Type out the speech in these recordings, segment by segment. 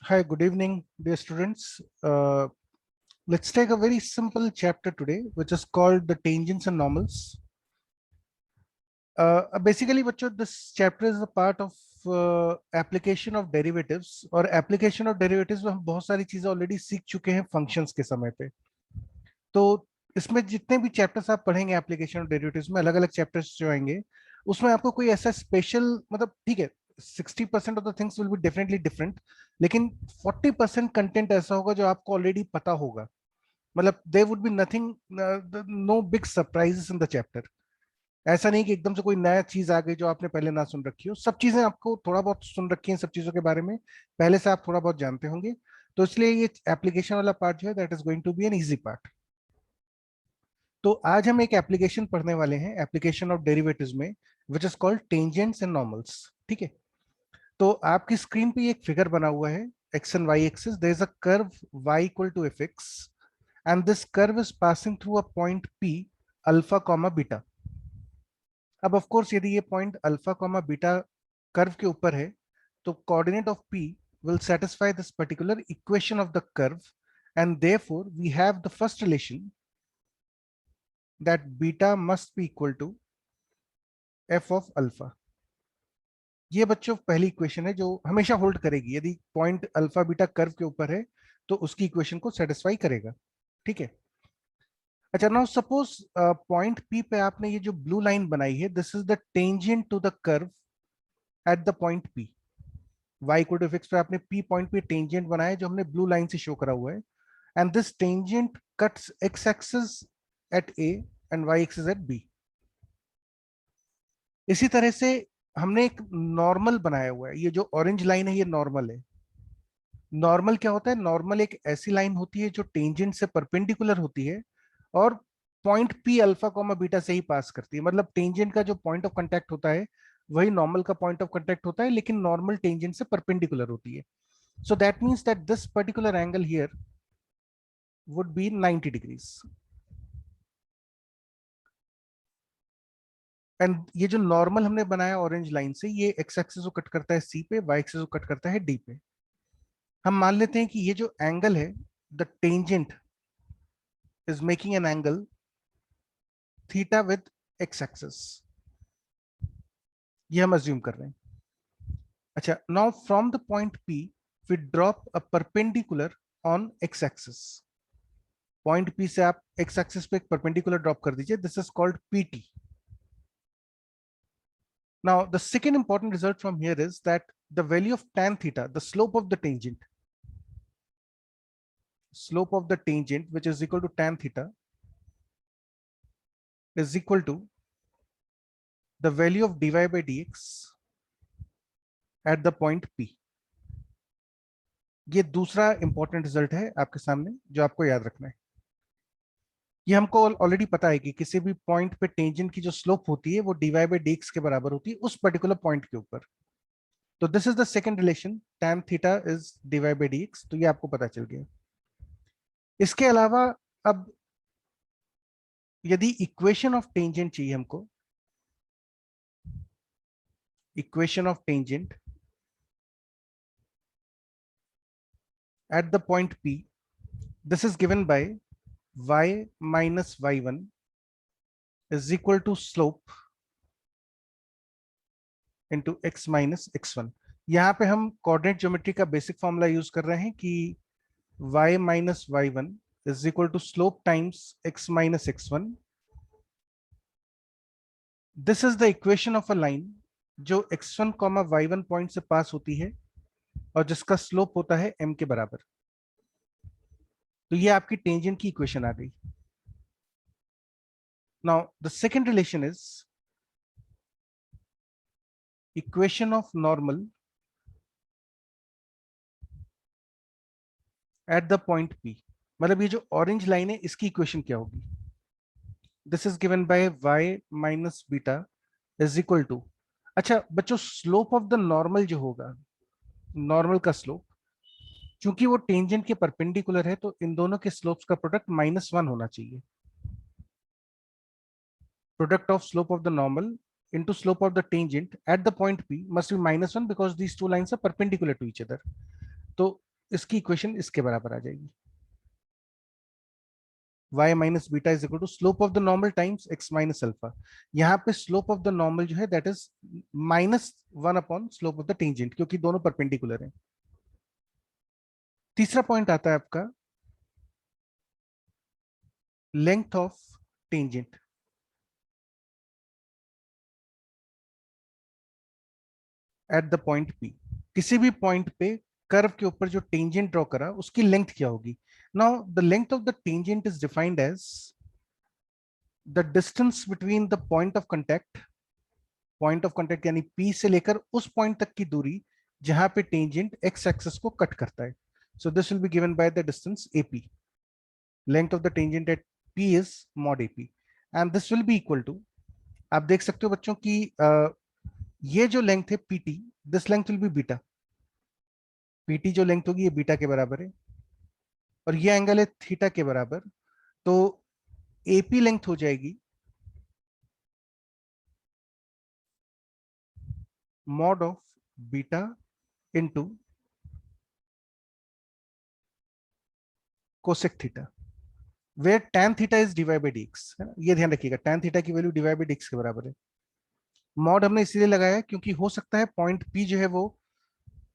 Hi, good evening, dear students. Let's take a very simple chapter today, which is called the tangents and normals. Basically, बच्चों, this chapter is a part of application of derivatives. और application of derivatives में हम बहुत सारी चीजें already सीख चुके हैं functions के समय पे. तो इसमें जितने भी चैप्टर्स आप पढ़ेंगे एप्लीकेशन ऑफ डेरिवेटिव्स में, अलग अलग चैप्टर्स जो आएंगे, उसमें आपको कोई ऐसा स्पेशल, मतलब ठीक है 60% of the things will be definitely different, लेकिन 40% कंटेंट ऐसा होगा जो आपको ऑलरेडी पता होगा. मतलब there would be nothing, no big surprises in the chapter. ऐसा नहीं कि एकदम से कोई नया चीज आ गई जो आपने पहले ना सुन रखी हो. सब चीजें आपको थोड़ा बहुत सुन रखी हैं, सब चीजों के बारे में पहले से आप थोड़ा बहुत जानते होंगे. तो इसलिए ये एप्लीकेशन वाला पार्ट जो है, that is going to be an easy part. तो आज हम एक एप्लीकेशन पढ़ने वाले हैं, एप्लीकेशन ऑफ डेरिवेटिव्स में, which is called tangents and normals. ठीक है. तो आपकी स्क्रीन पे एक फिगर बना हुआ है, X and Y axis. There is a curve y equal to F X and this curve is passing through a point p alpha comma beta. अब ऑफ कोर्स यदि ये point alpha comma beta curve के ऊपर है, तो coordinate of p will satisfy this particular equation of the curve, and therefore we have the first relation that beta must be equal to f of alpha. ये बच्चों पहली equation है जो हमेशा होल्ड करेगी. यदि पॉइंट अल्फा बीटा कर्व के ऊपर है तो उसकी इक्वेशन को सेटिस्फाई करेगा. ठीक है. अच्छा, नाउ सपोज पॉइंट पी पे आपने ये जो ब्लू लाइन बनाई है, this is the tangent to the curve at the point P. y equal to F X पे आपने p पॉइंट पे टेंजेंट बनाया है जो हमने ब्लू लाइन से शो करा हुआ है. And this tangent cuts x axis at a and y axis at b. इसी तरह से हमने एक नॉर्मल बनाया हुआ है. ये जो ऑरेंज लाइन है ये नॉर्मल है. नॉर्मल क्या होता है? नॉर्मल एक ऐसी लाइन होती है जो टेंजेंट से परपेंडिकुलर होती है और point P alpha comma beta से ही पास करती है. मतलब टेंजेंट का जो पॉइंट ऑफ कांटेक्ट होता है वही नॉर्मल का पॉइंट ऑफ कांटेक्ट होता है, लेकिन नॉर्मल टेंजेंट से परपेंडिकुलर होती है. So that means that this particular angle here would be 90 degrees. And ये जो नॉर्मल हमने बनाया ऑरेंज लाइन से, ये एक्स एक्सिस को कट करता है सी पे, वाई एक्सिस को कट करता है डी पे. हम मान लेते हैं कि ये जो एंगल है, the tangent is making an angle theta with x axis. ये हम अज्यूम कर रहे हैं. अच्छा, now from the point P V drop a perpendicular on x axis. Point P से आप एक्स एक्सिस पे एक परपेंडिकुलर ड्रॉप कर दीजिए. This is called PT. Now, the second important result from here is that the value of tan theta, the slope of the tangent, which is equal to tan theta, is equal to the value of dy by dx at the point P. ये दूसरा important result है आपके सामने जो आपको याद रखना है. ये हमको ऑलरेडी पता है कि किसी भी पॉइंट पे टेंजेंट की जो स्लोप होती है वो dy by dx के बराबर होती है उस पर्टिकुलर पॉइंट के ऊपर. तो this is the second relation, tan theta is dy by dx. तो ये आपको पता चल गया. इसके अलावा अब यदि इक्वेशन ऑफ टेंजेंट चाहिए हमको, equation of tangent at the point P, this is given by y minus y1 is equal to slope into x minus x1. यहाँ पे हम कोऑर्डिनेट ज्योमेट्री का बेसिक फॉर्मूला यूज कर रहे हैं कि y minus y1 is equal to slope times x minus x1. This is the equation of a line जो x1, y1 point से पास होती है और जिसका स्लोप होता है m के बराबर. तो ये आपकी टेंजेंट की इक्वेशन आ गई. Now the second relation is equation of normal eight the point P, मतलब ये जो ऑरेंज लाइन है इसकी इक्वेशन क्या होगी? This is given by y minus beta is equal to, अच्छा बच्चों स्लोप ऑफ द नॉर्मल जो होगा, नॉर्मल का स्लोप, चूंकि वो टेंजेंट के परपेंडिकुलर है तो इन दोनों के स्लोप्स का प्रोडक्ट -1 होना चाहिए। Product of slope of the normal into slope of the tangent at the point P must be -1 because these two lines are perpendicular to each other. तो इसकी इक्वेशन इसके बराबर आ जाएगी, y minus beta is equal to slope of the normal times x minus alpha. यहाँ पे slope of the normal जो है that is -1 upon slope of the tangent, क्योंकि दोनों perpendicular हैं। तीसरा पॉइंट आता है आपका length of tangent at the point P। किसी भी पॉइंट पे कर्व के ऊपर जो टेंजेंट ड्रॉ करा उसकी लेंथ क्या होगी? Now the length of the tangent is defined as the distance between the point of contact यानी P से लेकर उस पॉइंट तक की दूरी जहां पे टेंजेंट एक्स एक्सिस को कट करता है। So this will be given by the distance AP। Length of the tangent at P is mod AP and this will be equal to, आप देख सकते हो बच्चों की ये जो लेंथ है PT, this length will be beta. PT जो लेंथ होगी ये बीटा के बराबर है और ये एंगल है थीटा के बराबर, तो AP लेंथ हो जाएगी mod of beta into cosec theta, where tan theta is divide by dx, है ना? ये ध्यान रखिएगा tan थीटा की वैल्यू डिवाइड बाई dx के बराबर है। मॉड हमने इसीलिए लगाया है क्योंकि हो सकता है पॉइंट P जो है वो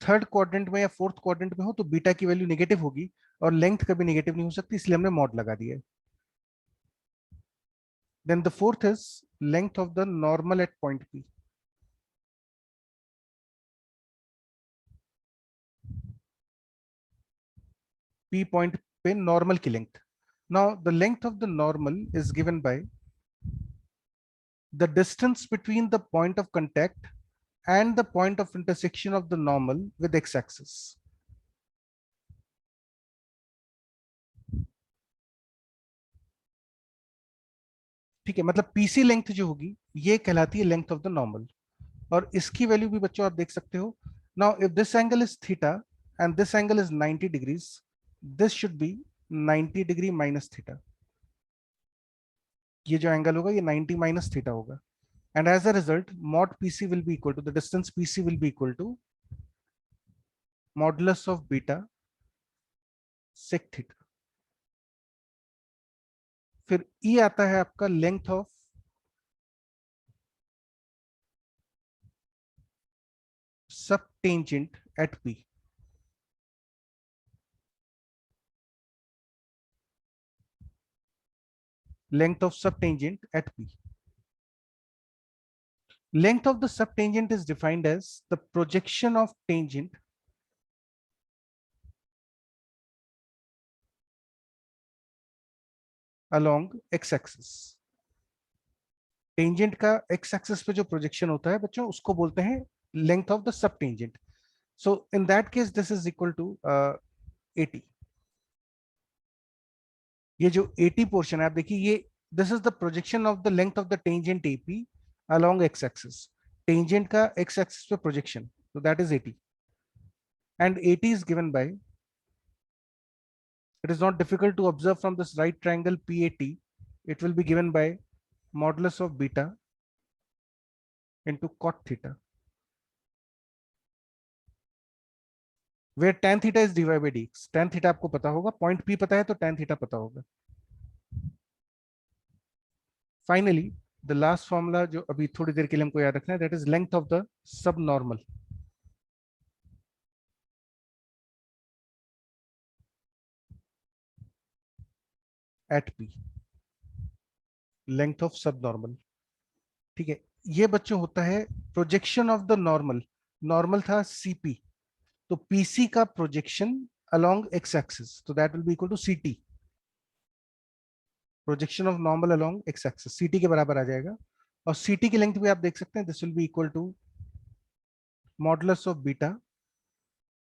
थर्ड क्वाड्रेंट में या फोर्थ क्वाड्रेंट में हो तो बीटा की वैल्यू नेगेटिव होगी और लेंथ कभी नेगेटिव नहीं हो सकती, इसलिए हमने मॉड लगा दिया है। Then the fourth is length of the normal at point P। P point पे नॉर्मल की length. Now the length of the normal is given by the distance between the point of contact and the point of intersection of the normal with x-axis। ठीक है, मतलब PC length जो होगी ये कहलाती है लेंथ ऑफ द नॉर्मल, और इसकी वैल्यू भी बच्चों आप देख सकते हो। Now if this angle is theta and this angle is 90 degrees, this should B 90 degree minus theta. ये जो एंगल होगा ये 90 माइनस थीटा होगा, and as a result mod PC will be equal to, the distance PC will be equal to modulus of beta sec theta। फिर E आता है आपका length of सब tangent at P। length of subtangent at P। Length of the subtangent is defined as the projection of tangent along x-axis। Tangent का x axis पे जो projection होता है बच्चों उसको बोलते हैं length of the sub tangent. So in that case this is equal to 80। ये जो 80 पोर्शन है आप देखिए, ये this is the projection of the length of the tangent AP along x axis। Tangent का x axis पे projection, so that is 80 and 80 is given by, it is not difficult to observe from this right triangle PAT, it will be given by modulus of beta into cot theta, where tan theta is divided by dx। tan theta आपको पता होगा, point P पता है तो tan theta पता होगा। Finally the last formula जो अभी थोड़ी देर के लिए हमको याद रखना है, that is length of the सब normal at P। Length of sub normal, ठीक है, ये बच्चों होता है projection of the normal. Normal था CP, तो PC का प्रोजेक्शन अलोंग x एक्सिस, तो that will be equal to CT। Projection of normal along x axis CT के बराबर आ जाएगा, और CT की लेंथ भी आप देख सकते हैं, this will be equal to modulus of beta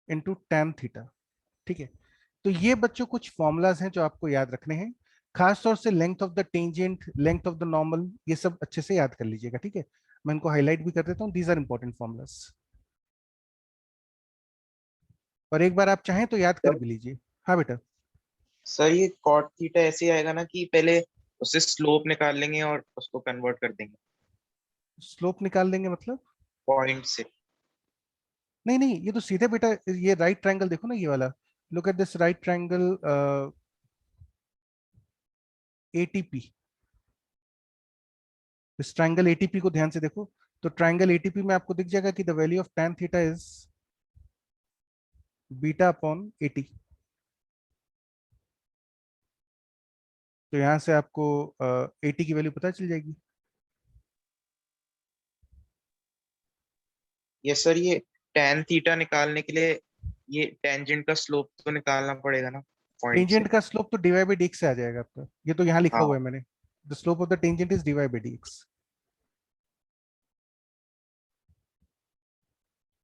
into tan theta. ठीक है, तो ये बच्चों कुछ फॉर्मूलाज हैं जो आपको याद रखने हैं, खास तौर से length of the tangent, length of the normal, ये सब अच्छे से याद कर लीजिएगा, ठीक है। मैं इनको हाईलाइट भी कर देता हूँ, दीज आर इंपॉर्टेंट फॉर्मूलाज, और एक बार आप चाहें तो याद कर सर भी लीजिए। हाँ बेटा। सर ये कॉट थीटा ऐसे ही आएगा ना कि पहले उससे स्लोप निकाल लेंगे और उसको कन्वर्ट कर देंगे स्लोप निकाल देंगे मतलब? पॉइंट से। नहीं नहीं, ये तो सीधे बेटा, ये राइट ट्रायंगल देखो ना, ये वाला, look at this right triangle ATP, इस ट्रायंगल एटीपी को ध्यान से देखो। तो ट्रायंगल एटीपी में आपको दिख जाएगा कि the value of tan theta is beta upon 80। तो यहाँ से आपको 80 की वैल्यू पता चल जाएगी। ये सर ये tan थीटा निकालने के लिए ये टेंजेंट का स्लोप तो निकालना पड़ेगा ना पॉइंट से। टेंजेंट का स्लोप तो dy बाई dx से आ जाएगा आपका, ये तो यहाँ लिखा हुआ हाँ। है मैंने, the slope of the tangent is dy by dx।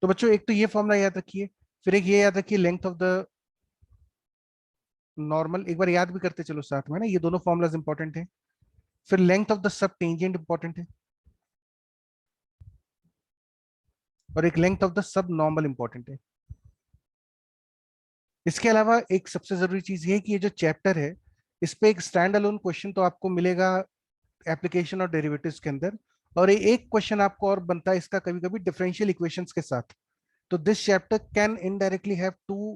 तो बच्चों एक तो ये फॉर्मूला याद रखिए, फिर एक ये याद रखिए लेंथ ऑफ द नॉर्मल, एक बार याद भी करते चलो साथ में ना, ये दोनों फॉर्मूलाज इंपॉर्टेंट है। फिर length of the sub tangent important है, और एक लेंथ ऑफ द सब नॉर्मल इंपॉर्टेंट है। इसके अलावा एक सबसे जरूरी चीज ये है कि ये जो चैप्टर है, इस पे एक स्टैंड अलोन क्वेश्चन तो आपको मिलेगा एप्लीकेशन और डेरिवेटिव्स के अंदर, और एक क्वेश्चन आपको और बनता है इसका कभी कभी डिफरेंशियल इक्वेशंस के साथ। तो this chapter can indirectly have two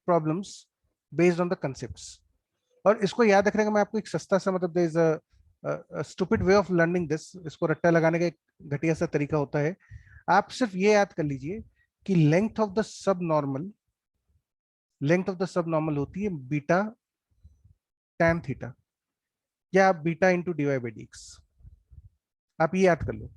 problems based on the concepts. और इसको याद रखने का मैं आपको एक सस्ता सा, मतलब there is a stupid way of learning this, इसको रट्टा लगाने का एक घटिया सा तरीका होता है। आप सिर्फ ये याद कर लीजिए कि लेंथ ऑफ द सब नॉर्मल, लेंथ ऑफ द सब नॉर्मल होती है बीटा tan थीटा, या beta into d y by d x, आप ये याद कर लो,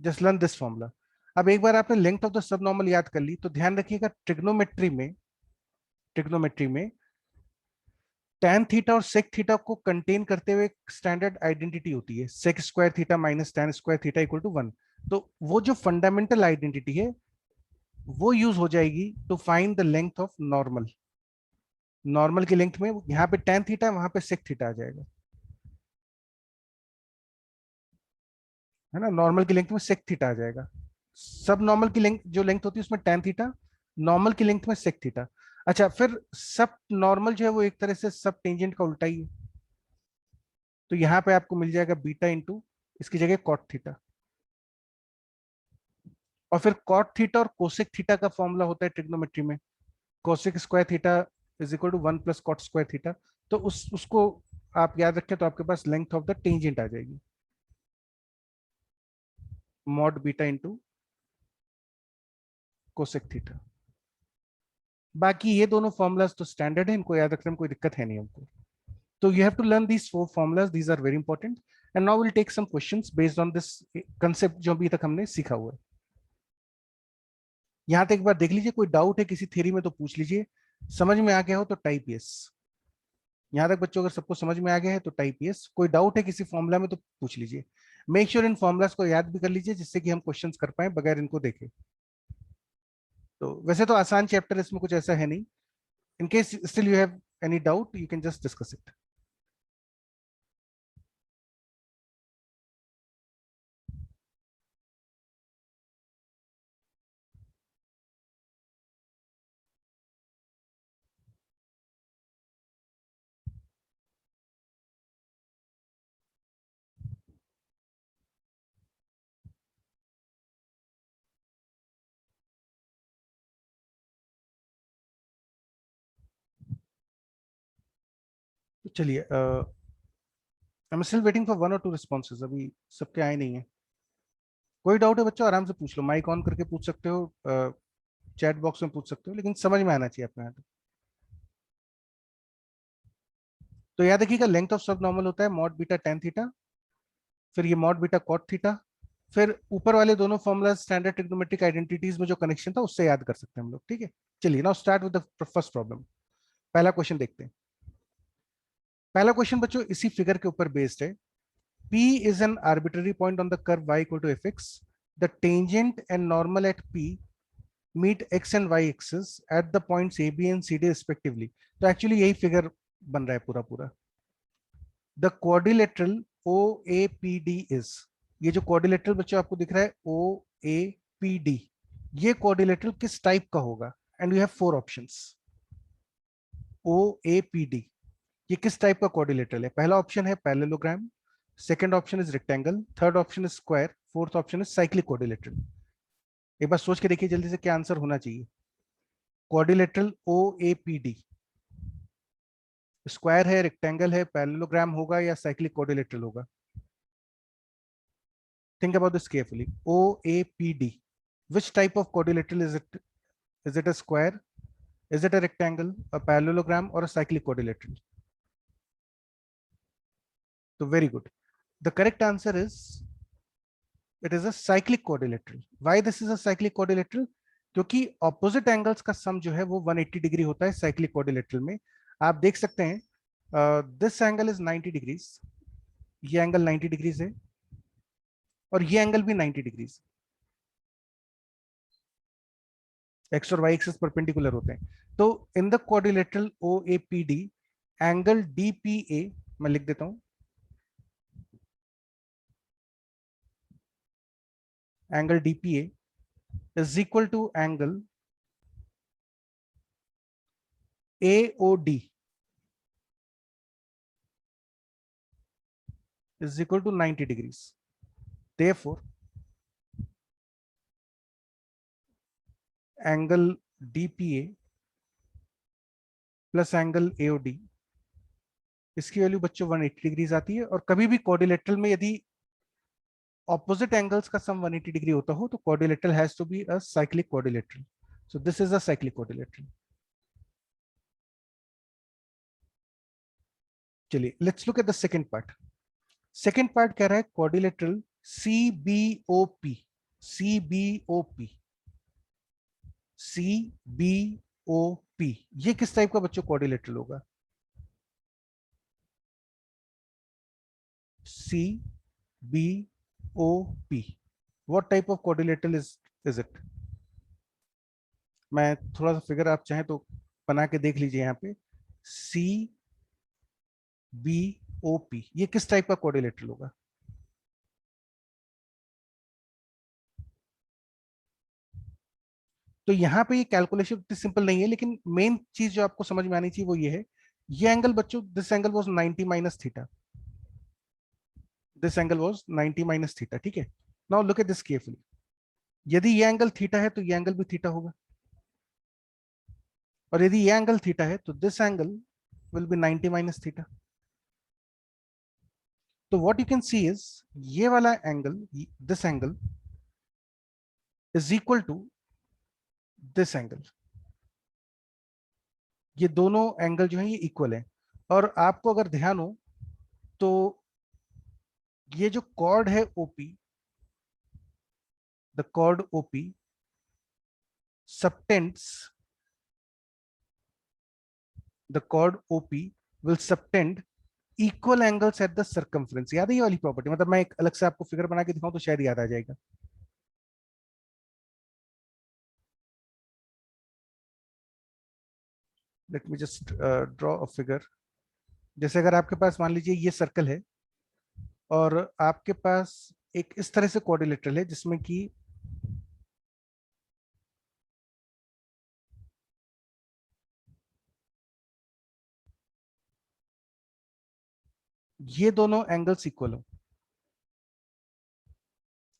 जस्ट लर्न दिस फॉर्मूला। अब एक बार आपने लेंथ ऑफ द सब नॉर्मल याद कर ली, तो ध्यान रखिएगा ट्रिग्नोमेट्री में, ट्रिग्नोमेट्री में tan थीटा और sec थीटा को कंटेन करते हुए स्टैंडर्ड आइडेंटिटी होती है, sec square theta minus tan square theta equal to 1। तो वो जो फंडामेंटल आइडेंटिटी है वो यूज हो जाएगी to find the length of normal. Normal की लेंथ में यहाँ पे tan थीटा, वहां पे sec थीटा आ जाएगा, है ना। नॉर्मल की लेंथ में sec थीटा आ जाएगा, सब नॉर्मल की लेंथ जो लेंथ होती है उसमें tan थीटा, नॉर्मल की लेंथ में sec थीटा। अच्छा, फिर सब नॉर्मल जो है वो एक तरह से सब टेंजेंट का उल्टा ही है, तो यहाँ पे आपको मिल जाएगा बीटा इंटू इसकी जगह कॉट थीटा। और फिर कॉट थीटा और कोसेक थीटा का फॉर्मूला होता है ट्रिग्नोमेट्री में, cosec square theta is equal to 1 plus cot square theta. तो उसको आप याद रखें तो आपके पास लेंथ ऑफ द टेंजेंट आ जाएगी, mod beta into cosec theta. बाकी ये दोनों फॉर्मुलाज तो स्टैंडर्ड है, इनको याद रखने में कोई दिक्कत है नहीं हमको। तो you have to learn these 4 formulas, these are very important. And now will take some questions based on this concept जो अभी तक हमने सीखा हुआ है। यहाँ तक एक बार देख लीजिए, कोई डाउट है किसी थ्योरी में तो पूछ लीजिए, समझ में आ गया हो तो टाइप यस। यहाँ तक बच्चों अगर सबको समझ में आ गया है तो टाइप यस, कोई डाउट है किसी फॉर्मूला में तो पूछ लीजिए। मेक श्योर इन फॉर्मुलाज को याद भी कर लीजिए जिससे कि हम क्वेश्चंस कर पाए बगैर इनको देखे। तो वैसे तो आसान चैप्टर, इसमें कुछ ऐसा है नहीं। In case still you have any doubt you can just discuss it. तो चलिए, I am still waiting for 1 और 2 रिस्पॉन्सेज, अभी सबके आए नहीं है। कोई डाउट है बच्चों आराम से पूछ लो, माइक ऑन करके पूछ सकते हो, चैट बॉक्स में पूछ सकते हो, लेकिन समझ में आना चाहिए अपने यहाँ। तो याद रखिएगा लेंथ ऑफ सब नॉर्मल होता है मॉड बीटा tan थीटा, फिर ये मॉड बीटा कॉट थीटा, फिर ऊपर वाले दोनों फॉर्मूला स्टैंडर्ड ट्रिग्नोमेट्रिक आइडेंटिटीज में जो कनेक्शन था उससे याद कर सकते हैं हम लोग, ठीक है। चलिए now start with the first problem. पहला क्वेश्चन देखते हैं। पहला क्वेश्चन बच्चों इसी फिगर के ऊपर बेस्ड है। P is an arbitrary point on the curve y equal to fx. The tangent and normal at P meet x and y axis at the points a b and c d respectively. तो actually यही figure बन रहा है पूरा पूरा. The quadrilateral OAPD is, ये जो quadrilateral बच्चों आपको दिख रहा है OAPD, ये क्वाड्रिलेटरल किस टाइप का होगा? And we have four options. OAPD ये किस टाइप का क्वाड्रिलेटरल है? पहला ऑप्शन है parallelogram, second option is rectangle, third option is square, fourth option is cyclic quadrilateral. एक बार सोच के देखिए जल्दी से क्या आंसर होना चाहिए. क्वाड्रिलेटरल OAPD स्क्वायर है, रेक्टेंगल है, पैरेललोग्राम होगा या साइक्लिक क्वाड्रिलेटरल होगा? Think about this carefully. OAPD, which type of quadrilateral is it? Is it a square, is it a rectangle, a parallelogram or a cyclic quadrilateral? So very good. The correct answer is it is a cyclic quadrilateral. Why this is a cyclic quadrilateral? क्योंकि opposite angles का सम जो है वो 180 degree होता है cyclic quadrilateral में. आप देख सकते हैं दिस एंगल इज 90 डिग्रीज, ये एंगल 90 डिग्रीज है और ये एंगल भी 90 डिग्रीज. एक्स और वाई एक्सिस परपेंडिकुलर होते हैं. तो in the quadrilateral OAPD angle DPA, मैं लिख देता हूं, angle DPA is equal to angle AOD is equal to 90 degrees. Therefore, angle DPA plus angle AOD, इसकी वैल्यू बच्चों 180 डिग्रीज आती है. और कभी भी क्वाड्रिलेटरल में यदि ऑपोजिट एंगल्स का सम 180 डिग्री होता हो तो quadrilateral has to be a cyclic quadrilateral. So this is a cyclic quadrilateral. चलिए let's look at the second part. Second part कह रहा है क्वाड्रिलेटरल CBOP. CBOP, CBOP ये किस टाइप का बच्चों क्वाड्रिलेटरल होगा? CBOP, what type of quadrilateral is it? मैं थोड़ा सा फिगर आप चाहें तो बना के देख लीजिए. यहाँ पे CBOP ये किस टाइप का क्वाड्रिलेटरल होगा? तो यहाँ पे ये कैलकुलेशन इतनी सिंपल नहीं है, लेकिन मेन चीज जो आपको समझ में आनी चाहिए वो ये है. ये एंगल बच्चों, this angle was 90 minus theta, this angle was 90 minus theta. ठीक है. Now look at this carefully. यदि ये एंगल थीटा है तो ये एंगल भी थीटा होगा, और यदि ये एंगल थीटा है तो this angle will be 90 minus theta. तो what you can see is ये वाला angle, this angle is equal to this angle. ये दोनों एंगल जो है ये इक्वल है. और आपको अगर ध्यान हो तो ये जो कॉर्ड है OP, the chord OP subtends, the chord OP will subtend equal angles at the circumference. याद है ये वाली प्रॉपर्टी? मतलब मैं एक अलग से आपको फिगर बना के दिखाऊं तो शायद याद आ जाएगा. Let me just draw a figure. जैसे अगर आपके पास मान लीजिए ये सर्कल है और आपके पास एक इस तरह से क्वाड्रिलेटरल है जिसमें कि ये दोनों एंगल्स इक्वल हो.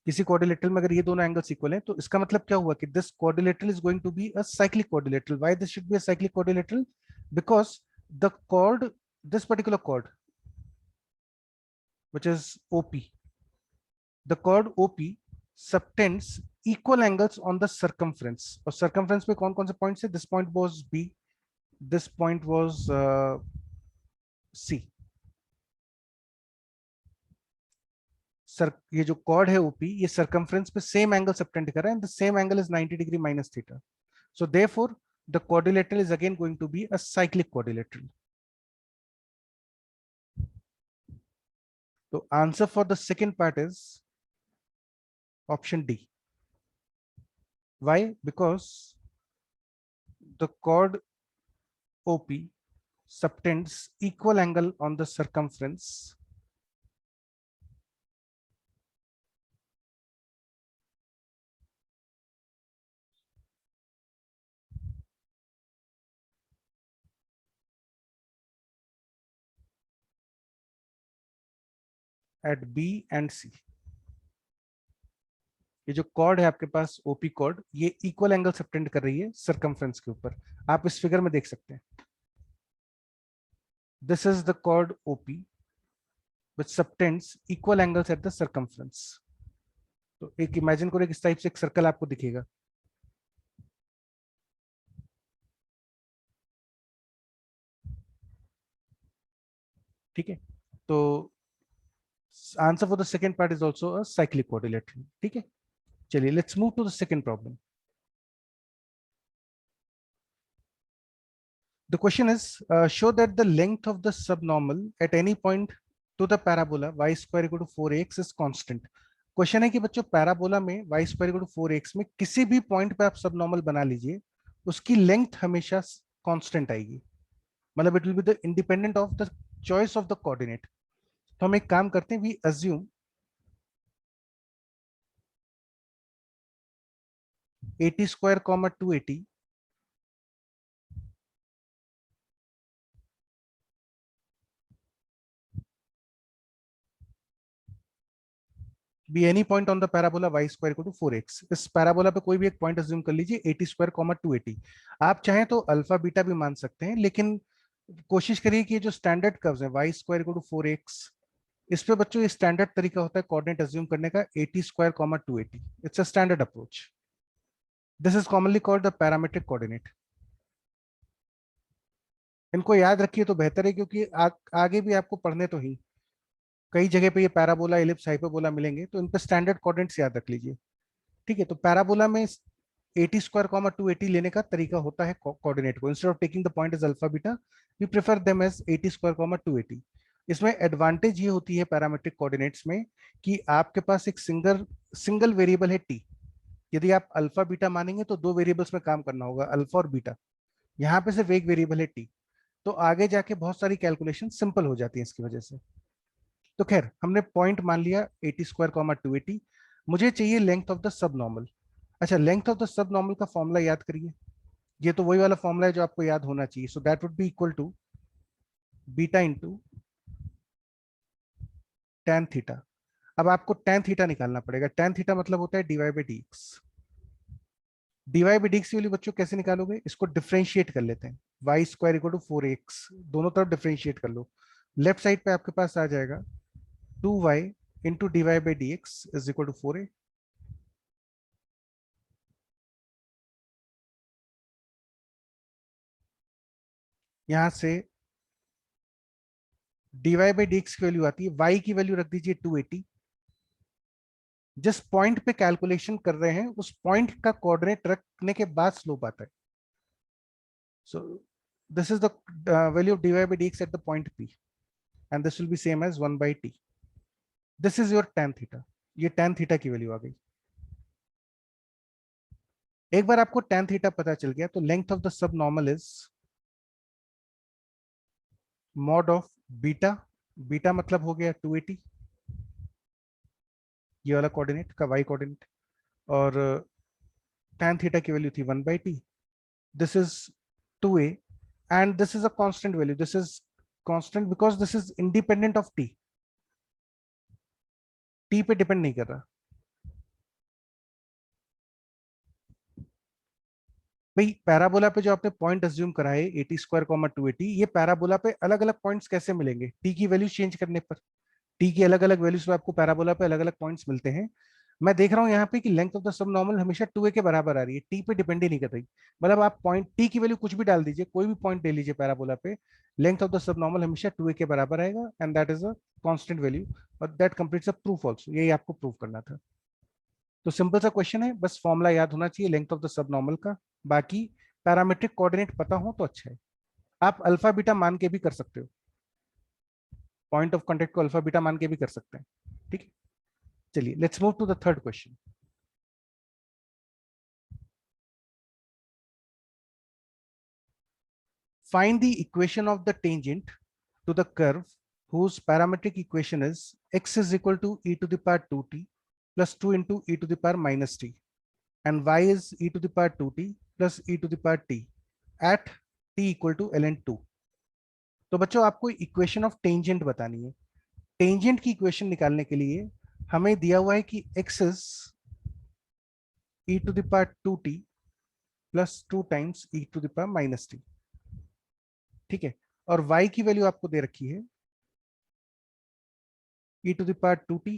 किसी क्वाड्रिलेटरल में अगर ये दोनों एंगल्स इक्वल हैं तो इसका मतलब क्या हुआ कि this quadrilateral is going to be a cyclic quadrilateral. Why this should be a cyclic quadrilateral? Because the chord, this particular chord which is OP, the chord OP subtends equal angles on the circumference. और circumference पे कौन कौन से points है? This point was B, this point was C. Sir ये जो chord है OP ये circumference पे सेम एंगल सबटेंड कर रहा है, and the same angle is 90 degree minus theta. So therefore the quadrilateral is again going to be a cyclic quadrilateral. So answer for the second part is option D. Why? Because the chord OP subtends equal angle on the circumference at B and C. ये जो chord है आपके पास OP cord, ये equal angle subtend कर रही है circumference के ऊपर। आप इस फिगर में देख सकते हैं, this is the chord OP which subtends equal angles at the circumference. तो एक इमेजिन करो, इस टाइप से एक सर्कल आपको दिखेगा। ठीक है, तो answer for the second part is also a cyclic quadrilateral. ठीक है, चलिए let's move to the second problem. The question is, show that the length of the subnormal at any point to the parabola y square equal to 4x is constant. Question है कि बच्चों parabola में y square equal to 4x में किसी भी point पे आप subnormal बना लीजिए, उसकी लेंथ हमेशा कांस्टेंट आएगी। मतलब it will be the independent of the choice of the coordinate. तो हम एक काम करते हैं, we assume 80 square comma 280 be any point on the parabola y square equal to 4x। इस पैराबोला पे कोई भी एक पॉइंट अज्यूम कर लीजिए 80 स्क्वायर कॉमा 280। आप चाहें तो अल्फा बीटा भी मान सकते हैं, लेकिन कोशिश करिए कि जो स्टैंडर्ड कर्व्स हैं y square equal to 4x, इस पे बच्चों ये स्टैंडर्ड तरीका होता है कोऑर्डिनेट अज्यूम करने का 80 square comma 280। It's a standard approach. This is commonly called the parametric coordinate. इनको याद रखिए तो बेहतर है, क्योंकि आगे भी आपको पढ़ने तो ही कई जगह पे ये पैराबोला, एलिप्स, हाइपरबोला मिलेंगे, तो इन पे स्टैंडर्ड कोऑर्डिनेट्स याद रख लीजिए। ठीक है, तो पैराबोला में 80 स्क्वायर कॉमा 280 लेने का तरीका होता है कोऑर्डिनेट को, instead of taking the point as alpha beta we prefer them as 80 square comma 280। इसमें एडवांटेज ये होती है पैरामेट्रिक कोऑर्डिनेट्स में कि आपके पास एक सिंगल सिंगल वेरिएबल है टी। यदि आप अल्फा बीटा मानेंगे तो दो वेरिएबल्स में काम करना होगा, अल्फा और बीटा। यहाँ पे सिर्फ एक वेरिएबल है टी, तो आगे जाके बहुत सारी कैलकुलेशन सिंपल हो जाती है इसकी वजह से। तो खैर, हमने पॉइंट मान लिया 80 स्क्वायर कॉमा 280। मुझे चाहिए लेंथ ऑफ द सब नॉर्मल। अच्छा, लेंथ ऑफ द सब नॉर्मल का फॉर्मूला याद करिए। ये तो वही वाला फॉर्मूला है जो आपको याद होना चाहिए। So that would be equal to beta into tan theta. अब आपको tan थीटा निकालना पड़ेगा। tan थीटा मतलब होता है dy by d x. Dy by d x की वैल्यू बच्चों कैसे निकालोगे? इसको डिफरेंशिएट कर लेते हैं। Y square equal to 4x, दोनों तरफ डिफरेंशिएट कर लो। लेफ्ट साइड पे आपके पास आ जाएगा 2y into dy by d x is equal to 4a। यहां से डीवाई बाई डी एक्स की वैल्यू आती है, y की वैल्यू रख दीजिए 280। जिस पॉइंट पे कैलकुलेशन कर रहे हैं उस पॉइंट का कोऑर्डिनेट रखने के बाद स्लोप आता है। So this is the value of dy by dx at the point p, and this will be same as 1 by t. This is your tan theta. ये tan थीटा की value आ गई। एक बार आपको tan थीटा पता चल गया तो length of the सब normal is mod of beta. Beta मतलब हो गया 280, ये वाला कोऑर्डिनेट का y कोऑर्डिनेट, और tan थीटा की वैल्यू थी 1 by t। This is 2a and this is a constant value. This is constant because this is independent of t, t पे डिपेंड नहीं कर रहा। भाई पैराबोला पे जो आपने पॉइंट अज्यूम करा है 80 स्क्वायर कॉमा 280, ये पैराबोला पे अलग अलग पॉइंट्स कैसे मिलेंगे? टी की वैल्यू चेंज करने पर। टी की अलग अलग वैल्यूज पे आपको पैराबोला पे अलग अलग पॉइंट्स मिलते हैं। मैं देख रहा हूँ यहाँ पे कि लेंथ ऑफ द सब नॉर्मल हमेशा 2a के बराबर आ रही है, टी पे डिपेंड ही नहीं कर रही। मतलब आप पॉइंट टी की वैल्यू कुछ भी डाल दीजिए, कोई भी पॉइंट ले लीजिए पैराबोला पे, लेंथ ऑफ द सब नॉर्मल हमेशा 2a के बराबर आएगा, and that is a constant value. और that completes a proof also. यही आपको प्रूव करना था। तो सिंपल सा क्वेश्चन है, बस फॉर्मूला याद होना चाहिए लेंथ ऑफ द सब नॉर्मल का। बाकी पैरामेट्रिक कोऑर्डिनेट पता हो तो अच्छा है। आप अल्फा बीटा मान के भी कर सकते हो, पॉइंट ऑफ कांटेक्ट को अल्फा बीटा मान के भी कर सकते हैं। ठीक है, चलिए let's move to the third question. Find the equation of the tangent to the curve whose parametric equation is x is equal to e to the power 2t plus 2 into e to the power minus t and y is e to the power 2t plus e to the power t at t equal to ln 2. तो बच्चों आपको equation of tangent बतानी है. Tangent की equation निकालने के लिए हमें दिया हुआ है कि x is e to the power 2t plus 2 times e to the power minus t. ठीक है, और y की वैल्यू आपको दे रखी है e to the power 2t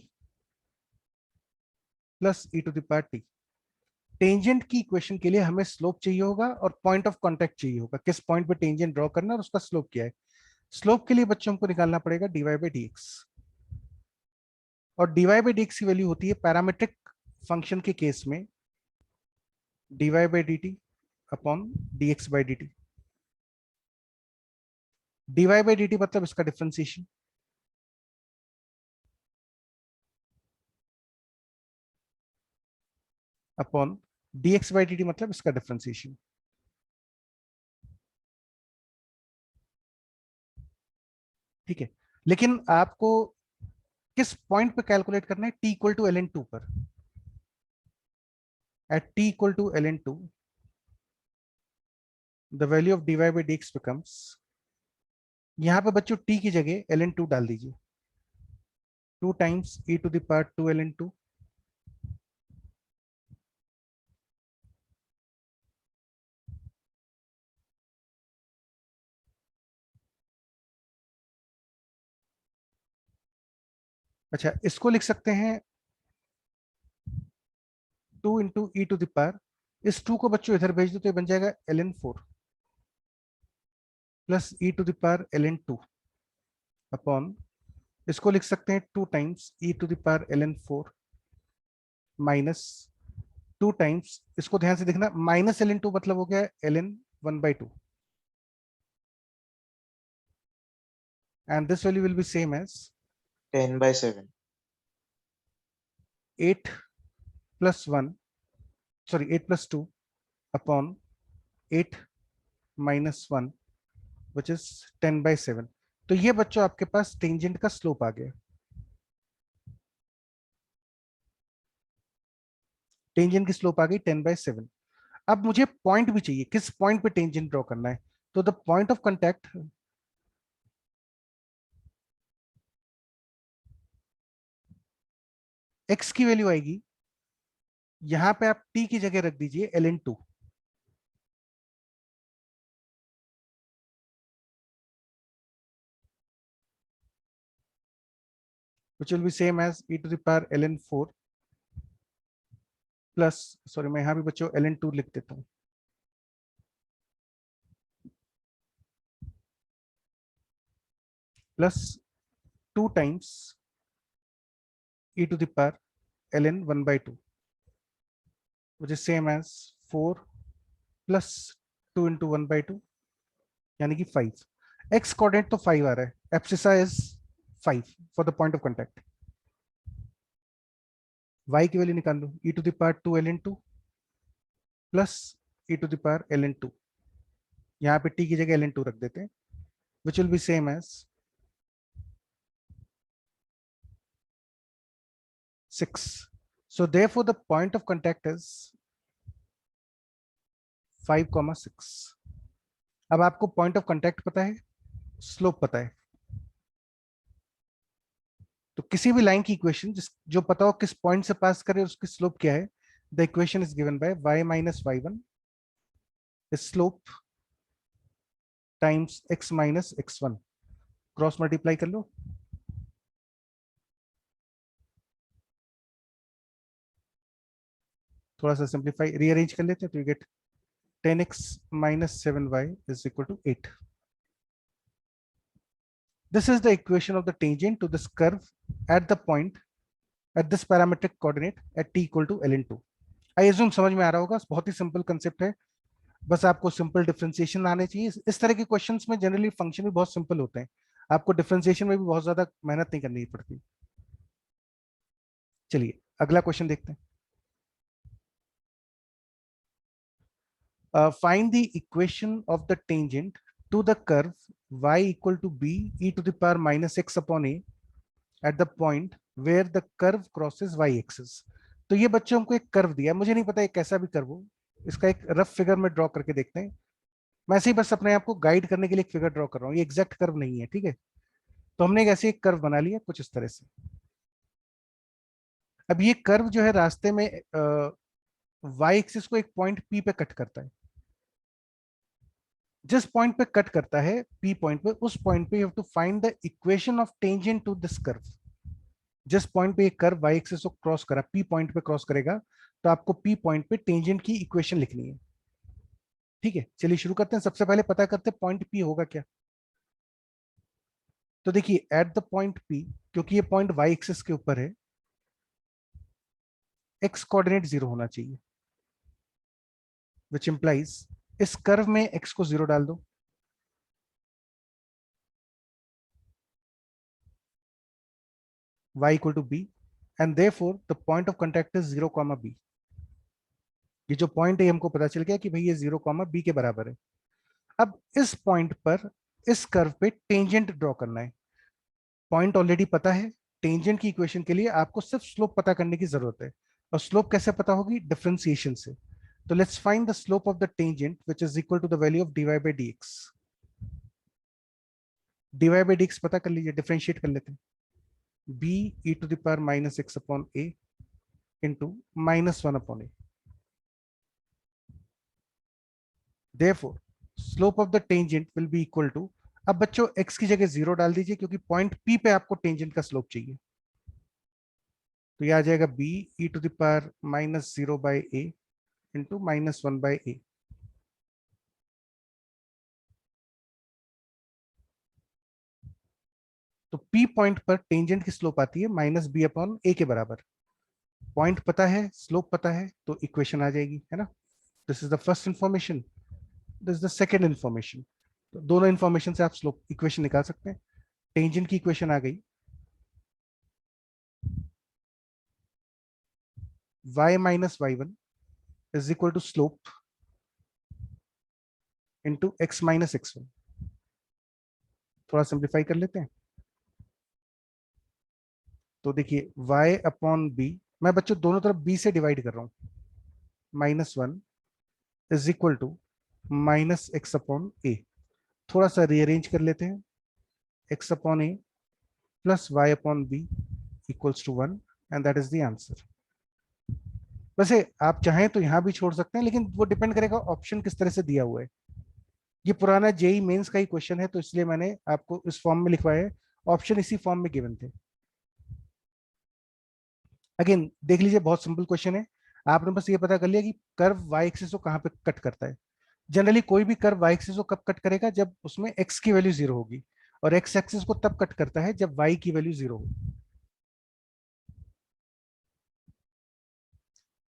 plus e to the power t. Tangent की इक्वेशन के लिए हमें स्लोप चाहिए होगा और पॉइंट ऑफ कांटेक्ट चाहिए होगा, किस पॉइंट पे टेंजेंट ड्रॉ करना और उसका स्लोप क्या है. स्लोप के लिए बच्चों को निकालना पड़ेगा dy by dx, और dy by dx की वैल्यू होती है पैरामीट्रिक फंक्शन के केस में dy by dt upon dx by dt. dy by dt मतलब इसका differentiation, upon dx by dt मतलब इसका डिफरेंशिएशन. ठीक है, लेकिन आपको किस पॉइंट पे कैलकुलेट करना है, t इक्वल टू ln2 पर. At t equal to ln2 the value of dy by dx becomes, यहां पे बच्चों t की जगह ln2 डाल दीजिए, 2 times e to the power 2 ln2 अच्छा इसको लिख सकते हैं 2 इंटू ई टू दावर, इस 2 को बच्चों इधर भेज दो तो ये बन जाएगा ln4 plus e to the power ln2 upon, इसको लिख सकते हैं 2 times e to the power ln4 minus 2 times, इसको ध्यान से देखना, माइनस ln2 मतलब हो गया ln1/2 and this value will be same as 10/7. 8 plus 1, sorry 8 plus 2 upon 8 minus 1 which is 10/7. तो ये बच्चों आपके पास टेंजेंट का स्लोप आ गया. टेंजेंट की स्लोप आ गई 10/7. अब मुझे पॉइंट भी चाहिए, किस पॉइंट पे टेंजेंट ड्रॉ करना है. तो the point of contact x की वैल्यू आएगी, यहां पे आप t की जगह रख दीजिए ln2 which will be same as e to the power ln4 plus, sorry मैं यहां भी बच्चों ln2 लिख देता हूं, plus 2 times e to the power ln1/2 which is same as 4 plus 2 into 1/2 यानी कि 5. x कोऑर्डिनेट तो 5 आ रहा है, abscissa is 5 for the point of contact. y की वैल्यू निकाल लो, e to the power 2 ln2 plus e to the power ln2, यहाँ पे t की जगह ln2 रख देते हैं which will be same as 6. So therefore the point of contact is 5,6. अब आपको पॉइंट ऑफ कांटेक्ट पता है, स्लोप पता है, तो किसी भी लाइन की इक्वेशन जो पता हो किस पॉइंट से पास करे उसकी स्लोप क्या है, the equation is given by y minus y1 slope times x minus x1. Cross multiply कर लो, थोड़ा सा सिंप्लीफाई रीअरेंज कर लेते हैं तो you get 10x minus 7y is equal to 8. This is the equation of the tangent to this curve at the point at this parametric coordinate at t equal to ln2. I assume समझ में आ रहा होगा, बहुत ही simple concept है, बस आपको simple differentiation आने चाहिए. इस तरह के क्वेश्चंस में जनरली फंक्शन भी बहुत सिंपल होते हैं, आपको डिफरेंशिएशन में भी बहुत ज्यादा मेहनत नहीं करनी पड़ती. चलिए अगला क्वेश्चन देखते हैं. Find the equation of the tangent to the curve y equal to b e to the power minus x upon a at the point where the curve crosses y axis। तो ये बच्चों को एक curve दिया, मुझे नहीं पता ये कैसा भी कर्व हो, इसका एक रफ फिगर में ड्रॉ करके देखते हैं। मैं ऐसे ही बस अपने आप को गाइड करने के लिए एक फिगर ड्रॉ कर रहा हूँ, ये एग्जैक्ट कर्व नहीं है, ठीक है। तो हमने एक ऐसे एक कर्व बना लिया कुछ इस तरह से। अब ये कर्व जो है रास्ते में वाई एक्सिस को एक पॉइंट पी पे कट करता है। जिस पॉइंट पे कट करता है पी पॉइंट पे, उस पॉइंट पे you have to find the equation of tangent to this curve. जिस पॉइंट पे ये कर्व वाई एक्सिस को क्रॉस करा, पी पॉइंट पे क्रॉस करेगा, तो आपको पी पॉइंट पे टेंजेंट की इक्वेशन लिखनी है। ठीक है, चलिए शुरू करते हैं। सबसे पहले पता करते हैं पॉइंट पी होगा क्या। तो देखिए एट द पॉइंट पी, क्योंकि ये पॉइंट वाई एक्सिस के ऊपर है, एक्स कोऑर्डिनेट 0 होना चाहिए, विच इंप्लाइज इस कर्व में एक्स को 0 डाल दो, y equal to b, and therefore the point of contact is 0, b। ये जो पॉइंट है हमको पता चल गया कि भाई ये 0, b के बराबर है। अब इस पॉइंट पर इस कर्व पे टेंजेंट ड्रॉ करना है। पॉइंट ऑलरेडी पता है, टेंजेंट की इक्वेशन के लिए आपको सिर्फ स्लोप पता करने की जरूरत है। और स्लोप कैसे पता होगी? डिफरेंशिएशन से। तो let's find the slope of the tangent which is equal to the value of dy by dx। dy by dx पता कर लीजिए, डिफरेंशिएट कर लेते हैं। b e to the power minus x upon a into minus 1 upon a। Therefore, slope of the tangent will be equal to, अब बच्चों x की जगह 0 डाल दीजिए क्योंकि पॉइंट P पे आपको टेंजेंट का स्लोप चाहिए। तो यह आ जाएगा b e to the power minus 0 by a into minus 1 by a। तो P पॉइंट पर टेंजेंट की स्लोप आती है माइनस बी अपॉन ए के बराबर। पॉइंट पता है, स्लोप पता है, तो इक्वेशन आ जाएगी, है ना। This is the first information, this is the second information. तो दोनों इंफॉर्मेशन से आप स्लोप इक्वेशन निकाल सकते हैं। टेंजेंट की इक्वेशन आ गई, y minus y1 is equal to slope into x minus x1। थोड़ा सिंप्लीफाई कर लेते हैं। तो देखिए y अपॉन b, मैं बच्चों दोनों तरफ b से डिवाइड कर रहा हूं, -1 is equal to minus x upon a. थोड़ा सा रीअरेंज कर लेते हैं, x upon a plus y upon b equals to 1, and that is the answer. वैसे आप चाहें तो यहां भी छोड़ सकते हैं, लेकिन वो डिपेंड करेगा ऑप्शन किस तरह से दिया हुआ है। ये पुराना जेई मेंस का ही क्वेश्चन है, तो इसलिए मैंने आपको इस फॉर्म में लिखवाया है, ऑप्शन इसी फॉर्म में गिवन थे। अगेन देख लीजिए, बहुत सिंपल क्वेश्चन है। आपने बस ये पता कर लिया कि कर्व वाई एक्सिस को कहां पे कट करता है। जनरली कोई भी कर्व वाई एक्सिस को कब कट करेगा? जब उसमें एक्स की वैल्यू 0 होगी, और एक्स एक्सिस को तब कट करता है जब वाई की वैल्यू 0 हो।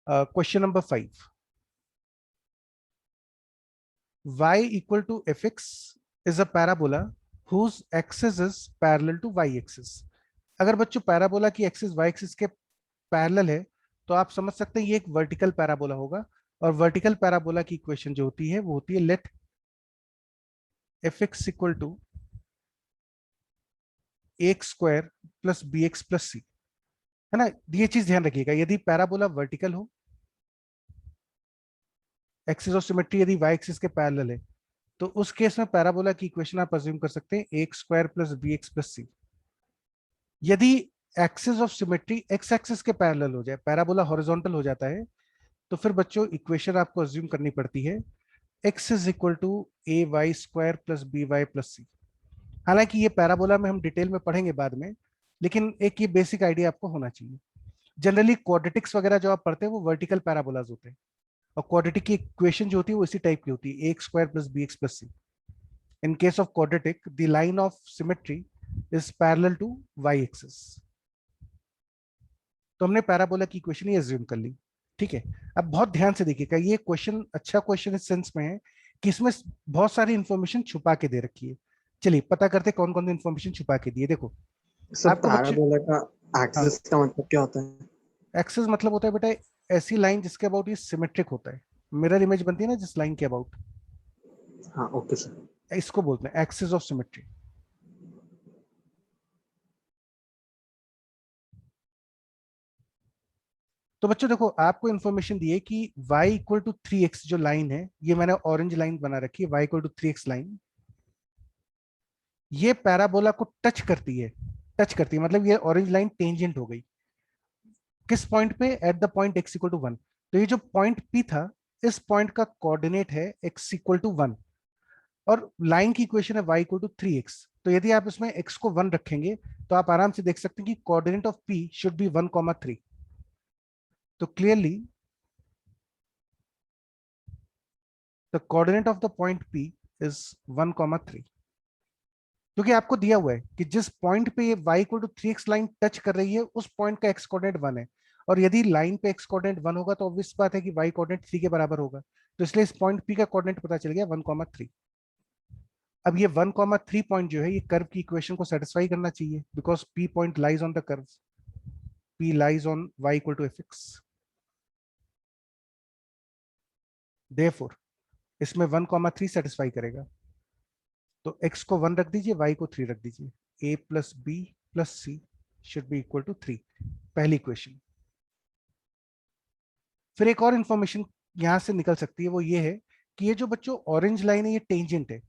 Question number 5, y equal to fx is a parabola whose axis is parallel to y axis। अगर बच्चों पैराबोला की एक्सिस y एक्सिस के पैरेलल है, तो आप समझ सकते हैं ये एक वर्टिकल पैराबोला होगा। और वर्टिकल पैराबोला की इक्वेशन जो होती है वो होती है let fx equal to x square plus b x plus c, है ना। ये चीज ध्यान रखिएगा, यदि पैराबोला वर्टिकल हो, एक्सिस ऑफ सिमेट्री यदि y एक्सिस के पैरेलल है, तो उस केस में पैराबोला की इक्वेशन आप अज्यूम कर सकते हैं x square plus b x plus c. यदि axis of symmetry x axis के पैरेलल हो जाए, पैराबोला हॉरिजॉन्टल हो जाता है, तो फिर बच्चों इक्वेशन आपको अज्यूम करनी पड़ती है x is equal to a y square plus b y plus c. हालांकि ये पैराबोला में हम डिटेल में पढ़ेंगे बाद में, लेकिन एक ये बेसिक आइडिया आपको होना चाहिए। जनरली क्वाड्रेटिक्स वगैरह जो आप पढ़ते हैं वो वर्टिकल पैराबोलाज होते हैं, और क्वाड्रेटिक की इक्वेशन जो होती है वो इसी टाइप की होती है, x square plus b x plus c. In case of quadratic, the line of symmetry is parallel to y-axis। तो हमने पैराबोला की इक्वेशन ही अज्यूम कर ली, ठीक है। अब बहुत ध्यान से देखिएगा, ये क्वेश्चन अच्छा क्वेश्चन इस सेंस में है कि इसमें बहुत सारी इंफॉर्मेशन छुपा के दे रखी है। चलिए पता करते कौन कौन सी इंफॉर्मेशन छुपा के दी है। देखो सर आपको बच्चे, पैराबोला का हाँ, एक्सिस का मतलब क्या होता है? एक्सिस मतलब होता है बेटा ऐसी लाइन जिसके अबाउट ये सिमेट्रिक होता है। मिरर इमेज बनती है ना जिस लाइन के अबाउट। हाँ ओके सर। इसको बोलते हैं एक्सिस ऑफ सिमेट्री। तो बच्चों देखो, आपको इन्फॉर्मेशन दी है कि y इक्वल टू 3x जो लाइन है, ये मैंने ऑरेंज लाइन बना रखी है, y equal to 3x line, ये पैराबोला को टच करती है। टच करती है मतलब ये ऑरेंज लाइन टेंजेंट हो गई किस पॉइंट पे? At the point x equal to 1। तो ये जो पॉइंट P था, इस पॉइंट का कोऑर्डिनेट है x इक्वल टू 1, और लाइन की इक्वेशन है y इक्वल टू 3x। तो यदि आप इसमें x को 1 रखेंगे तो आप आराम से देख सकते हैं कि coordinate of P should be 1,3। तो clearly the coordinate of the point P is 1,3, क्योंकि आपको दिया हुआ है कि जिस पॉइंट पे ये y equal to 3x line touch कर रही है, उस पॉइंट का x कोऑर्डिनेट 1 है। और यदि लाइन पे x कोऑर्डिनेट 1 होगा तो ऑब्वियस बात है कि y कोऑर्डिनेट 3 के बराबर होगा। तो इसलिए इस पॉइंट P का कोऑर्डिनेट पता चल गया 1,3। अब ये 1,3 पॉइंट जो है, ये कर्व की इक्वेशन को सेटिस्फाई करना चाहिए, because P point lies on the curve, P lies on y equal to fx। Therefore इसमें 1,3 सेटिस्फाई करेगा। तो x को 1 रख दीजिए, y को 3 रख दीजिए। a plus b plus c should be equal to 3, पहली इक्वेशन। फिर एक और इंफॉर्मेशन यहां से निकल सकती है, वो ये है कि ये जो बच्चों ऑरेंज लाइन है, ये टेंजेंट है,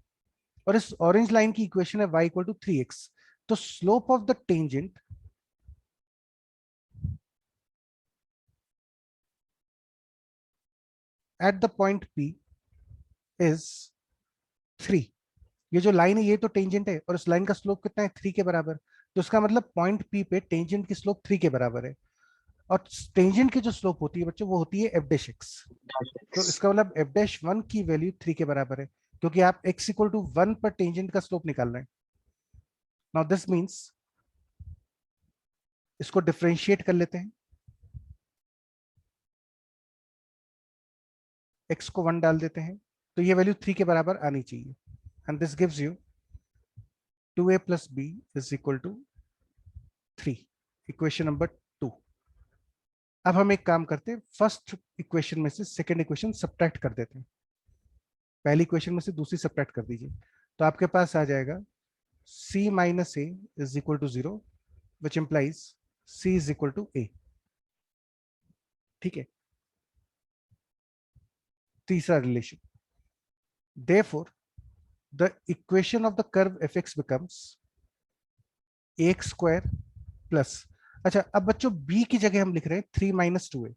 और इस ऑरेंज लाइन की इक्वेशन है y इक्वल टू 3x। तो slope of the tangent eight the point P is 3। ये जो लाइन है ये तो टेंजेंट है, और इस लाइन का स्लोप कितना है? 3 के बराबर। तो इसका मतलब पॉइंट P पे टेंजेंट की स्लोप 3 के बराबर है। और टेंजेंट की जो स्लोप होती है बच्चों, वो होती है f डैश x। तो इसका मतलब f डैश 1 की वैल्यू 3 के बराबर है, क्योंकि आप x इक्वल टू 1 पर टेंजेंट का स्लोप निकाल रहे हैं। नाउ दिस मींस, इसको डिफरेंशिएट कर लेते हैं, x को 1 डाल देते हैं, तो ये वैल्यू 3 के बराबर आनी चाहिए। And this gives you 2a plus b is equal to 3, equation number 2। अब हम एक काम करते हैं, फर्स्ट इक्वेशन में से सेकेंड इक्वेशन सब्ट्रैक्ट कर देते हैं। पहली इक्वेशन में से दूसरी सब्ट्रैक्ट कर दीजिए, तो आपके पास आ जाएगा c minus a is equal to 0, which implies c is equal to a। ठीक है, तीसरा relation. Therefore the equation of the curve fx becomes ax square plus, अच्छा अब बच्चों b की जगह हम लिख रहे हैं 3 minus 2a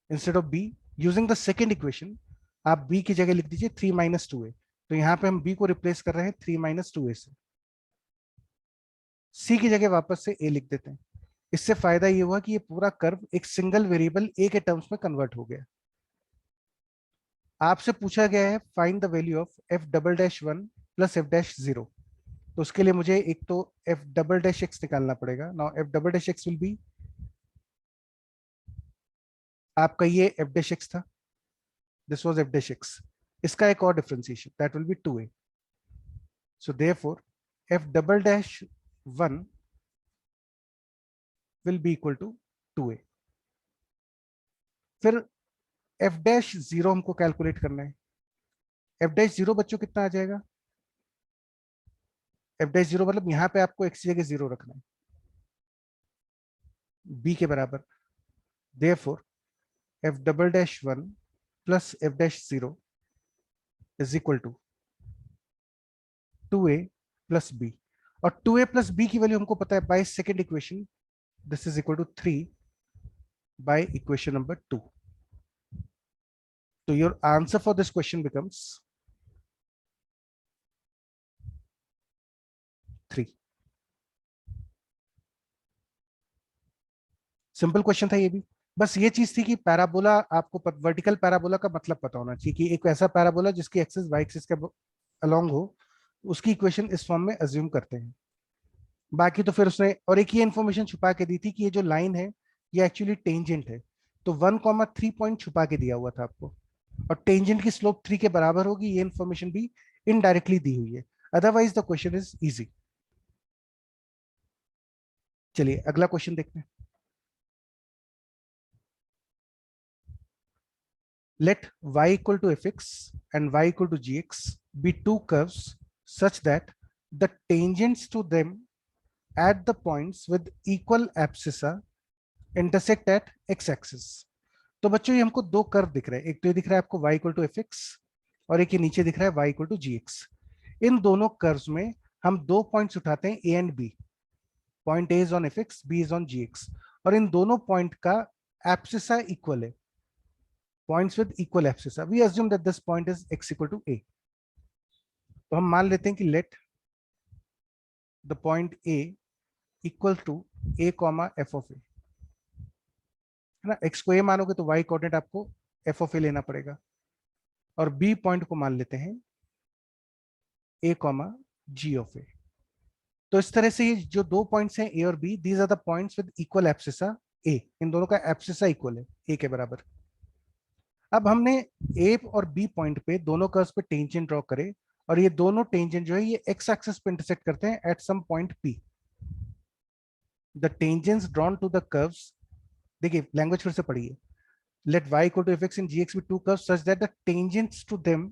instead of b। Using the second equation आप b की जगह लिख दीजिए 3 माइनस 2a। तो यहां पे हम b को रिप्लेस कर रहे हैं 3 माइनस 2a से। c की जगह वापस से a लिख देते हैं। इससे फायदा ये हुआ कि ये पूरा कर्व एक सिंगल वेरिएबल a के टर्म्स में कन्वर्ट हो गया। आपसे पूछा गया है find the value of f double dash 1 plus f dash 0। तो उसके लिए मुझे एक तो f डबल डैश x निकालना पड़ेगा। Now f double dash x will be, आपका ये f डैश x था, this was f dash x। इसका एक और differentiation, that will be 2a। So therefore f double dash 1 will be equal to 2a। फिर f dash 0 हमको calculate करना है। f डैश 0 बच्चों कितना आ जाएगा? f डैश 0 मतलब यहां पे आपको x की जगह 0 रखना है, b के बराबर। Therefore f double dash 1 plus f dash 0 is equal to 2a plus b। और 2a प्लस b की वैल्यू हमको पता है by second equation, this is equal to 3 by equation number 2। तो your answer for this question becomes 3। Simple question था ये भी। बस ये चीज थी कि पैराबोला, आपको वर्टिकल पैराबोला का मतलब पता होना चाहिए कि एक ऐसा पैराबोला जिसकी एक्सिस वाई एक्सिस के अलोंग हो, उसकी इक्वेशन इस फॉर्म में अज्यूम करते हैं। बाकी तो फिर उसने और एक ये इन्फॉर्मेशन छुपा के दी थी कि ये जो लाइन है ये एक्चुअली टेंजेंट है। तो 1,3 पॉइंट छुपा के दिया हुआ था आपको, और टेंजेंट की स्लोप 3 के बराबर होगी, ये इन्फॉर्मेशन भी इनडायरेक्टली दी हुई है। Otherwise the question is easy. चलिए अगला क्वेश्चन देखते हैं। let y equal to fx and y equal to gx be two curves such that the tangents to them at the points with equal abscissa intersect at x-axis. तो बच्चों ये हमको दो curve दिख रहे हैं, एक तो ये दिख रहा है आपको y equal to F x और एक ये नीचे दिख रहा है y equal to g x. इन दोनों कर्व्स में हम दो पॉइंट्स उठाते हैं a and b। Point a is on f x, b is on g x, और इन दोनों पॉइंट का एब्सिसा इक्वल है, points with equal abscissa. We assume that this point is x equal to a। तो हम मान लेते हैं कि let the point a equal to a comma f of a, है ना। x को a मानोगे तो y कोऑर्डिनेट आपको एफ ऑफ a लेना पड़ेगा, और b पॉइंट को मान लेते हैं a comma g of a। तो इस तरह से ये जो दो पॉइंट्स हैं a और b, these are the points with equal abscissa a। इन दोनों का एब्सिसा इक्वल है, a के बराबर। अब हमने a और b पॉइंट पे दोनों कर्व्स पे टेंजेंट ड्रॉ करे, और ये दोनों टेंजेंट जो है ये x एक्सिस पे इंटरसेक्ट करते हैं at some point p। The tangents drawn to the curves, देखिए लैंग्वेज फिर से पढ़िए, let y equal to fx and gx be two curves such that the tangents to them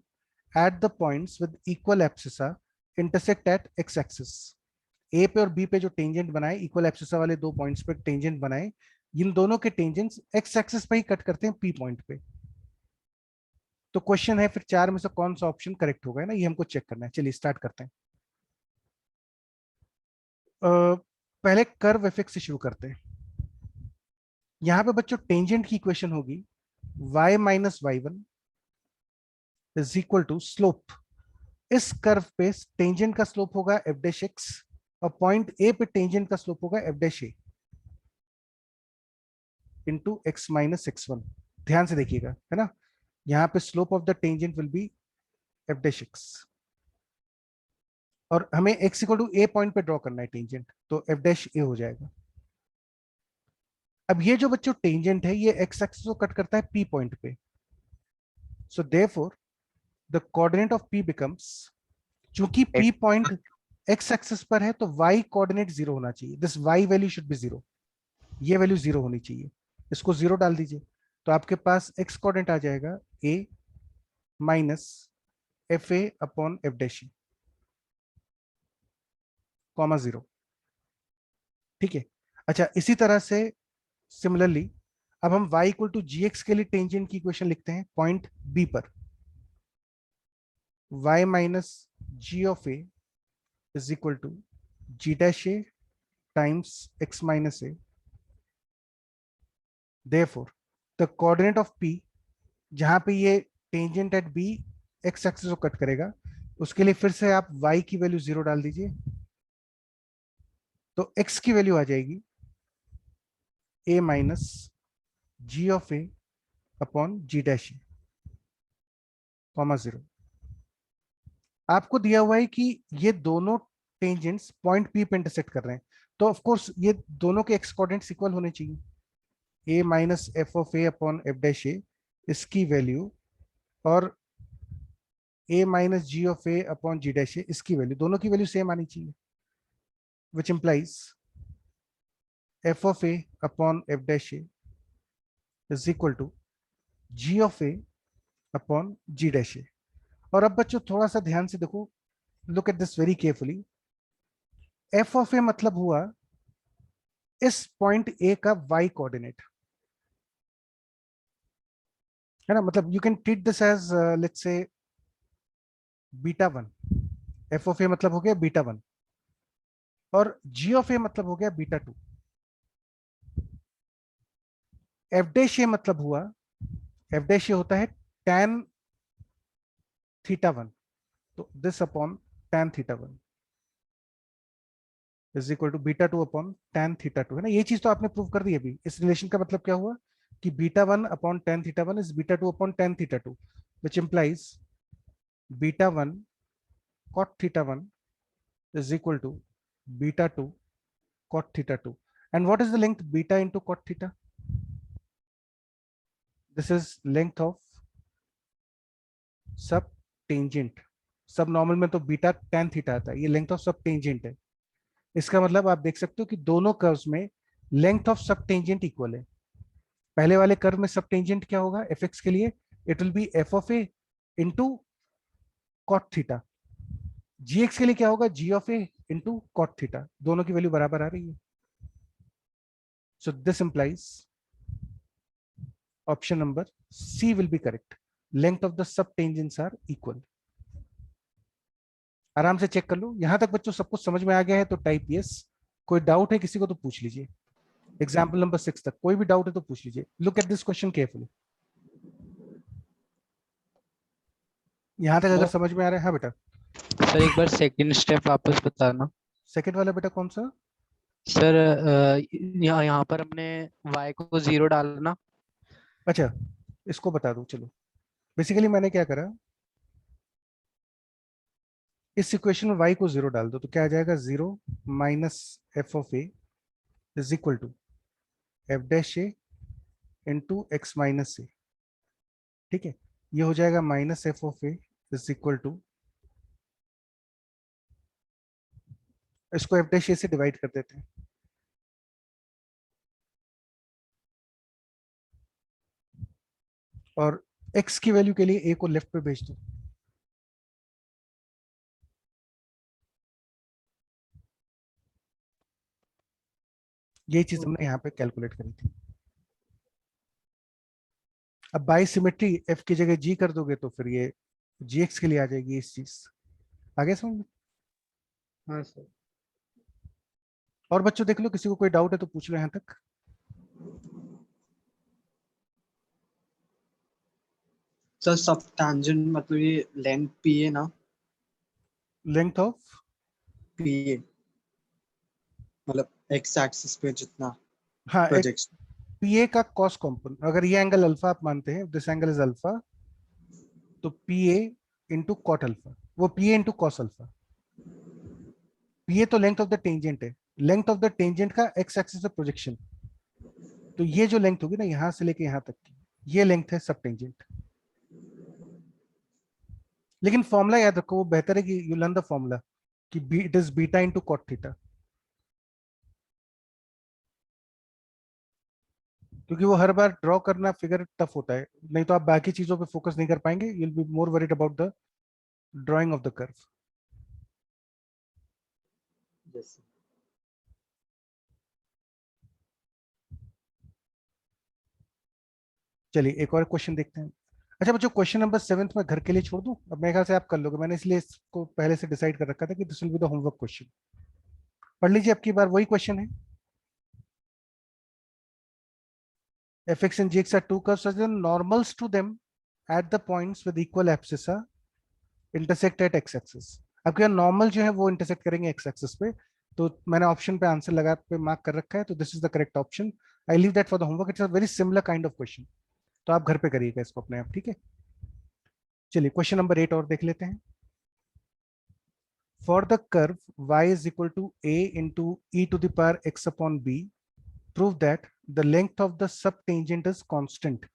at the points with equal abscissa intersect at x axis। a पे और b पे जो tangent बनाए, equal abscissa वाले दो points पे tangent बनाए, इन दोनों के टेंजेंट्स x एक्सिस पे ही कट करते हैं p पॉइंट पे। तो क्वेश्चन है फिर चार में से कौन सा ऑप्शन करेक्ट होगा, ना, ये हमको चेक करना है। चलिए स्टार्ट करते हैं। पहले कर्व fx से शुरू करते हैं। यहां पे बच्चों टेंजेंट की इक्वेशन होगी y minus y one is equal to slope. इस कर्व पे टेंजेंट का स्लोप होगा एफ डैश एक्स, और पॉइंट ए पे टेंजेंट का स्लोप होगा f dash a into x minus x one. ध्यान से देखिएगा, है ना, यहाँ पे slope of the tangent will be f dash x, और हमें x equal to a point पे ड्रॉ करना है टेंजेंट, तो एफ डैश ए हो जाएगा। अब ये जो बच्चों टेंजेंट है ये एक्स एक्सिस को कट करता है पी पॉइंट पे, so therefore the coordinate of P becomes, चूंकि पी पॉइंट एक्स एक्सिस पर है तो वाई कोऑर्डिनेट जीरो होना चाहिए, this y value should be zero, ये वैल्यू जीरो होनी चाहिए, इसको जीरो डाल दीजिए, तो आपके पास एक्स कोऑर्डिनेट आ जाएगा a minus f a upon f dash comma zero. ठीक है, अच्छा इसी तरह से सिमिलरली अब हम y equal to g x के लिए टेंजेंट की इक्वेशन लिखते हैं पॉइंट b पर, y minus g of a is equal to g dash a times x minus a. Therefore the coordinate of p, जहां पे ये tangent at b x axis को कट करेगा, उसके लिए फिर से आप y की वैल्यू जीरो डाल दीजिए, तो x की वैल्यू आ जाएगी a minus g of a upon g dash a comma zero. आपको दिया हुआ है कि ये दोनों टेंजेंट्स पॉइंट पी पे इंटरसेक्ट कर रहे हैं, तो ऑफ कोर्स ये दोनों के एक्स कोऑर्डिनेट्स इक्वल होने चाहिए। a minus f of a upon f dash a, इसकी वैल्यू, और a minus g of a upon g dash a, इसकी वैल्यू, दोनों की वैल्यू सेम आनी चाहिए, which implies f of a upon f dash a is equal to g of a upon g dash a. और अब बच्चों थोड़ा सा ध्यान से देखो, look at this very carefully. F of a मतलब हुआ इस पॉइंट ए का वाई कोऑर्डिनेट, है ना, मतलब you can treat this as let's say beta one. F of a मतलब हो गया बीटा वन, और जी ऑफ ए मतलब हो गया beta two. F dash a मतलब हुआ, एफ डैश ए होता है tan थीटा वन, तो this upon tan theta one is equal to beta two upon tan theta two, है ना। ये चीज तो आपने प्रूव कर दी अभी। इस रिलेशन का मतलब क्या हुआ कि beta one upon tan theta one is beta two upon tan theta to, which implies beta one cot theta one is equal to beta 2 cot theta 2. And what is the length beta into cot theta? This is length of sub tangent. सब normal में तो beta tan theta आता है, ये length of सब tangent है। इसका मतलब आप देख सकते हो कि दोनों कर्व्स में लेंथ ऑफ सब टेंजेंट इक्वल है। पहले वाले कर्व में सब टेंजेंट क्या होगा एफ एक्स के लिए, it will be f of a into cot theta. gx के लिए क्या होगा, g of a into cot theta, दोनों की वैल्यू बराबर आ रही है। So this implies option number c will be correct, length of the sub tangents are equal. आराम से चेक कर लो, यहां तक बच्चों सब कुछ समझ में आ गया है तो टाइप यस। कोई डाउट है किसी को तो पूछ लीजिए। एग्जाम्पल नंबर 6 तक कोई भी डाउट है तो पूछ लीजिए। Look at this question carefully. यहां तक अगर समझ में आ रहा है? हाँ बेटा। सर एक बार सेकंड स्टेप वापस बताना। सेकंड वाला बेटा कौन सा? सर यहाँ यहाँ पर हमने y को 0 डालना। अच्छा, इसको बता दूं चलो। बेसिकली मैंने क्या करा, इस इक्वेशन में y को 0 डाल दो तो क्या आ जाएगा, 0 minus f of a is equal to f dash a into x minus a. ठीक है, ये हो जाएगा minus f of a is equal to, इसको एफ डैश ए से डिवाइड कर देते हैं, और x की वैल्यू के लिए a को लेफ्ट पे भेज दो। ये चीज हमने यहाँ पे कैलकुलेट करी थी। अब बाई सिमेट्री f की जगह g कर दोगे तो फिर ये gx के लिए आ जाएगी इस चीज। आगे समझ में? हाँ सर। और बच्चों देख लो, किसी को कोई डाउट है तो पूछ लो यहाँ तक। सर सब टैंजेंट मतलब ये लेंथ पी है ना? लेंथ ऑफ पी है मतलब एक्स एक्सिस पे जितना हाँ, एक प्रोजेक्शन। पीए का कॉस कॉम्पोनेंट, अगर ये एंगल अल्फा आप मानते हैं, दिस एंगल इज अल्फा, तो पीए इंटू कॉट अल्फा, वो पीए इंटू कॉस अल्फा। पीए तो लेंथ ऑफ द टेंजेंट है, लेंथ ऑफ द टेंजेंट का एक्स एक्सिस पे प्रोजेक्शन। तो ये जो लेंथ होगी ना यहां से लेके यहां तक की, ये लेंथ है सब टेंजेंट। लेकिन फॉर्मूला याद रखो, वो बेहतर है कि यू लर्न द फॉर्मूला कि it is beta into cot theta, क्योंकि वो हर बार ड्रॉ करना फिगर टफ होता है, नहीं तो आप बाकी चीजों पे फोकस नहीं कर पाएंगे, you will be more worried about the drying of the curve. Yes. चलिए एक और क्वेश्चन देखते हैं। अच्छा बच्चों, क्वेश्चन नंबर 7 में घर के लिए छोड़ दूं, अब मेरे ख्याल से आप कर लोगे, मैंने इसलिए इसको पहले से डिसाइड कर रखा था कि this will be the homework question. पढ़ लीजिए, अब की बार वही क्वेश्चन है। fx and gx are two curves such that normals to them at the points with equal abscissa intersect at x axis। अब क्या नॉर्मल जो है वो इंटरसेक्ट करेंगे x एक्सिस पे, तो मैंने ऑप्शन पे आंसर लगा पे मार्क कर रखा है, तो this is the correct option. I leave that for the homework, it's a very similar kind of question, तो आप घर पे करिएगा इसको अपने आप, ठीक है। चलिए क्वेश्चन नंबर 8 और देख लेते हैं। For the curve y is equal to a into e to the power x upon b, prove that the length of the subtangent is constant।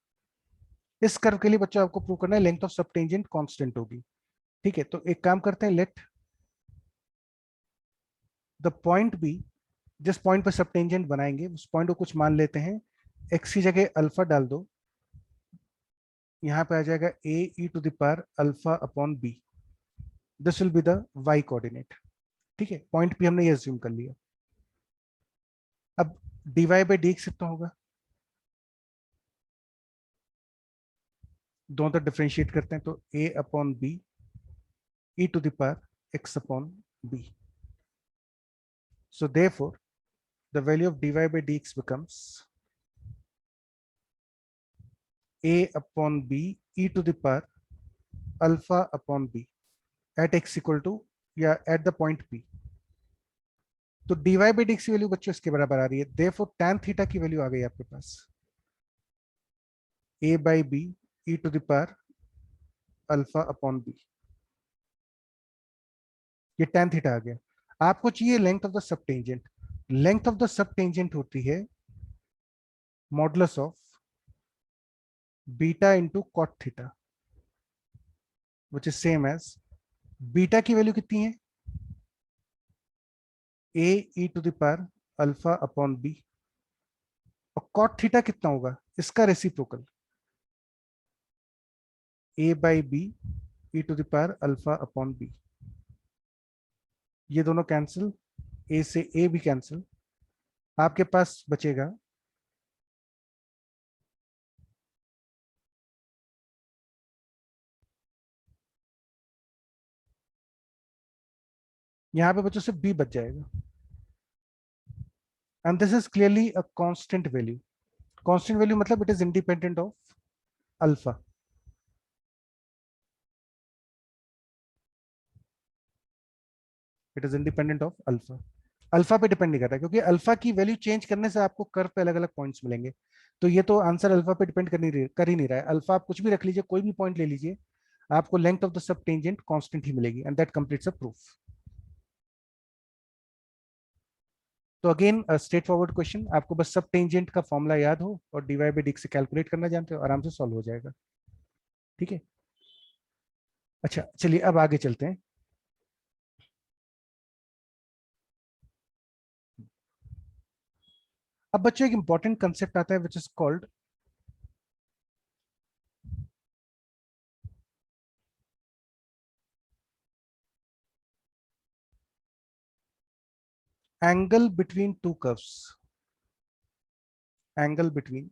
इस कर्व के लिए बच्चों आपको प्रूव करना है लेंथ ऑफ सबटेंजेंट कांस्टेंट होगी। ठीक है, तो एक काम करते हैं, लेट द पॉइंट बी, जिस पॉइंट पर सबटेंजेंट बनाएंगे उस पॉइंट को कुछ मान लेते हैं, एक्स की जगह अल्फा डाल दो, यहाँ पे आ जाएगा a e to the power alpha upon b, this will be the y coordinate. ठीक है, पॉइंट पी हमने ये अज्यूम कर लिया। अब dy बाई डी एक्स कितना होगा, दोनों तरफ डिफरेंशिएट करते हैं, तो a upon b e to the power x upon b। So therefore, the value of dy by dx becomes a upon b e to the power alpha upon b at x equal to या at the point p। तो dy by dx की value बच्चों इसके बराबर आ रही है, therefore tan theta की वैल्यू आ गई आपके पास a by b e to the power alpha upon b। ये tan थीटा आ गया। आपको चाहिए length of the sub tangent, length of the sub tangent होती है modulus of beta into cot theta, which is same as beta की value कितनी है, a e to the power alpha upon b, और कॉट थीटा कितना होगा, इसका reciprocal a by b e to the power alpha upon b। ये दोनों cancel, a से a भी कैंसिल, आपके पास बचेगा यहां पे बच्चों से b बच जाएगा। And this is clearly a constant value. Constant value मतलब it is independent of alpha. It is independent of alpha. Alpha पे डिपेंड नहीं करता क्योंकि अल्फा की वैल्यू चेंज करने से आपको कर्व पे अलग अलग पॉइंट्स मिलेंगे। तो ये तो आंसर अल्फा पे डिपेंड कर ही नहीं रहा है। अल्फा आप कुछ भी रख लीजिए, कोई भी पॉइंट ले लीजिए, आपको length of the sub tangent constant ही मिलेगी and that completes a proof. तो अगेन स्ट्रेट फॉरवर्ड क्वेश्चन, आपको बस सब टेंजेंट का फॉर्मूला याद हो और डीवाई बाई डी से कैलकुलेट करना जानते हो, आराम से सॉल्व हो जाएगा। ठीक है, अच्छा चलिए अब आगे चलते हैं। अब बच्चों एक इंपॉर्टेंट कंसेप्ट आता है which is called angle between two curves. Angle between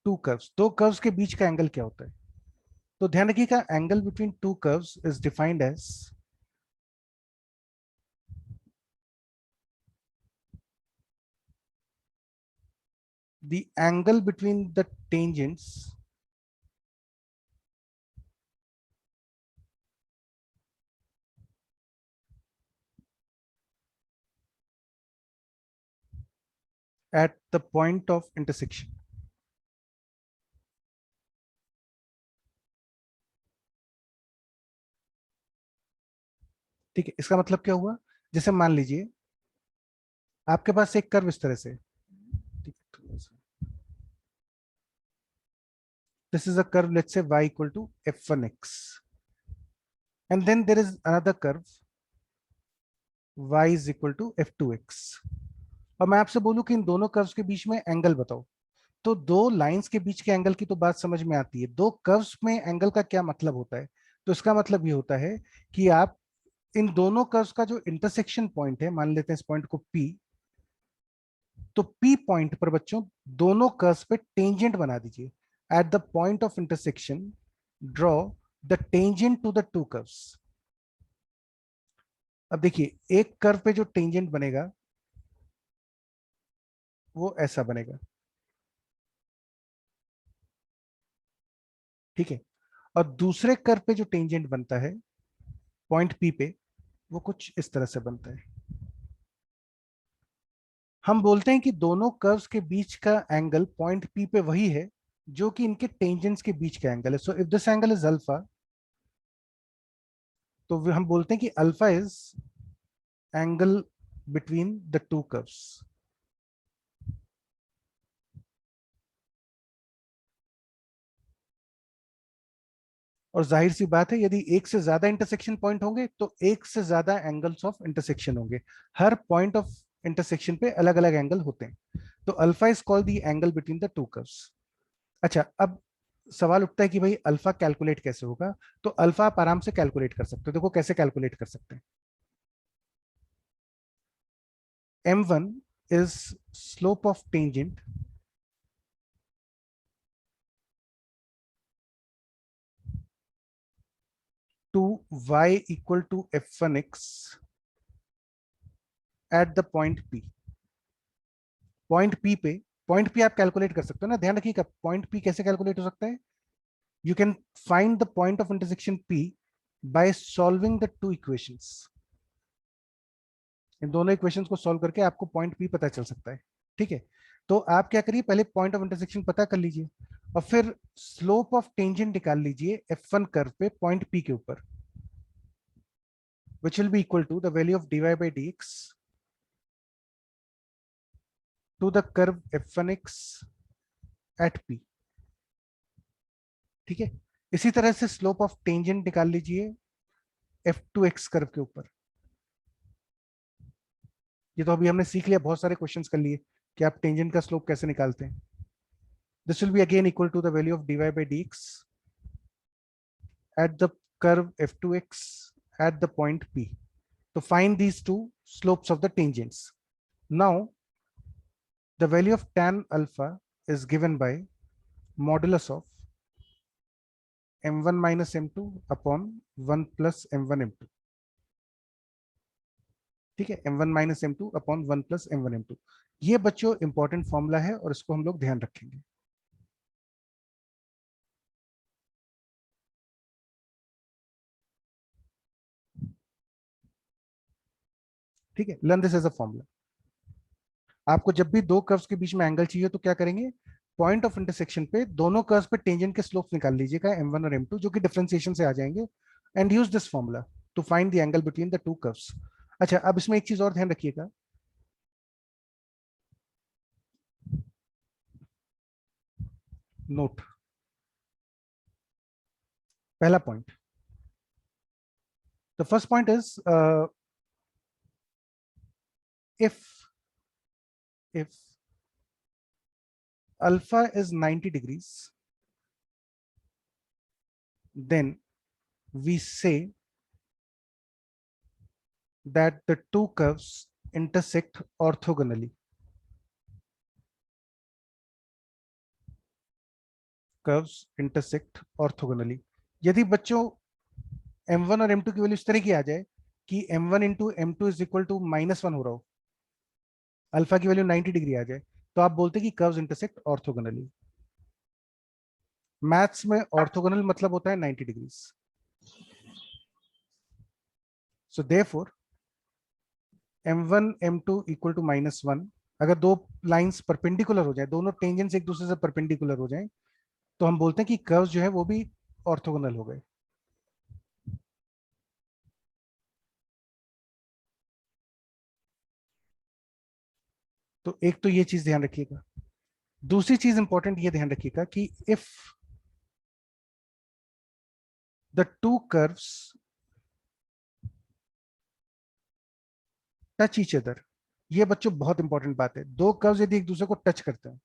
two curves, दो कर्व्स के बीच का एंगल क्या होता है? तो ध्यान रखिएगा, angle between two curves is defined as the angle between the tangents at the point of intersection। ठीक है, इसका मतलब क्या हुआ? जैसे मान लीजिए आपके पास एक कर्व इस तरह से, this is a curve, let's say y equal to f1x, and then there is another curve y is equal to f2x। और मैं आपसे बोलूं कि इन दोनों कर्व्स के बीच में एंगल बताओ, तो दो लाइंस के बीच के एंगल की तो बात समझ में आती है, दो कर्व्स में एंगल का क्या मतलब होता है? तो इसका मतलब ये होता है कि आप इन दोनों कर्व्स का जो इंटरसेक्शन पॉइंट है, मान लेते हैं इस पॉइंट को P, तो P पॉइंट पर बच्चों दोनों कर्व्स पे टेंजेंट बना दीजिए। At the point of intersection draw the tangent to the two curves. अब देखिए, एक कर्व पे जो टेंजेंट बनेगा वो ऐसा बनेगा, ठीक है, और दूसरे कर्व पे जो टेंजेंट बनता है पॉइंट P पे, वो कुछ इस तरह से बनता है। हम बोलते हैं कि दोनों कर्व्स के बीच का एंगल पॉइंट P पे वही है जो कि इनके टेंजेंट्स के बीच का एंगल है। So if this angle is alpha, तो हम बोलते हैं कि alpha is angle between the two curves. और जाहिर सी बात है, यदि एक से ज्यादा इंटरसेक्शन पॉइंट होंगे तो एक से ज्यादा एंगल्स ऑफ इंटरसेक्शन होंगे। हर पॉइंट ऑफ इंटरसेक्शन पे अलग अलग एंगल होते हैं। तो alpha is called the angle between the two curves. अच्छा, अब सवाल उठता है कि भाई अल्फा कैलकुलेट कैसे होगा? तो अल्फा आप आराम से कैलकुलेट कर सकते हो। देखो कैसे कैलकुलेट कर सकते हैं। m1 is slope of tangent to y equal to f1x at the point P। Point P पे, पॉइंट P आप कैलकुलेट कर सकते हो ना, ध्यान रखिएगा पॉइंट P कैसे कैलकुलेट हो सकता है? You can find the point of intersection P by solving the two equations. इन दोनों इक्वेशंस को सॉल्व करके आपको पॉइंट P पता चल सकता है। ठीक है, तो आप क्या करिए, पहले पॉइंट ऑफ इंटरसेक्शन पता कर लीजिए और फिर स्लोप ऑफ टेंजेंट निकाल लीजिए F1 कर्व पे पॉइंट P के ऊपर, which will be equal to the value of dy by dx to the curve f1x at P। ठीक है, इसी तरह से स्लोप ऑफ टेंजेंट निकाल लीजिए f2x कर्व के ऊपर। ये तो अभी हमने सीख लिया, बहुत सारे क्वेश्चंस कर लिए कि आप टेंजेंट का स्लोप कैसे निकालते हैं। This will be again equal to the value of dy by dx at the curve f2x at the point P. To find these two slopes of the tangents. Now the value of tan alpha is given by modulus of m1 minus m2 upon 1 plus m1 m2. ठीक है, m1 minus m2 upon 1 plus m1 m2. ये बच्चों important formula है और इसको हम लोग ध्यान रखेंगे. ठीक है, learn this as a formula. आपको जब भी दो कर्व्स के बीच में एंगल चाहिए तो क्या करेंगे, पॉइंट ऑफ इंटरसेक्शन पे दोनों कर्व्स पे टेंजेंट के स्लोप्स निकाल लीजिएगा m1 और m2 जो कि डिफरेंशिएशन से आ जाएंगे, and use this formula to find the angle between the two curves. अच्छा, अब इसमें एक चीज और ध्यान रखिएगा. नोट, पहला point, the first point is if alpha is 90 degrees, then we say that the two curves intersect orthogonally. Curves intersect orthogonally. यदि बच्चों m1 और m2 की वैल्यू इस तरह की आ जाए कि m1 into m2 is equal to -1 हो रहा हो, अल्फा की वैल्यू 90 डिग्री आ जाए, तो आप बोलते हैं कि कर्व्स इंटरसेक्ट ऑर्थोगोनली. मैथ्स में ऑर्थोगोनल मतलब होता है 90 degrees. So therefore m1 m2 equal to -1. अगर दो लाइंस परपेंडिकुलर हो जाए, दोनों टेंजेंट्स एक दूसरे से परपेंडिकुलर हो जाए, तो हम बोलते हैं कि कर्व्स जो है वो भी ऑर्थोगोनल हो गए. तो एक तो ये चीज ध्यान रखिएगा. दूसरी चीज इंपॉर्टेंट ये ध्यान रखिएगा कि if the two curves touch each other, ये बच्चों बहुत इंपॉर्टेंट बात है. दो कर्व्स यदि एक दूसरे को टच करते हैं,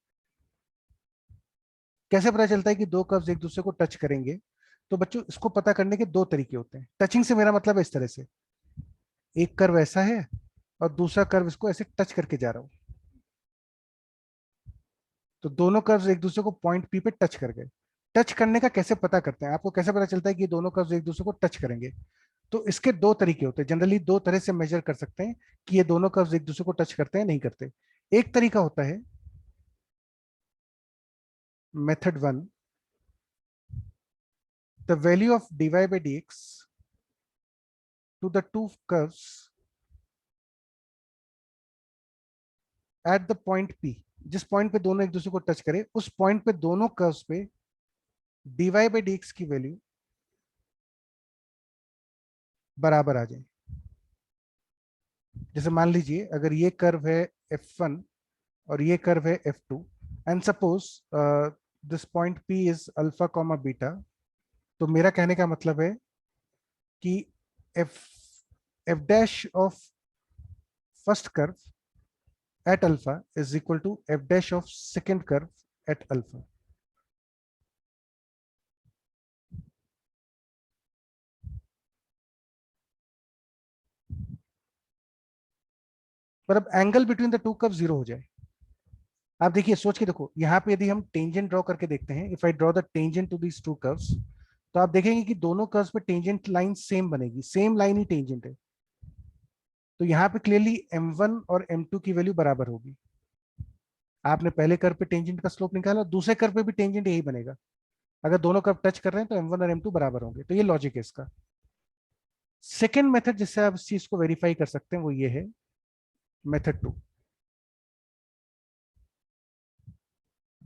कैसे पता चलता है कि दो कर्व्स एक दूसरे को टच करेंगे? तो बच्चों इसको पता करने के दो तरीके होते हैं. टचिंग से मेरा मतलब है इस तरह से, एक कर्व ऐसा है और दूसरा कर्व इसको ऐसे टच करके जा रहा हूं, तो दोनों कर्व्स एक दूसरे को पॉइंट पी पे टच कर गए. टच करने का कैसे पता करते हैं, आपको कैसे पता चलता है कि दोनों कर्व्स एक दूसरे को टच करेंगे? तो इसके दो तरीके होते हैं. जनरली दो तरह से मेजर कर सकते हैं कि ये दोनों कर्व्स एक दूसरे को टच करते हैं नहीं करते. एक तरीका होता है method 1, the value of dy by dx to the two curves at the point P. जिस पॉइंट पे दोनों एक दूसरे को टच करे, उस पॉइंट पे दोनों कर्व्स पे dy by dx की वैल्यू बराबर आ जाए. जैसे मान लीजिए अगर ये कर्व है f1 और ये कर्व है f2, and suppose this point P is alpha comma beta, तो मेरा कहने का मतलब है कि f dash of first curve at alpha is equal to f dash of second curve at alpha. पर अब angle between the two curve zero हो जाए. आप देखिए, सोच के देखो, यहाँ पे यदि हम टेंजेंट ड्रॉ करके देखते हैं, if I draw the tangent to these two curves, तो आप देखेंगे कि दोनों कर्व्स पे टेंजेंट लाइन सेम बनेगी, सेम लाइन ही टेंजेंट है. तो यहाँ पे क्लियरली m1 और m2 की वैल्यू बराबर होगी. आपने पहले कर्व पे टेंजेंट का स्लोप निकाला, दूसरे कर्व पे भी टेंजेंट यही बनेगा. अगर दोनों कर्व टच कर रहे हैं तो m1 और m2 बराबर होंगे. तो ये लॉजिक है इसका. सेकेंड मेथड जिससे आप इस चीज को वेरीफाई कर सकते हैं वो ये है method 2.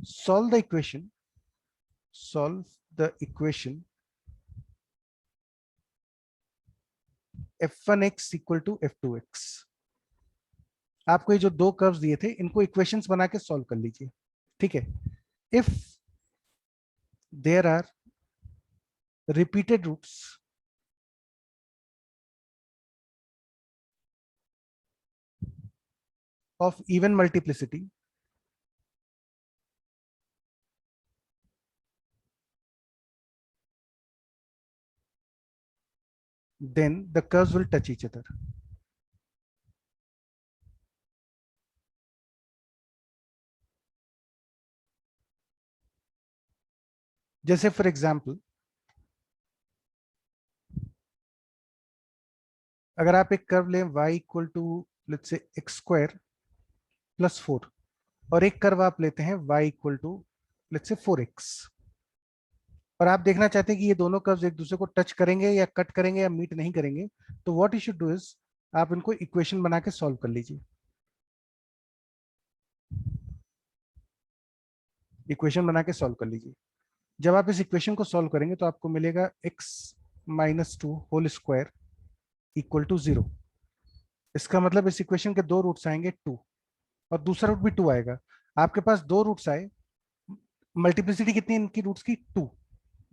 solve the equation f1x equal to f2x. आपको ये जो दो कर्व्स दिए थे इनको इक्वेशंस बना के सॉल्व कर लीजिए. ठीक है. If there are repeated roots of even multiplicity, then the curves will touch each other. जैसे फॉर एग्जाम्पल अगर आप एक कर्व लें y equal to let's say x square plus 4 और एक कर्व आप लेते हैं y इक्वल टू लेट्स से 4x और आप देखना चाहते हैं कि ये दोनों कर्व्स एक दूसरे को टच करेंगे या कट करेंगे या मीट नहीं करेंगे, तो what you should do is आप इनको इक्वेशन बना के सॉल्व कर लीजिए। इक्वेशन बना के सॉल्व कर लीजिए। जब आप इस इक्वेशन को सॉल्व करेंगे तो आपको मिलेगा x minus 2 whole square equal to 0। इसका मतलब इस इक्वेशन के दो रूट्स आएंगे 2 और दूसरा रूट भी 2 आएगा। आपके पास दो रूट्स आए, मल्टीप्लिसिटी कितनी इनकी रूट्स की 2,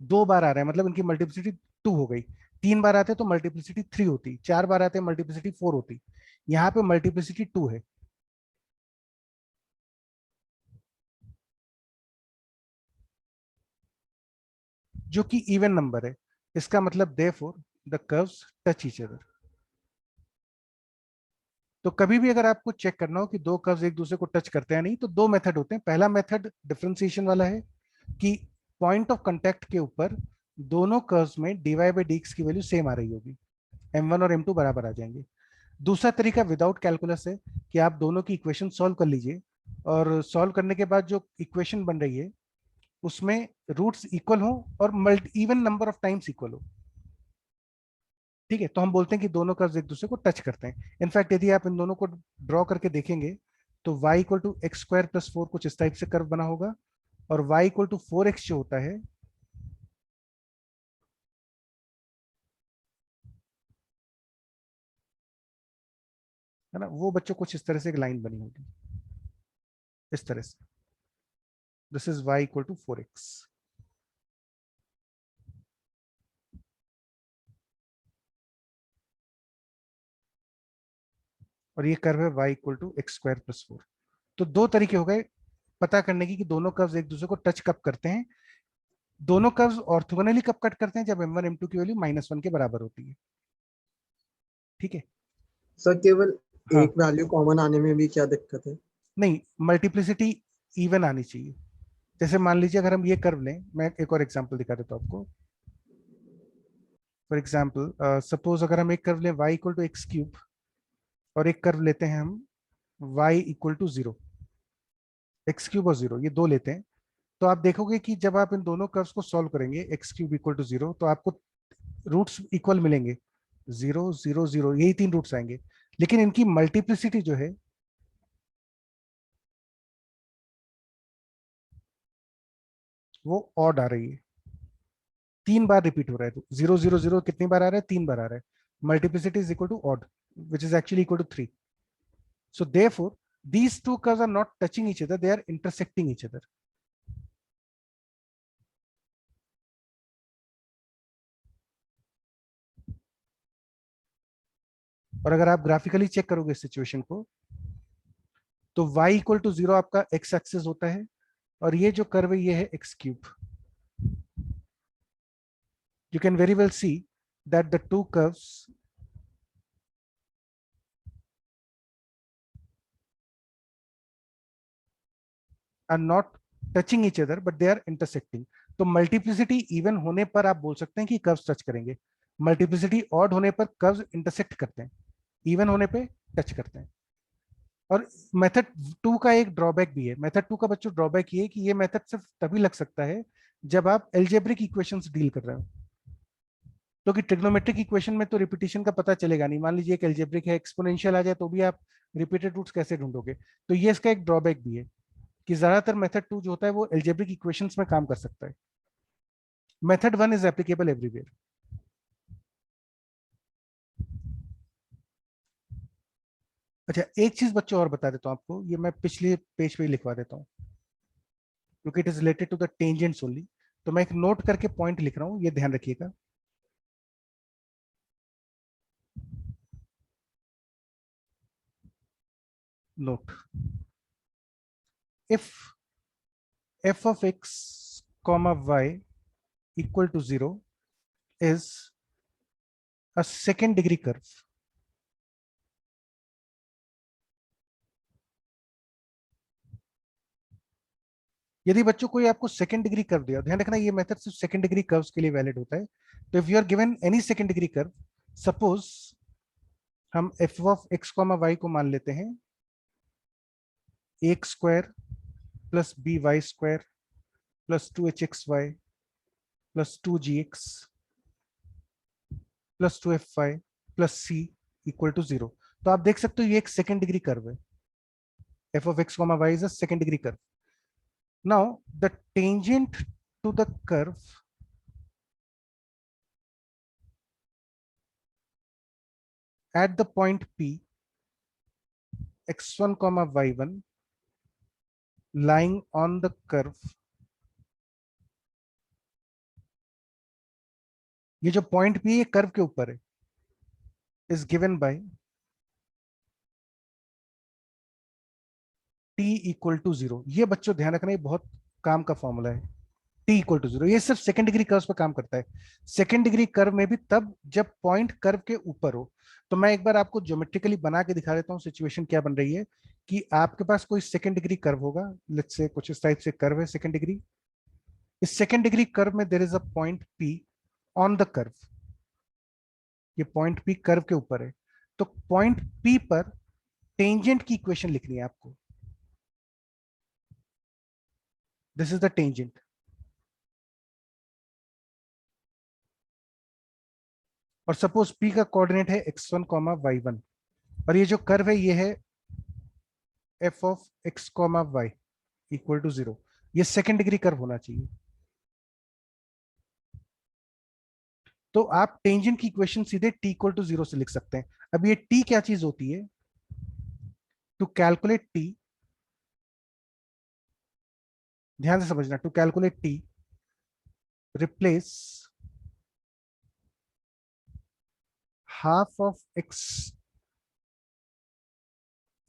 2 बार आ रहा है मतलब इनकी मल्टीप्लिसिटी 2 हो गई। 3 बार आते तो मल्टीप्लिसिटी 3 होती, 4 बार आते मल्टीप्लिसिटी 4 होती। यहाँ पे मल्टीप्लिसिटी 2 है। जो कि इवन नंबर है, इसका मतलब therefore the curves touch each other. तो कभी भी अगर आपको चेक करना हो कि दो कर्व्स एक दूसरे को टच करते हैं नहीं, तो दो मेथड होते हैं। पहला मेथड डिफरेंशिएशन वाला है कि पॉइंट ऑफ कांटेक्ट के ऊपर दोनों कर्व्स में dy बाई dx की वैल्यू सेम आ रही होगी, m1 और m2 बराबर आ जाएंगे। दूसरा तरीका विदाउट कैलकुलस है कि आप दोनों की इक्वेशन सॉल्व कर लीजिए और सॉल्व करने के बाद जो इक्वेशन बन रही है उसमें रूट्स इक्वल हो और even number of times equal हो। ठीक है, तो हम बोलते हैं कि दोनों कर्व्स एक दूसरे को टच करते हैं। इनफैक्ट यदि आप इन दोनों को ड्रॉ करके देखेंगे तो y equal to x square plus 4 कुछ इस टाइप से कर्व बना होगा और y इक्वल टू 4x जो होता है ना, वो बच्चों कुछ इस तरह से एक लाइन बनी होगी, इस तरह से। This is y equal to 4x और ये कर्व है y equal to x square plus 4। तो दो तरीके हो गए पता करने की कि दोनों कर्व्स एक दूसरे को टच कब करते हैं। दोनों कर्व्स ऑर्थोगोनली कब कट करते हैं, जब m1 m2 की वैल्यू -1 के बराबर होती है। ठीक है सर केवल हाँ, एक वैल्यू कॉमन आने में भी क्या दिक्कत है? नहीं मल्टीप्लिसिटी इवन आनी चाहिए। जैसे मान लीजिए अगर हम ये कर्व लें, मैं एक और एग्जांपल दिखा देता हूं आपको। फॉर एग्जांपल सपोज अगर हम एक कर्व लें y equal to x cube और एक कर्व लेते हैं हम y equal to 0, x cube और 0 ये दो लेते हैं, तो आप देखोगे कि जब आप इन दोनों कर्व्स को सॉल्व करेंगे एक्स क्यूब इक्वल टू 0 तो आपको रूट्स इक्वल मिलेंगे, 0 0 0 यही तीन रूट्स आएंगे। लेकिन इनकी मल्टीप्लिसिटी जो है वो ऑड आ रही है, 3 बार रिपीट हो रहा है। तो 0 0 0 कितनी बार आ रहा है, 3 बार आ रहा है। Multiplicity is equal to odd which is actually equal to 3. So therefore these two curves are not touching each other, they are intersecting each other. और अगर आप ग्राफिकली चेक करोगे इस सिचुएशन को तो y इक्वल टू 0 आपका x axis होता है और ये जो कर्व है ये है x cube. You can very well see that the two curves are not touching each other but they are intersecting. तो मल्टीप्लिसिटी इवन होने पर आप बोल सकते हैं कि कर्व्स टच करेंगे, मल्टीप्लिसिटी ऑड होने पर कर्व्स इंटरसेक्ट करते हैं, इवन होने पे टच करते हैं। और मेथड 2 का एक ड्रॉबैक भी है। मेथड 2 का बच्चों ड्रॉबैक ये है कि ये मेथड सिर्फ तभी लग सकता है जब आप एल्जेब्रिक इक्वेशंस डील कर रहे हो, क्योंकि ट्रिग्नोमेट्रिक इक्वेशन में तो रिपीटेशन का पता चलेगा नहीं। मान लीजिए एक एल्जेब्रिक है, एक्सपोनेंशियल आ जाए तो भी आप रिपीटेड रूट्स कैसे ढूंढोगे। तो ये इसका एक ड्रॉबैक भी है कि ज्यादातर मेथड 2 जो होता है वो एल्जेब्रिक इक्वेशंस में काम कर सकता है। Method 1 is applicable everywhere. अच्छा एक चीज बच्चों और बता देता हूं आपको, ये मैं पिछले पेज पे ही लिखवा देता हूँ क्योंकि it is related to the tangents only. तो मैं एक नोट करके पॉइंट लिख रहा हूँ, ये ध्यान रखिएगा। Note, if f of x comma y equal to 0 is a second degree curve. यदि बच्चों कोई आपको सेकंड डिग्री कर्व दिया, ध्यान रखना ये मेथड सिर्फ सेकंड डिग्री कर्व्स के लिए वैलिड होता है। तो if you are given any second degree curve, suppose हम f of x comma y को मान लेते हैं x square plus b y square plus 2hxy plus 2gx plus 2fy plus c equal to 0। तो आप देख सकते हो ये एक सेकंड डिग्री कर्व है। F of x comma y is a second degree curve. Now the tangent to the curve at the point P, x1 comma y1 lying on the curve, ये जो पॉइंट P ये curve के ऊपर है, is given by t equal to 0। ये बच्चों ध्यान रखना, ये बहुत काम का फॉर्मूला है। t इक्वल टू 0 ये सिर्फ सेकंड डिग्री कर्व पे काम करता है। सेकंड डिग्री कर्व में भी तब जब पॉइंट कर्व के ऊपर हो। तो मैं एक बार आपको ज्योमेट्रिकली बना के दिखा देता हूँ सिचुएशन क्या बन रही है कि आपके पास कोई सेकंड डिग्री कर्व होगा, लेट्स से कुछ इस टाइप से कर्व है सेकंड डिग्री। इस सेकंड डिग्री कर्व में there is a point p on the curve. ये पॉइंट p कर्व के ऊपर है, तो पॉइंट p पर टेंजेंट की इक्वेशन लिखनी है आपको। This is the tangent. और सपोज p का कोऑर्डिनेट है x1 कॉमा y1 और ये जो कर्व है ये है f of x comma y equal to 0। ये सेकंड डिग्री कर्व होना चाहिए। तो आप टेंजेंट की इक्वेशन सीधे t इक्वल टू 0 से लिख सकते हैं। अब ये t क्या चीज होती है? टू कैलकुलेट t, ध्यान से समझना, to calculate t replace half of x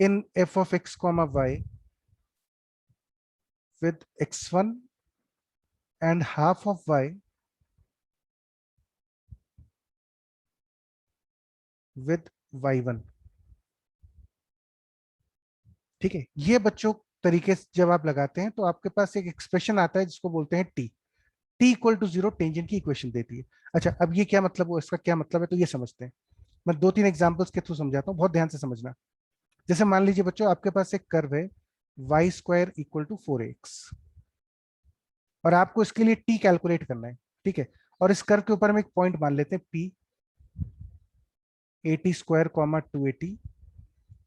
in f of x comma y with x1 and half of y with y1। ठीक है, ये बच्चों तरीके से जब आप लगाते हैं तो आपके पास एक एक्सप्रेशन आता है जिसको बोलते हैं t इक्वल टू 0 टेंजेंट की इक्वेशन देती है। अच्छा, अब ये क्या मतलब हुआ, इसका क्या मतलब है, तो ये समझते हैं। मैं 2-3 एग्जांपल्स के थ्रू समझाता हूँ, बहुत ध्यान से समझना। जैसे मान लीजिए बच्चों आपके पास एक कर्व है Y square equal to 4x और आपको इसके लिए t कैलकुलेट करना है। ठीक है, और इस कर्व के ऊपर हम एक पॉइंट मान लेते हैं p 80 स्क्वायर कॉमा 280।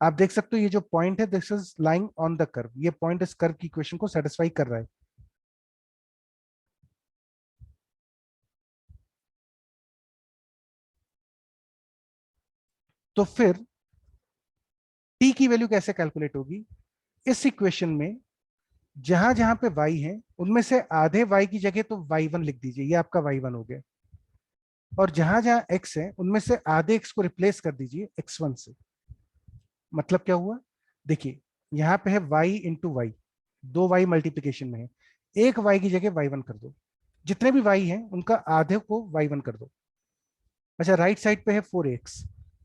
आप देख सकते हो ये जो पॉइंट है this is lying on the curve. ये पॉइंट इस कर्व की इक्वेशन को सेटिस्फाई कर रहा है। तो फिर t की वैल्यू कैसे कैलकुलेट होगी? इस इक्वेशन में जहां जहां पे y है उनमें से आधे y की जगह तो y1 लिख दीजिए, ये आपका y1 हो गया। और जहां जहां x है उनमें से आधे x को रिप्लेस कर दीजिए x1 से। मतलब क्या हुआ? देखिए यहाँ पे है y into Y, 2y multiplication में है, एक y की जगह y1 कर दो। जितने भी y हैं उनका आधे को y1 कर दो। अच्छा, राइट साइड पे है 4x,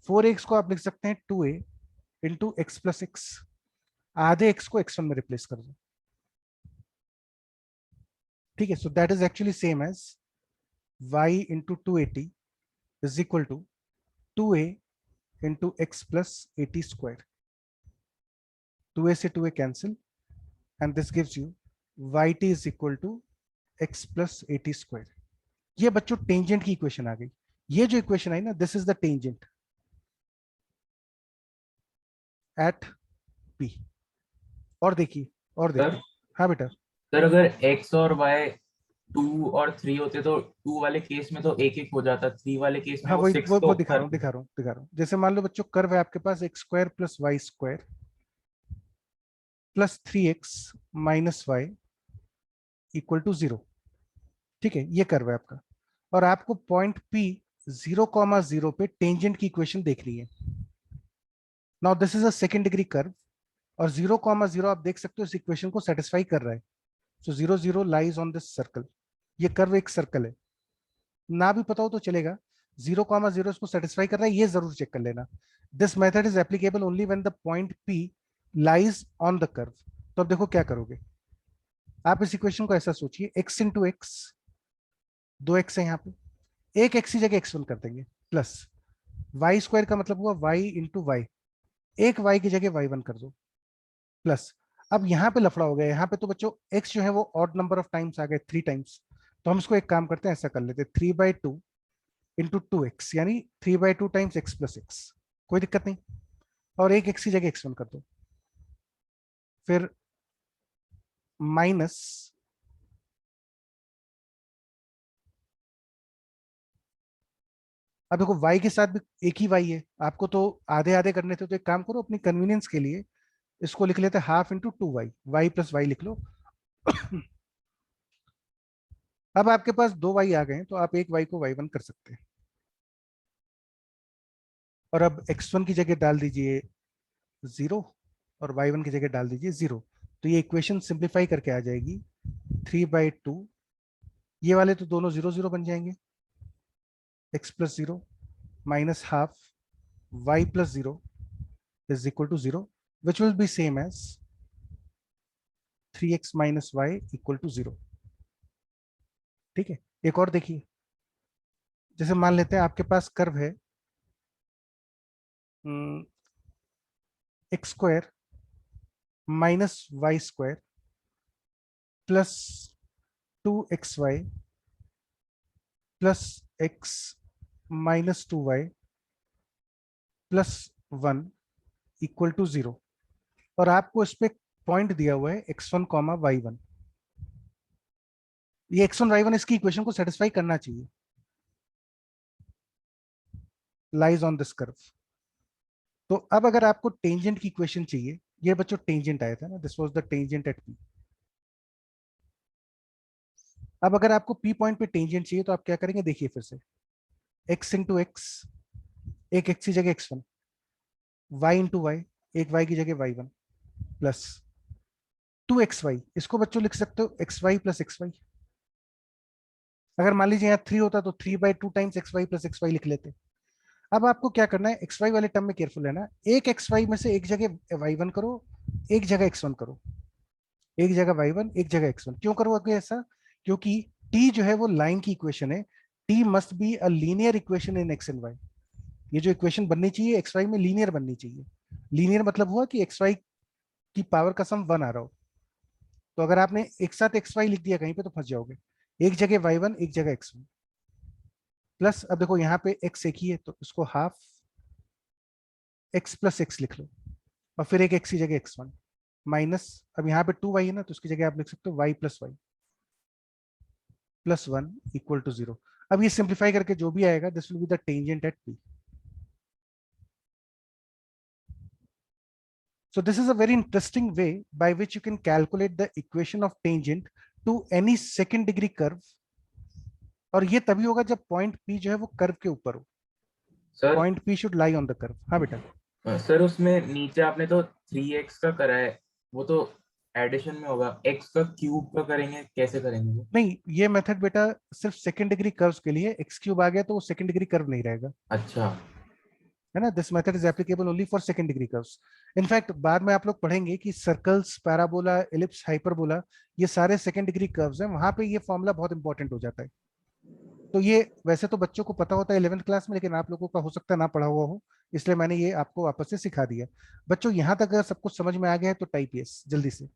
4x को आप लिख सकते हैं 2a into x plus x, आधे x को x1 में रिप्लेस कर दो। ठीक है, so that is actually same as y into 280 is equal to 2a into x plus 80 square. 2a से 2a cancel and this gives you yt is equal to x plus 80 square. ये बच्चों tangent की equation आ गई। ये जो equation आई ना, this is the tangent at p। और देखिए, और देखिए, हाँ बेटा। सर अगर x और y 2 और 3 होते तो 2 वाले केस में तो एक एक हो जाता, 3 वाले केस में हाँ, वो वही 6 वो तो दिखा रहा हूँ। जैसे मान लो बच्चों कर्व है आपके पास x square plus y square plus 3x minus y equal to 0। ठीक है, ये कर्व है आपका और आपको पॉइंट P 0,0 पे टेंजेंट की इक्वेशन देखनी है। Now this is a second degree curve और 0,0 आप देख सकते हो इस इक्वेशन को सेटिस्फाई कर रहा है। सो 0,0 लाइज ऑन दिस सर्कल। ये कर्व एक सर्कल है, ना भी पता हो तो चलेगा, 0,0 इसको सेटिस्फाई कर रहा है, ये जरूर चेक कर लेना। This method is applicable only when the point P lies on the curve. तो अब देखो क्या करोगे आप, इस इक्वेशन को ऐसा सोचिए, x इंटू एक्स, 2x है यहाँ पे, एक x की जगह x1 कर देंगे, प्लस वाई स्क्वायर का मतलब हुआ y इंटू वाई, एक y की जगह y1 कर दो, प्लस अब यहाँ पे लफड़ा हो गया, यहाँ पे तो बच्चों x जो है वो ऑड नंबर ऑफ टाइम्स आ गए, 3 टाइम्स। तो हम इसको एक काम करते हैं, ऐसा कर लेते हैं, 3/2 इंटू 2x, यानी 3/2 टाइम्स x प्लस x, कोई दिक्कत नहीं, और एक x की जगह x1 कर दो, फिर माइनस, अब देखो y के साथ भी एक ही y है, आपको तो आधे आधे करने थे, तो एक काम करो अपनी कन्वीनियंस के लिए इसको लिख लेते हैं half into 2y, y plus y लिख लो। अब आपके पास 2y आ गए हैं, तो आप एक y को y1 कर सकते हैं, और अब x1 की जगह डाल दीजिए 0 और y1 की जगह डाल दीजिए 0। तो ये इक्वेशन सिंप्लीफाई करके आ जाएगी 3/2, ये वाले तो दोनों 0 0 बन जाएंगे, x plus 0 minus half y plus 0 is equal to 0, which will be same as 3x minus y equal to 0। ठीक है, एक और देखिए, जैसे मान लेते हैं आपके पास कर्व है x square minus y square plus 2xy plus x minus 2y plus 1 equal to 0, और आपको इस पे पॉइंट दिया हुआ है x1, y1। ये x1, y1 इसकी इक्वेशन को सेटिस्फाई करना चाहिए, लाइज ऑन दिस कर्व। तो अब अगर आपको टेंजेंट की इक्वेशन चाहिए, ये बच्चों टेंजेंट आया था ना, this was the tangent at P। अब अगर आपको P पॉइंट पे टेंजेंट चाहिए तो आप क्या करेंगे, देखिए फिर से, x इंटू एक्स, एक x की जगह x1, y इंटू वाई, एक y की जगह y1, प्लस 2xy, इसको बच्चों लिख सकते हो xy प्लस xy। अगर मान लीजिए यहाँ 3 होता तो 3/2 टाइम्स xy प्लस xy लिख लेते। अब आपको क्या करना है, xy वाले टर्म में केयरफुल रहना, एक xy में से एक जगह y1 करो, एक जगह x1 करो, एक जगह y1 एक जगह x1। क्यों करोगे ऐसा, क्योंकि t जो है वो लाइन की इक्वेशन है, t must be a linear equation in x and y। ये जो इक्वेशन बननी चाहिए xy में लीनियर बननी चाहिए। लीनियर मतलब हुआ कि xy की पावर का सम 1 आ रहा हो। तो अगर आपने एक साथ xy लिख दिया कहीं पे तो फंस जाओगे, एक जगह y1 एक जगह x1, प्लस अब देखो यहाँ पे x एक ही है तो इसको हाफ x प्लस x लिख लो, और फिर एक x की जगह x1, माइनस अब यहाँ पे 2y है ना, तो उसकी जगह आप लिख सकते हो y plus y plus 1 equal to 0। अब ये सिंप्लीफाई करके जो भी आएगा, this will be the tangent at P। So this is a very interesting way by which you can calculate the equation of tangent to any second degree curve, और ये तभी होगा जब पॉइंट P जो है वो कर्व के ऊपर हो। Sir point P should lie on the curve. हाँ बेटा, सर उसमें नीचे आपने तो 3x का करा है, वो तो एडिशन में होगा, x का क्यूब का करेंगे, कैसे करेंगे वो? नहीं ये मेथड बेटा सिर्फ सेकंड डिग्री कर्व्स के लिए, एक्स क्यूब आ गया तो वो सेकंड डिग्री कर्व नहीं रहेगा, अच्छा। है ना। This method is applicable only for second degree curves. In fact बाद में आप लोग पढ़ेंगे कि सर्कल्स, पैराबोला, एलिप्स, हाइपरबोला, ये सारे सेकंड डिग्री कर्व्स हैं, वहां पे ये फॉर्मूला बहुत इंपॉर्टेंट हो जाता है। तो ये वैसे तो बच्चों को पता होता है 11th क्लास में, लेकिन आप लोगों का हो सकता है ना पढ़ा हुआ हो, इसलिए मैंने ये आपको वापस से सिखा दिया। बच्चों यहाँ तक अगर सब कुछ समझ में आ गया है तो टाइप यस जल्दी से,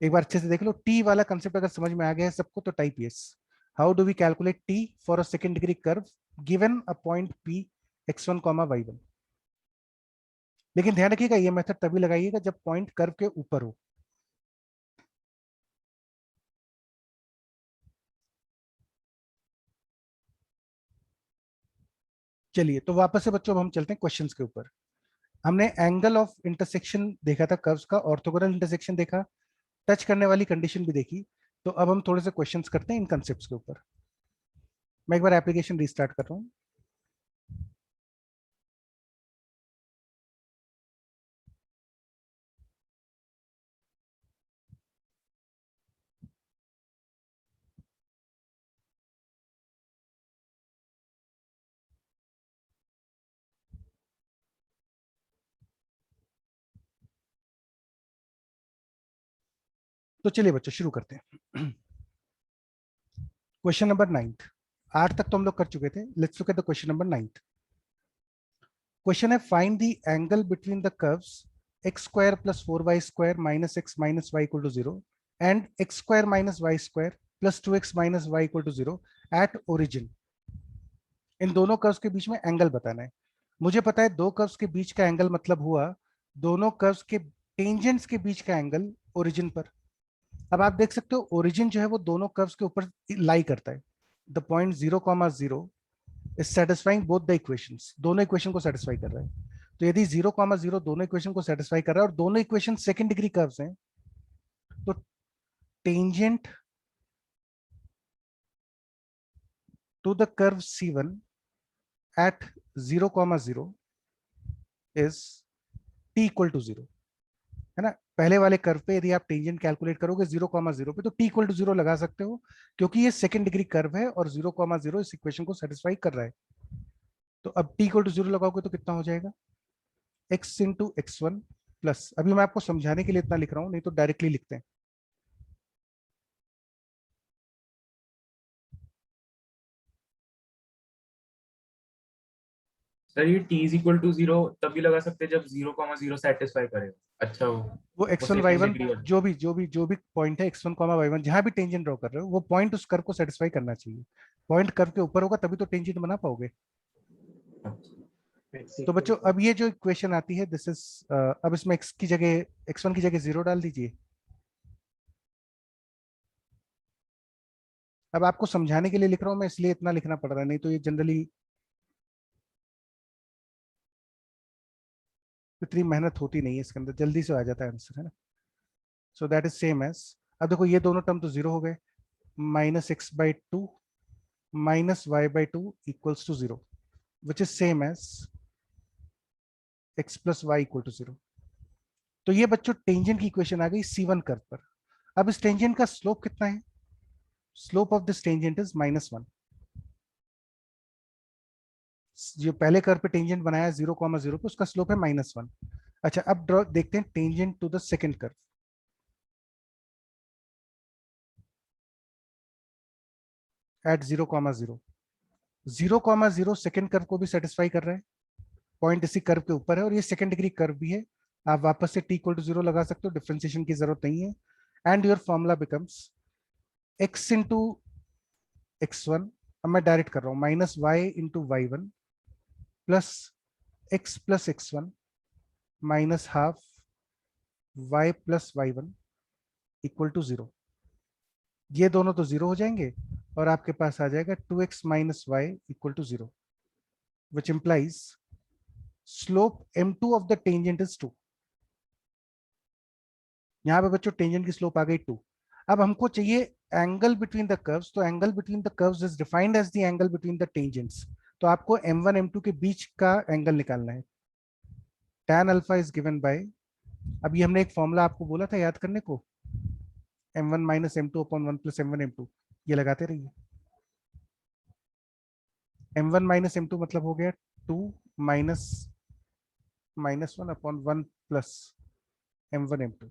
एक बार अच्छे से देख लो, टी वाला कंसेप्ट अगर समझ में आ गया है सबको तो type yes. How do we calculate t for a second degree curve given a point p x1, y1। लेकिन ध्यान रखिएगा ये मेथड तभी लगाइएगा जब पॉइंट कर्व के ऊपर हो। चलिए तो वापस से बच्चों अब हम चलते हैं क्वेश्चंस के ऊपर। हमने एंगल ऑफ इंटरसेक्शन देखा था कर्व्स का, ऑर्थोगोनल इंटरसेक्शन देखा, टच करने वाली कंडीशन भी देखी। तो अब हम थोड़े से क्वेश्चंस करते हैं इन कंसेप्ट्स के ऊपर। मैं एक बार एप्लीकेशन रीस्टार्ट कर रहा हूँ। तो चलिए बच्चों शुरू करते हैं। क्वेश्चन नंबर 9, 8 तक तो हम लोग कर चुके थे। Let's look at the question number 9। Question है find the angle between the curves x square plus 4y square minus x minus y equal to 0 and x square minus y square plus 2x minus y equal to 0 at origin। इन दोनों curves के बीच में angle बताना है। मुझे पता है दो curves के बीच का एंगल मतलब हुआ दोनों कर्व्स के टेंजेंट्स के बीच का एंगल ओरिजिन पर। अब आप देख सकते हो ओरिजिन जो है वो दोनों कर्व्स के ऊपर लाई करता है। The point 0,0 is satisfying both the equations, दोनों इक्वेशन को सेटिस्फाई कर रहा है। तो यदि 0,0 दोनों इक्वेशन को सेटिस्फाई कर रहा है और दोनों इक्वेशन सेकंड डिग्री कर्व्स हैं, तो tangent to the curve C1 at 0,0 is t equal to 0, है ना। पहले वाले कर्व पे यदि आप टेंजेंट कैलकुलेट करोगे 0,0 पे तो t equal to 0 लगा सकते हो, क्योंकि ये सेकंड डिग्री कर्व है और 0,0 इस इक्वेशन को सेटिस्फाई कर रहा है। तो अब t equal to 0 लगाओगे तो कितना हो जाएगा, x इंटू x1 प्लस, अभी मैं आपको समझाने के लिए इतना लिख रहा हूं, नहीं तो डायरेक्टली लिखते हैं। सर ये t इज इक्वल टू 0 तभी लगा सकते हैं जब 0,0 सेटिस्फाई करेगा। अच्छा वो x1 second y1 degree वाला। जो भी पॉइंट है x1 y1 जहां भी टेंजेंट ड्रॉ कर रहे हो वो पॉइंट उस कर्व को सेटिस्फाई करना चाहिए। पॉइंट कर्व के ऊपर होगा तभी तो टेंजेंट बना पाओगे। तो बच्चों अब ये जो इक्वेशन आती है दिस इज, अब इसमें x की जगह x1 की जगह 0 डाल दीजिए। अब आपको समझाने के लिए लिख रहा हूं मैं, इसलिए इतना लिखना पड़ रहा है, नहीं तो ये जनरली इतनी मेहनत होती नहीं है इसके अंदर, जल्दी से आ जाता है आंसर, है ना। So that is same as, अब देखो ये दोनों टर्म तो 0 हो गए, -x/2 -y/2 equals to 0 which is same as x + y = 0। तो ये बच्चों टेंजेंट की इक्वेशन आ गई C1 कर्व पर। अब इस टेंजेंट का स्लोप कितना है, slope of this tangent is -1। जो पहले कर्व पे टेंजेंट बनाया 0,0 पे उसका स्लोप है -1। अच्छा अब ड्रॉ देखते हैं tangent to the second curve. At 0,0 0,0 second curve को भी सेटिस्फाई कर रहा है, पॉइंट इसी कर्व के ऊपर है और ये सेकंड डिग्री कर्व भी है। आप वापस से t = 0 लगा सकते हो, डिफरेंशिएशन की जरूरत नहीं है। And your formula becomes x into x1, अब मैं डायरेक्ट कर रहा हूं, -y into y1 plus x plus x1 minus half y plus y1 equal to 0। ये दोनों तो 0 हो जाएंगे और आपके पास आ जाएगा 2x minus y equal to 0, which implies slope m2 of the tangent is 2। यहां पे बच्चों टेंजेंट की स्लोप आ गई 2। अब हमको चाहिए एंगल बिटवीन द कर्व्स, तो angle between the curves is defined as the angle between the tangents. तो आपको m1 m2 के बीच का एंगल निकालना है। tan alpha is given bye, अभी हमने एक फॉर्मूला आपको बोला था याद करने को, m1 minus m2 upon 1 plus m1 m2, ये लगाते रहिए। m1 माइनस m2 मतलब हो गया 2 minus -1 upon 1 plus m1 m2।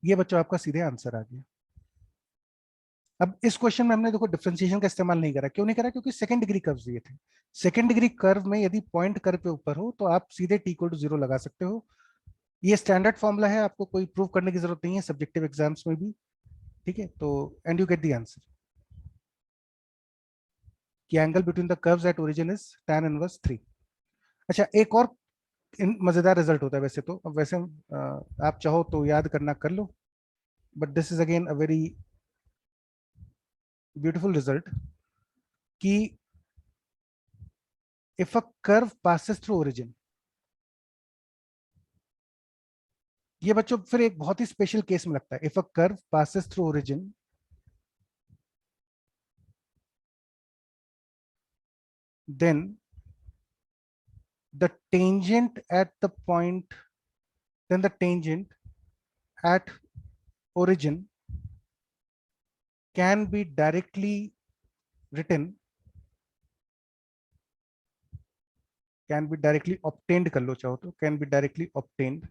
ये बच्चों आपका सीधे आंसर आ गया। अब इस क्वेश्चन में हमने देखो डिफरेंशिएशन का इस्तेमाल नहीं करा, क्यों नहीं करा, क्योंकि सेकंड डिग्री कर्व दिए थे। सेकंड डिग्री कर्व में यदि पॉइंट कर्व पे ऊपर हो तो आप सीधे t = 0 लगा सकते हो। ये स्टैंडर्ड फॉर्मूला है, आपको कोई प्रूव करने की जरूरत नहीं है सब्जेक्टिव एग्जाम्स में भी, ठीक है। तो and you get the answer कि angle between the curves at origin is tan inverse 3। अच्छा एक और मजेदार रिजल्ट होता है वैसे तो, अब वैसे आप चाहो तो याद करना कर लो, but this is again a very beautiful result कि if a curve passes through origin, ये बच्चों फिर एक बहुत ही स्पेशल केस में लगता है। if a curve passes through origin, then the tangent at the point, then the tangent at origin can be directly written, can be directly obtained कर लो चाहो तो, can be directly obtained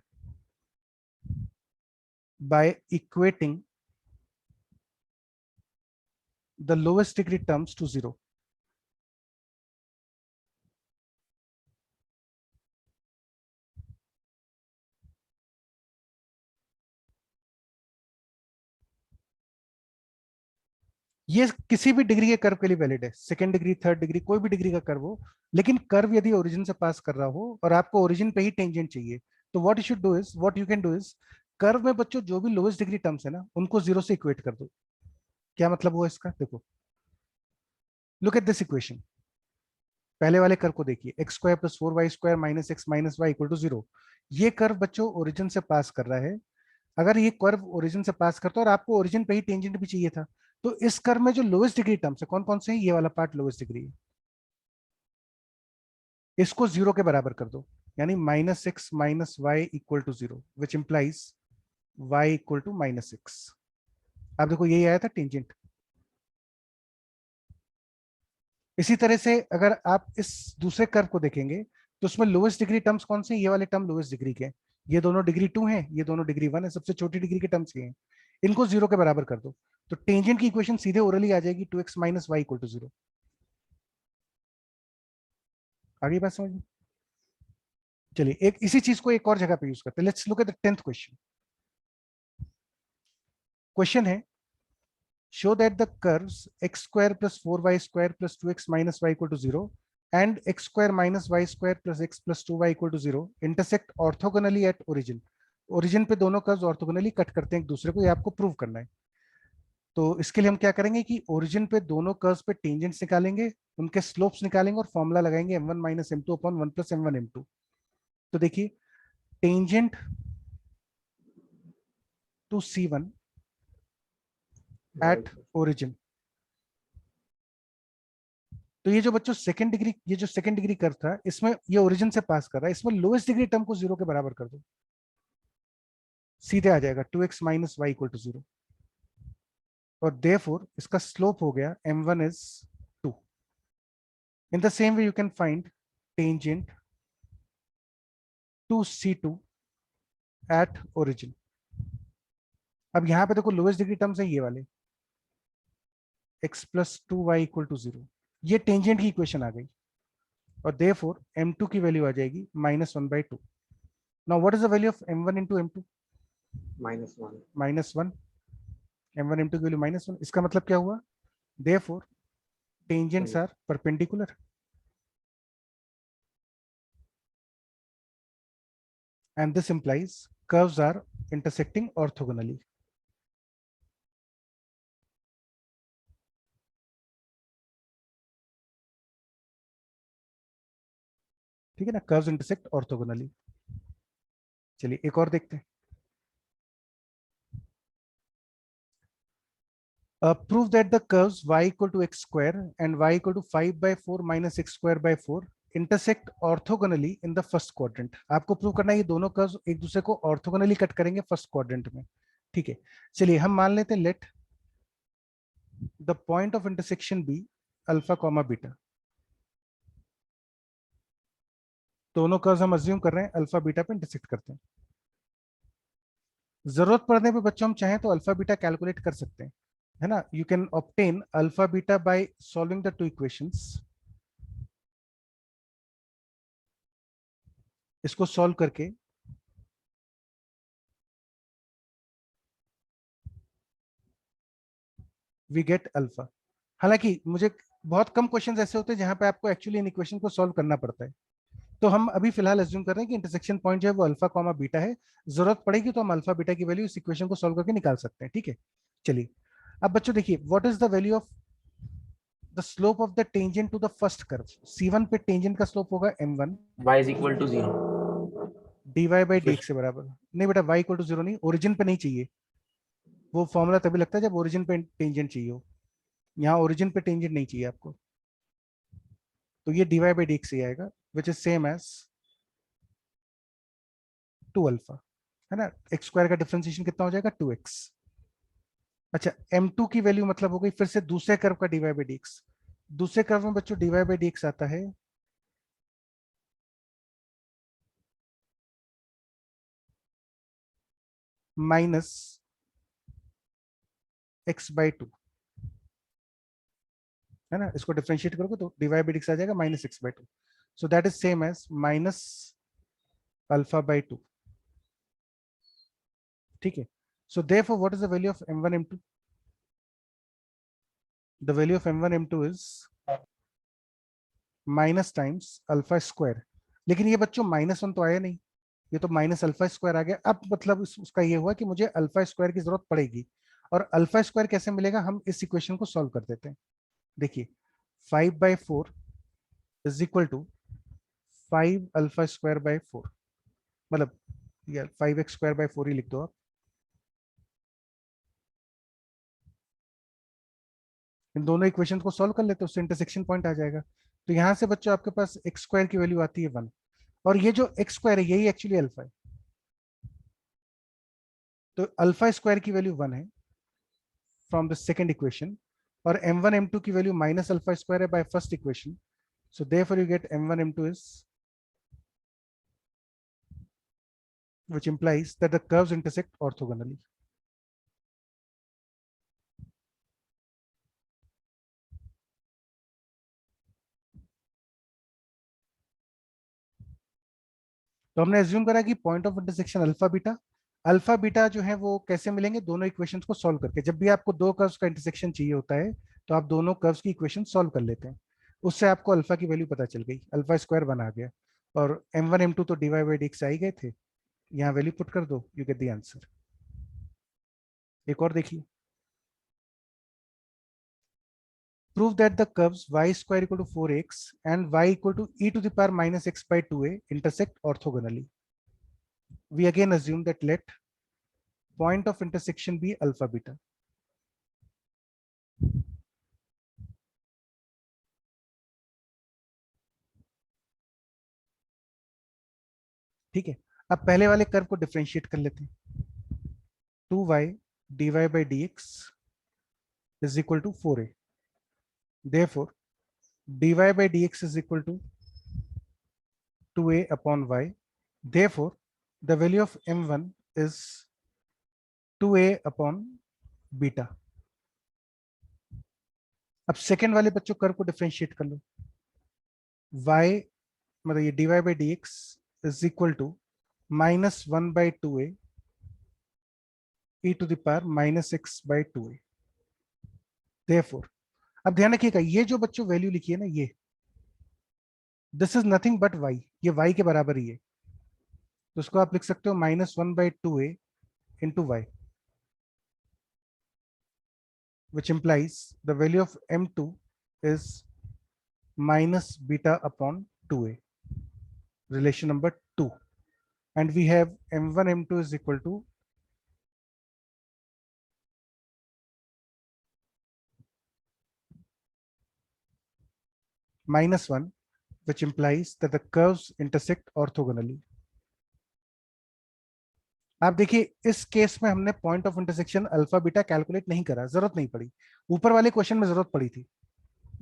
by equating the lowest degree terms to 0. ये किसी भी degree के curve के लिए valid है, सेकंड डिग्री, थर्ड डिग्री, कोई भी डिग्री का कर्व हो, लेकिन कर्व यदि ओरिजिन से पास कर रहा हो और आपको ओरिजिन पे ही टेंजेंट चाहिए, तो what you should do is, what you can do is, curve में बच्चों जो भी लोएस्ट डिग्री टर्म्स है ना, उनको 0 से इक्वेट कर दो। क्या मतलब हुआ इसका, देखो, लुक एट दिस इक्वेशन। पहले वाले कर्व को देखिए, x square plus 4y² minus x minus y equal to 0। ये कर्व बच्चों ओरिजिन से पास कर रहा है। अगर ये कर्व ओरिजिन से पास करता है और आपको ओरिजिन पे ही टेंजेंट भी चाहिए था, तो इस कर्व में जो लोएस्ट डिग्री टर्म्स है कौन कौन से हैं, ये वाला पार्ट लोएस्ट डिग्री है, इसको 0 के बराबर कर दो, यानी minus x minus y equal to 0, which implies y equal to minus x. आप देखो यही आया था टेंजेंट। इसी तरह से अगर आप इस दूसरे कर्व को देखेंगे तो उसमें लोएस्ट डिग्री टर्म्स कौन से हैं, ये वाले टर्म लोएस्ट डिग्री के हैं, ये दोनों डिग्री 2 हैं, ये दोनों डिग्री 1 है, सबसे छोटी डिग्री के टर्म्स ये हैं, इनको 0 के बराबर कर दो, तो टेंजेंट की इक्वेशन सीधे ओरली आ जाएगी 2x minus y equal to 0। आगे बात समझ में? चलिए एक इसी चीज को एक और जगह पे यूज करते हैं। Let's look at the 10th question. Question है, show that the curves x square plus 4y square plus 2x minus y equal to 0 and x square minus y square plus x plus 2y equal to 0 intersect orthogonally at origin। Origin पे दोनों curves orthogonally cut करते हैं एक दूसरे को, ये आपको prove करना है। तो इसके लिए हम क्या करेंगे कि ओरिजिन पे दोनों कर्व्स पे टेंजेंट्स निकालेंगे, उनके स्लोप्स निकालेंगे और फॉर्मूला लगाएंगे m1 minus m2 upon 1 plus m1 m2। तो देखिए, tangent to c1 at origin, तो ये जो बच्चों सेकंड डिग्री, ये जो सेकंड डिग्री कर्व था, इसमें ये ओरिजिन से पास कर रहा है, इसमें लोएस्ट डिग्री टर्म को 0 के बराबर कर दो, सीधे आ जाएगा 2x minus y equal to 0, और देयरफॉर इसका स्लोप हो गया m1 is 2। In the same way you can find tangent to c2 at origin. अब यहां पे देखो लोएस्ट डिग्री टर्म्स है ये वाले, x plus 2y equal to 0, ये टेंजेंट की इक्वेशन आ गई, और देयरफॉर m2 की वैल्यू आ जाएगी -1/2। Now what is the value of m1 into m2? -1। m1 m2 की वैल्यू -1, इसका मतलब क्या हुआ, therefore tangents are perpendicular and this implies curves are intersecting orthogonally। ठीक है ना, कर्व्स इंटरसेक्ट ऑर्थोगोनली। चलिए एक और देखते हैं। Prove that the curves y equal to x square and y equal to 5/4 minus x square by 4 intersect orthogonally in the first quadrant। आपको prove करना है ये दोनों कर्व्स एक दूसरे को ऑर्थोगोनली कट करेंगे फर्स्ट क्वाड्रेंट में। ठीक है, चलिए हम मान लेते हैं let the point of intersection be alpha comma beta. दोनों कर्व्स हम अज्यूम कर रहे हैं अल्फा बीटा पे इंटरसेक्ट करते हैं। जरूरत पड़ने पे बच्चों हम चाहें तो अल्फा बीटा कैलकुलेट कर सकते हैं, है ना। You can obtain alpha beta by solving the two equations. इसको सॉल्व करके वी गेट अल्फा। हालांकि मुझे बहुत कम क्वेश्चंस ऐसे होते हैं जहां पे आपको एक्चुअली इन इक्वेशन को सॉल्व करना पड़ता है, तो हम अभी फिलहाल अज्यूम कर रहे हैं कि इंटरसेक्शन पॉइंट जो है वो अल्फा कॉमा बीटा है। जरूरत पड़ेगी तो हम अल्फा बीटा की वैल्यू इस इक्वेशन को सॉल्व करके निकाल सकते हैं। ठीक है, चलिए अब बच्चों देखिए, what is the value of the slope of the tangent to the first curve. c1 पे टेंजेंट का स्लोप होगा m1 y is equal to 0। dy by dx से बराबर। नहीं बेटा, y इक्वल टू 0 नहीं, ओरिजिन पे नहीं चाहिए, वो फॉर्मूला तभी लगता है जब ओरिजिन पे टेंजेंट चाहिए हो, यहाँ ओरिजिन पे टेंजेंट नहीं चाहिए आपको, तो ये dy बाई dx से आएगा, which is same as 2 alpha, है ना। एक्स स्क्वायर का डिफरेंशिएशन कितना हो जाएगा 2x, अच्छा, m2 की वैल्यू मतलब हो गई फिर से दूसरे कर्व का dy बाई dx। दूसरे कर्व में बच्चों dy बाई dx आता है माइनस x/2, है ना। इसको डिफरेंशिएट करोगे तो dy बाई dx आ जाएगा minus x/2। So that is same as minus α/2। ठीक है। So therefore what is the value of m1 m2? The value of m1 m2 is minus times alpha square. लेकिन ये बच्चों -1 तो आया नहीं, ये तो माइनस अल्फा स्क्वायर आ गया। अब मतलब उसका ये हुआ कि मुझे अल्फा स्क्वायर की जरूरत पड़ेगी। और अल्फा स्क्वायर कैसे मिलेगा, हम इस इक्वेशन को सॉल्व कर देते हैं। देखिए 5/4 is equal to 5 alpha square by 4, मतलब यार 5x स्क्वायर बाय 4 ही लिख दो आप। इन दोनों इक्वेशन को सॉल्व कर लेते हैं, उससे इंटरसेक्शन पॉइंट आ जाएगा। तो यहां से बच्चों आपके पास एक्स स्क्वायर की वैल्यू आती है 1, और ये जो एक्स स्क्वायर है यही एक्चुअली अल्फा है। तो अल्फा स्क्वायर की वैल्यू 1 है फ्रॉम द सेकेंड इक्वेशन, और m1 m2 की वैल्यू माइनस अल्फा स्क्वायर है by first equation. So therefore you get m1 m2 is, which implies that the curves intersect orthogonally. तो हमने assume करा कि point of intersection alpha beta जो है वो कैसे मिलेंगे, दोनों इक्वेशंस को सॉल्व करके। जब भी आपको दो कर्व्स का इंटरसेक्शन चाहिए होता है तो आप दोनों कर्व्स की इक्वेशन सॉल्व कर लेते हैं। उससे आपको अल्फा की वैल्यू पता चल गई, अल्फा स्क्वायर बना गया। और m1 m2 तो dy बाई dx आ ही गए थे, यहाँ वैल्यू पुट कर दो, यू गेट द आंसर। एक और देखिए, prove that the curves y square equal to 4x and y equal to e to the power minus x by 2a intersect orthogonally. We again assume that let point of intersection be alpha beta. ठीक है। अब पहले वाले curve को differentiate कर लेते हैं। 2y dy by dx is equal to 4a. Therefore, dy by dx is equal to 2a upon y. Therefore, the value of m1 is 2a upon beta. अब सेकेंड वाले बच्चों कर्व को differentiate कर लो। y मतलब ये dy by dx is equal to minus 1 by 2a e to the power minus x by 2a. Therefore, अब ध्यान रखिएगा ये जो बच्चों वैल्यू लिखी है ना, ये this is nothing but y, ये y के बराबर ही है। तो उसको आप लिख सकते हो -1 by 2a into y, which implies the value of m2 is minus beta upon 2a, relation number 2, and we have m1 m2 is equal to -1, which implies that the curves intersect orthogonally. आप देखिए इस case में हमने point of intersection alpha beta calculate नहीं करा, जरूरत नहीं पड़ी। ऊपर वाले क्वेश्चन में जरूरत पड़ी थी,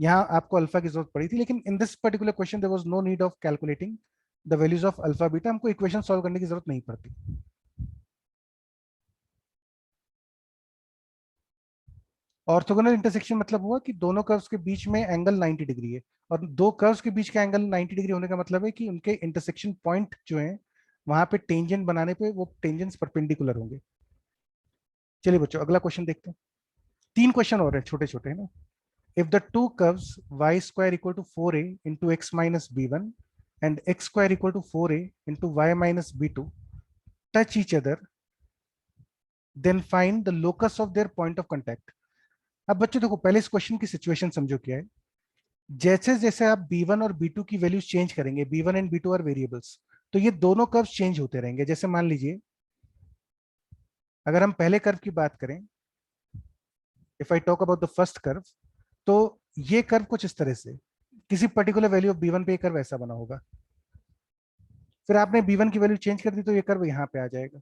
यहाँ आपको अल्फा की जरूरत पड़ी थी, लेकिन in this particular question there was no need of calculating the values of alpha beta. हमको इक्वेशन सॉल्व करने की जरूरत नहीं पड़ती। ऑर्थोगोनल इंटरसेक्शन मतलब हुआ कि दोनों कर्व्स के बीच में एंगल 90 डिग्री है, और दो कर्व्स के बीच का एंगल 90 डिग्री होने का मतलब है कि उनके इंटरसेक्शन पॉइंट जो है वहां पे टेंजेंट बनाने पे वो टेंजेंट्स परपेंडिकुलर होंगे। चलिए बच्चों अगला क्वेश्चन देखते हैं। 3 क्वेश्चन और है, छोटे छोटे है ना। If the two curves y square equal to 4a into x minus b1 and x square equal to 4a into y minus b2 touch each other, then find the locus of their point of contact. अब बच्चों देखो पहले इस question की situation समझो क्या है। जैसे जैसे आप b1 और b2 की वैल्यूज चेंज करेंगे, b1 and b2 are variables, तो ये दोनों कर्व्स चेंज होते रहेंगे। जैसे मान लीजिए अगर हम पहले कर्व की बात करें, if I talk about the first curve, तो ये कर्व कुछ इस तरह से, किसी पर्टिकुलर वैल्यू ऑफ b1 पे ये कर्व ऐसा बना होगा। फिर आपने b1 की वैल्यू चेंज कर दी तो ये कर्व यहाँ पे आ जाएगा।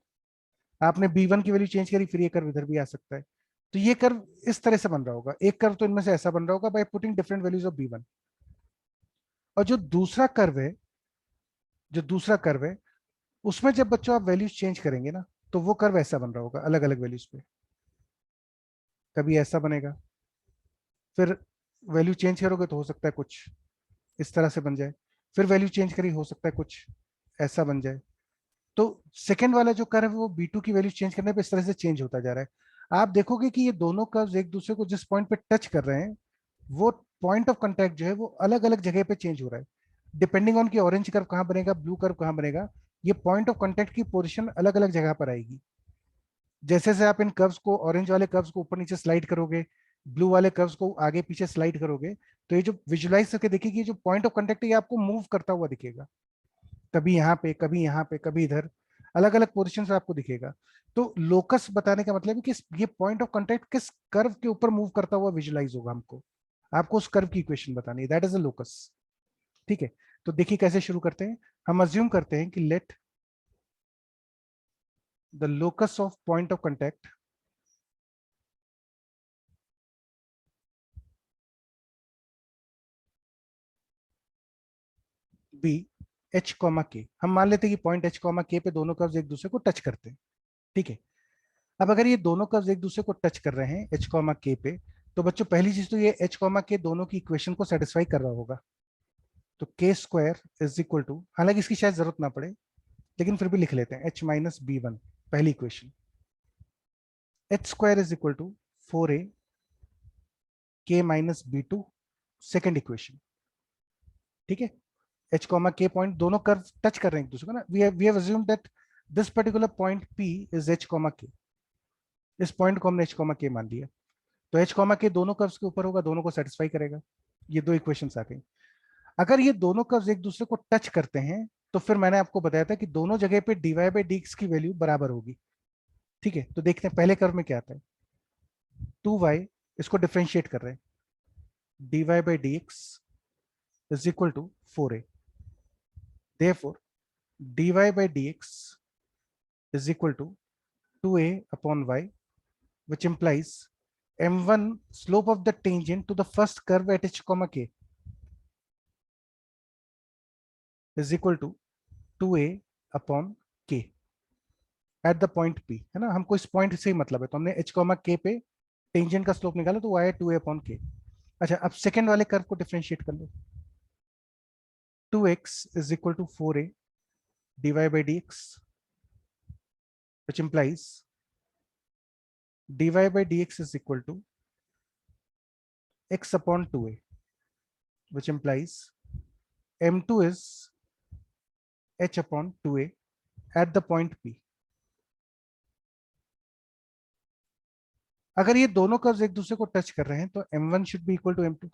आपने b1 की वैल्यू चेंज करी, फिर ये कर्व इधर भी आ सकता है। तो ये कर्व इस तरह से बन रहा होगा, एक कर्व तो इनमें से ऐसा बन रहा होगा by putting different values of b1। और जो दूसरा कर्व है, उसमें जब बच्चों आप वैल्यूज चेंज करेंगे ना, तो वो कर्व ऐसा बन रहा होगा अलग अलग वैल्यूज पे। कभी ऐसा बनेगा, फिर वैल्यू चेंज करोगे तो हो सकता है कुछ इस तरह से बन जाए, फिर वैल्यू चेंज करी हो सकता है कुछ ऐसा बन जाए। तो सेकंड वाला जो कर्व है वो b2 की वैल्यू चेंज करने पे इस तरह से चेंज होता जा रहा है। आप देखोगे कि ये दोनों कर्व्स एक दूसरे को जिस पॉइंट पे टच कर रहे हैं, वो पॉइंट ऑफ कांटेक्ट जो है वो अलग अलग जगह पे चेंज हो रहा है, डिपेंडिंग ऑन कि ऑरेंज कर्व कहाँ बनेगा, ब्लू कर्व कहाँ बनेगा। ये पॉइंट ऑफ कांटेक्ट की पोजीशन अलग अलग जगह पर आएगी। जैसे जैसे आप इन कर्व्स को, ऑरेंज वाले कर्व्स को ऊपर नीचे स्लाइड करोगे, ब्लू वाले कर्व्स को आगे पीछे स्लाइड करोगे, तो ये जो विजुलाइज करके देखिए, जो पॉइंट ऑफ कांटेक्ट है ये आपको मूव करता हुआ दिखेगा, कभी यहाँ पे, कभी यहाँ पे, कभी इधर, अलग अलग पोजीशन से आपको दिखेगा। तो लोकस बताने का मतलब है कि ये पॉइंट ऑफ कांटेक्ट किस कर्व के ऊपर मूव करता हुआ विजुलाइज होगा हमको, आपको उस कर्व की इक्वेशन बतानी है, दैट इज अ लोकस। ठीक है, तो देखिए कैसे शुरू करते हैं। हम अज्यूम करते हैं कि let the locus of point of contact be h, k। हम मान लेते हैं कि पॉइंट h, k पे दोनों कर्व्स एक दूसरे को टच करते हैं। ठीक है, अब अगर ये दोनों कर्व्स एक दूसरे को टच कर रहे हैं h, k पे, तो बच्चों पहली चीज तो ये h, k दोनों की इक्वेशन को सेटिस्फाई कर रहा होगा। तो k square is equal to, हालांकि इसकी शायद जरूरत ना पड़े लेकिन फिर भी लिख लेते हैं, h माइनस b1 पहली equation, h square is equal to 4a k minus b2 second equation. ठीक है, h, k पॉइंट दोनों कर्व टच कर रहे हैं एक दूसरे को ना, we have assumed that this particular point p is h, k। इस पॉइंट को हमने h, k मान लिया, तो h, k दोनों कर्व्स के ऊपर होगा, दोनों को सेटिस्फाई करेगा। ये दो इक्वेशंस आ गई। अगर ये दोनों कर्व्स एक दूसरे को टच करते हैं, तो फिर मैंने आपको बताया था कि दोनों जगह पे dy बाई dx की वैल्यू बराबर होगी। ठीक है, तो देखते हैं पहले कर्व में क्या आता है। 2y, इसको डिफरेंशिएट कर रहे हैं, dy by dx is equal to 4a। therefore dy by dx is equal to 2a upon y, which implies m1 slope of the tangent to the first curve at h, k is equal to 2a upon k at the point p, है ना, हमको इस point से ही मतलब है, तो हमने h, k पे टेंजेंट का स्लोप निकाला तो वो आया 2a upon k। अच्छा, अब सेकेंड वाले कर्व को डिफरेंशिएट कर लो, 2x is equal to 4a dy by dx, which implies dy by dx is equal to x upon 2a, which implies m2 is h upon 2a at the point p। अगर ये दोनों curves एक दूसरे को touch कर रहे हैं तो m1 should be equal to m2,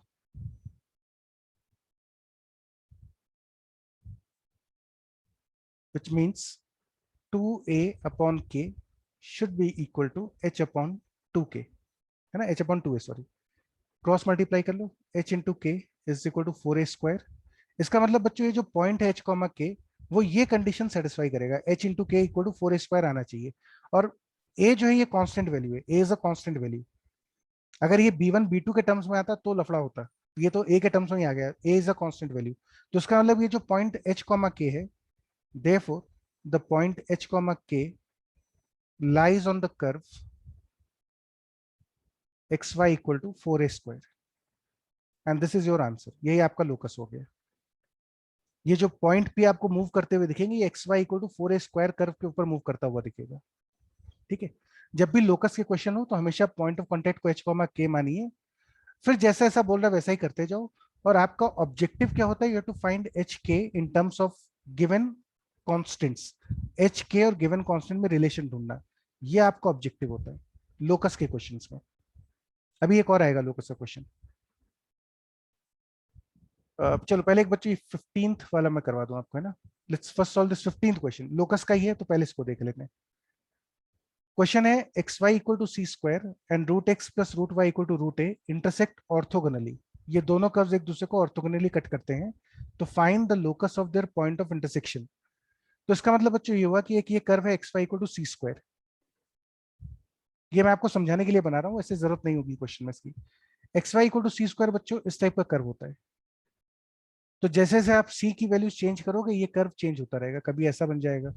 which means 2a upon k should be equal to h upon 2k, है ना, h upon 2a, sorry, cross multiply कर लो, h into k is equal to 4a square. इसका मतलब बच्चों ये जो point है h, k, वो ये कंडीशन सेटिस्फाई करेगा, h into k equal to 4a square आना चाहिए। और a जो है ये कांस्टेंट वैल्यू है, a is a constant value. अगर ये b1 b2 के टर्म्स में आता तो लफड़ा होता, ये तो a के टर्म्स में ही आ गया, a is a constant value. तो इसका मतलब ये जो पॉइंट h, k है, therefore the point h, k lies on the curve xy equal to 4a square, and this is your answer। यही आपका लोकस हो गया। ये जो पॉइंट p आपको मूव करते हुए दिखेंगे, ये xy equal to 4a square curve के ऊपर मूव करता हुआ दिखेगा। ठीक है, जब भी लोकस के क्वेश्चन हो तो हमेशा पॉइंट ऑफ कांटेक्ट को h, k मानिए, फिर जैसा ऐसा बोल रहा है वैसा ही करते जाओ। और आपका ऑब्जेक्टिव क्या होता है, you have to find h, k in terms of given constants, h, k और गिवन कॉन्स्टेंट में रिलेशन ढूंढना, ये आपका ऑब्जेक्टिव होता है लोकस के क्वेश्चंस में। अभी एक और आएगा लोकस का क्वेश्चन। चलो पहले एक बच्चे 15th वाला मैं करवा दूं आपको, है ना। Let's first solve this 15th question, locus का ही है तो पहले इसको देख लेते हैं। क्वेश्चन है xy equal to c square and root x plus root y equal to root a intersect orthogonally. ये दोनों कर्व्स एक दूसरे को ऑर्थोगोनली कट करते हैं, तो find the locus of their point of intersection. तो इसका मतलब बच्चों ये हुआ कि एक ये कर्व है xy equal to c square, ये मैं आपको समझाने के लिए बना रहा हूँ, ऐसे जरूरत नहीं होगी क्वेश्चन में इसकी। X y equal to c square बच्चों इस टाइप का कर्व होता है। तो जैसे जैसे आप सी की वैल्यू चेंज करोगे ये कर्व चेंज होता रहेगा, कभी ऐसा बन जाएगा,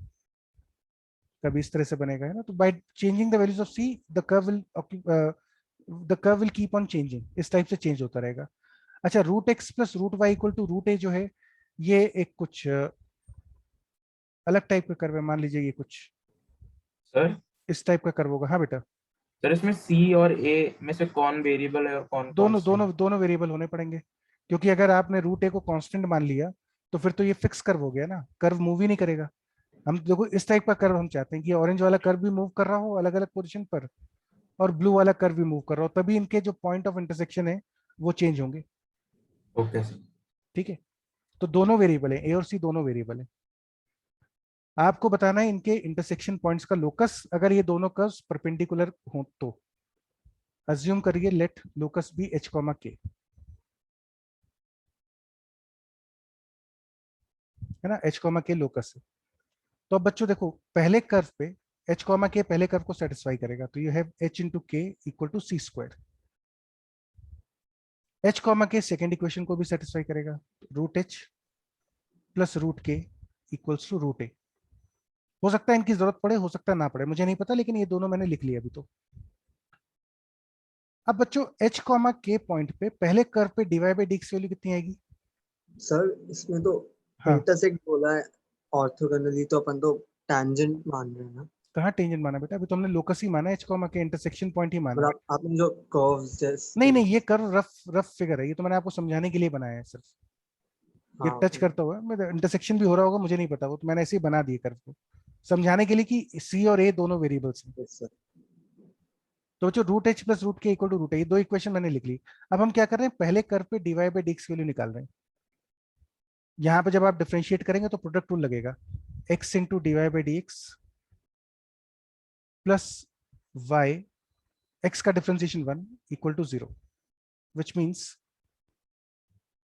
कभी इस तरह से बनेगा, है ना। तो by changing the values of c the curve will keep on changing, इस टाइप से चेंज होता रहेगा। अच्छा, root x plus root y equal to root a जो है, ये एक कुछ अलग टाइप का कर्व है। मान लीजिए ये कुछ सर इस टाइप का कर्व होगा। हाँ बेटा, सर इसमें सी और ए में से कौन वेरिएबल है और कौन दोनों कांस्टेंट? दोनों दोनों वेरिएबल होने पड़ेंगे, क्योंकि अगर आपने रूट ए को कांस्टेंट मान लिया तो फिर तो ये फिक्स कर्व हो गया ना, कर्व मूव ही नहीं करेगा। हम देखो इस टाइप का कर्व हम चाहते हैं कि ऑरेंज वाला कर्व भी मूव कर रहा हो अलग अलग पोजीशन पर, और ब्लू वाला कर्व भी मूव कर रहा हो, तभी इनके जो पॉइंट ऑफ इंटरसेक्शन है वो चेंज होंगे। Okay sir. ठीक है, तो दोनों वेरिएबल है, ए और सी दोनों वेरिएबल है। आपको बताना है इनके इंटरसेक्शन पॉइंट्स का लोकस, अगर ये दोनों कर्व्स परपेंडिकुलर हो तो। अज्यूम करिए let locus be h comma k, है ना, एच कॉमा के लोकस है। तो अब बच्चों देखो, पहले कर्व पे एच कॉमा के पहले कर्व को सेटिस्फाई करेगा, तो you have h into k equal to c square. H comma k second equation को भी सेटिस्फाई करेगा, root h plus root k equals to root a. हो सकता है इनकी जरूरत पड़े, हो सकता है ना पड़े, मुझे नहीं पता, लेकिन ये दोनों मैंने लिख लिया अभी तो। अब बच्चों एच कॉमा के पॉइंट पे पहले कर्व पे d y by d x value कितनी आएगी? सर इसमें तो हाँ, इंटरसेक्ट बोला है ऑर्थोगोनली, तो अपन तो टैंजेंट मान रहे हैं ना। कहाँ टेंजेंट माना बेटा, अभी तो हमने लोकस ही माना, एच कॉमा के इंटरसेक्शन पॉइंट ही माना। मतलब आपने जो कर्व्स नहीं जैसे, नहीं, ये कर्व रफ रफ फिगर है, ये तो मैंने आपको समझाने के लिए बनाया है सिर्फ। ये हाँ टच करता हुआ मैं इंटरसेक्शन भी हो रहा होगा मुझे नहीं पता, वो तो मैंने ऐसे ही बना दिए कर्व को समझाने के लिए कि सी और ए दोनों वेरिएबल्स हैं। Yes sir. तो जो रूट एच प्लस रूट के इक्वल टू रूट है, ये दो इक्वेशन मैंने लिख ली। अब हम क्या कर रहे हैं, पहले कर्व पे d y by d x value निकाल रहे हैं। यहाँ पे जब आप डिफरेंशिएट करेंगे तो प्रोडक्ट रूल लगेगा, x into dy by d x plus y, x का differentiation 1 equal to 0, which means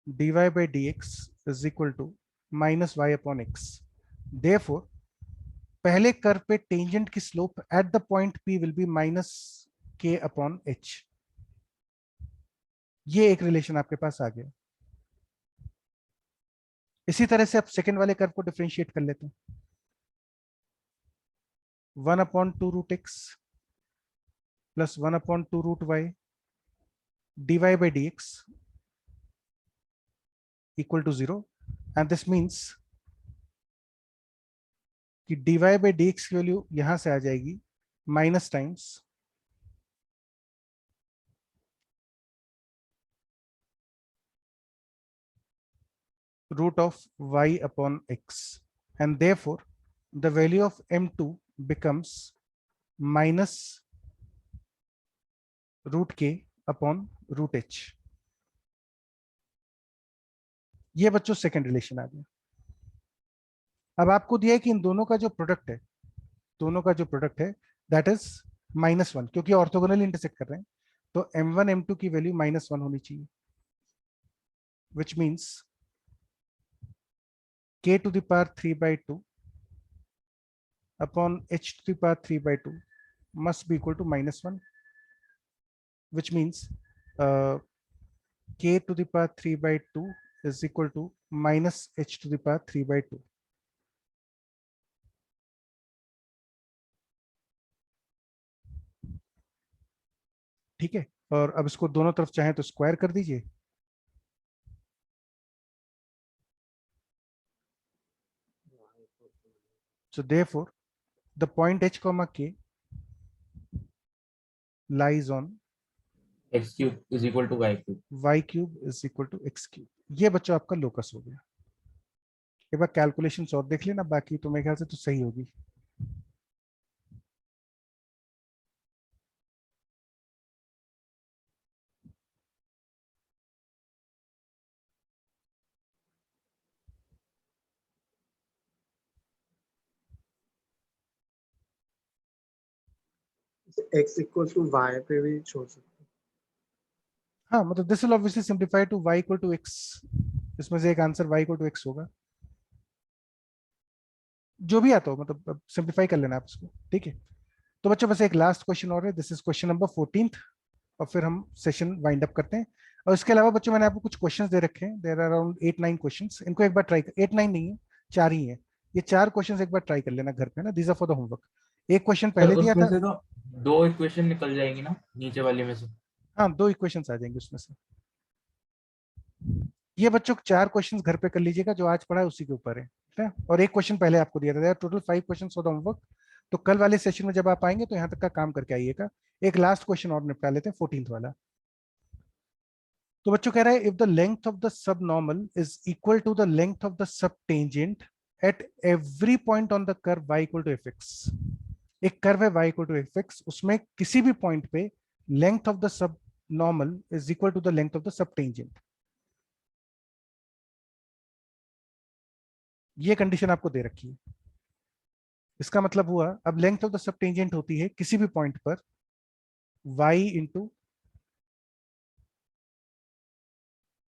dy by dx is equal to minus y upon x. Therefore, पहले कर्व पे टेंजेंट की slope eight the point p will be minus k upon h। ये एक relation आपके पास आ गया। इसी तरह से आप सेकेंड वाले कर्व को डिफरेंशिएट कर लेते हैं, 1 upon 2 root x plus 1 upon 2 root y dy by dx equal to 0, and this means कि dy by dx की वैल्यू यहां से आ जाएगी minus times root of y upon x, and therefore the value of m2 becomes minus root k upon root h। ये बच्चों second relation आ गया। अब आपको दिया है कि इन दोनों का जो प्रोडक्ट है, दोनों का जो प्रोडक्ट है दैट इज -1, क्योंकि ऑर्थोगोनली इंटरसेक्ट कर रहे हैं, तो m1 m2 की वैल्यू -1 होनी चाहिए, which means k to the power 3 by 2 upon h to the power 3 by 2 must be equal to -1, which means k to the power 3 by 2 is equal to minus h to the power 3 by 2। ठीक है, और अब इसको दोनों तरफ चाहे तो square कर दीजिए, so therefore the point h comma k lies on x cube is equal to y cube. y cube is equal to x cube। ये बच्चों आपका लोकस हो गया। एक बार कैलकुलेशंस और देख लेना, बाकी तो मेरे ख्याल से तो सही होगी। x इक्वल टू y पे भी छोड़ सकते हैं। हाँ, मतलब this will obviously simplify to y equal to x, इसमें से एक answer y equal to x होगा, जो भी आता हो, मतलब सिंप्लीफाई कर लेना आप इसको। ठीक है, तो बच्चों बस एक लास्ट क्वेश्चन और है, this is question number 14th, और फिर हम सेशन वाइंड अप करते हैं। और इसके अलावा बच्चों मैंने आपको कुछ क्वेश्चंस दे रखे हैं, देयर आर अराउंड 8-9 क्वेश्चंस, इनको एक बार ट्राई, 8-9 नहीं है, 4 ही है, ये 4 क्वेश्चंस एक बार ट्राई कर लेना घर पे ना, these are for the homework. एक क्वेश्चन सर पहले दिया उसमें था, से तो 2 इक्वेशन निकल जाएंगी ना नीचे वाले में से? हाँ 2 इक्वेशंस आ जाएंगे उसमें से। ये बच्चों 4 क्वेश्चंस घर पे कर लीजिएगा, जो आज पढ़ा है उसी के ऊपर है, ठीक है। और एक क्वेश्चन पहले आपको दिया था, total 5 question for the homework. तो कल वाले सेशन में जब आप आएंगे तो यहाँ तक का काम करके आइएगा। एक लास्ट क्वेश्चन और निपटा लेते हैं, 14th वाला। तो बच्चों कह रहा है, if the length of the सब normal is equal to the length of the sub tangent at every point on the curve y equal to fx। एक कर्व है y इक्वल टू fx, उसमें किसी भी पॉइंट पे length of the सब normal is equal to the length of the sub tangent. ये condition आपको दे रखी है। इसका मतलब हुआ, अब length of the sub tangent होती है किसी भी पॉइंट पर y इंटू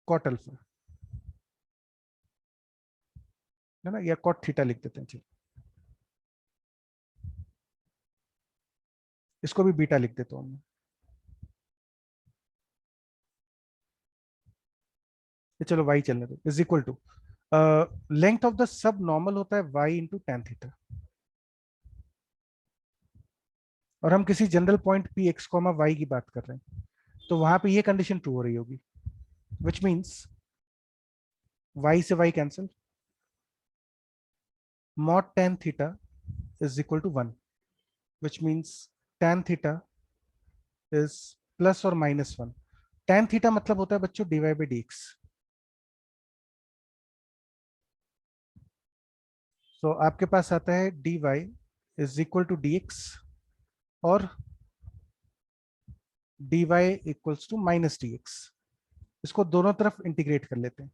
कॉट अल्फा, है ना, या कॉट थीटा लिख देते हैं, चलिए इसको भी बीटा लिख देता हूं मैं। ये चलो y चलने दो, is equal to length of the सब नॉर्मल होता है y इंटू टेन थीटा, और हम किसी general point p x comma y की बात कर रहे हैं, तो वहां पे ये कंडीशन ट्रू हो रही होगी, विच मीन्स y से y cancel, mod tan theta is equal to 1, which means tan theta is plus और माइनस 1। tan थीटा मतलब होता है बच्चों dy by d x. So आपके पास आता है dy is equal to d x और dy equals to minus d x. इसको दोनों तरफ इंटीग्रेट कर लेते हैं।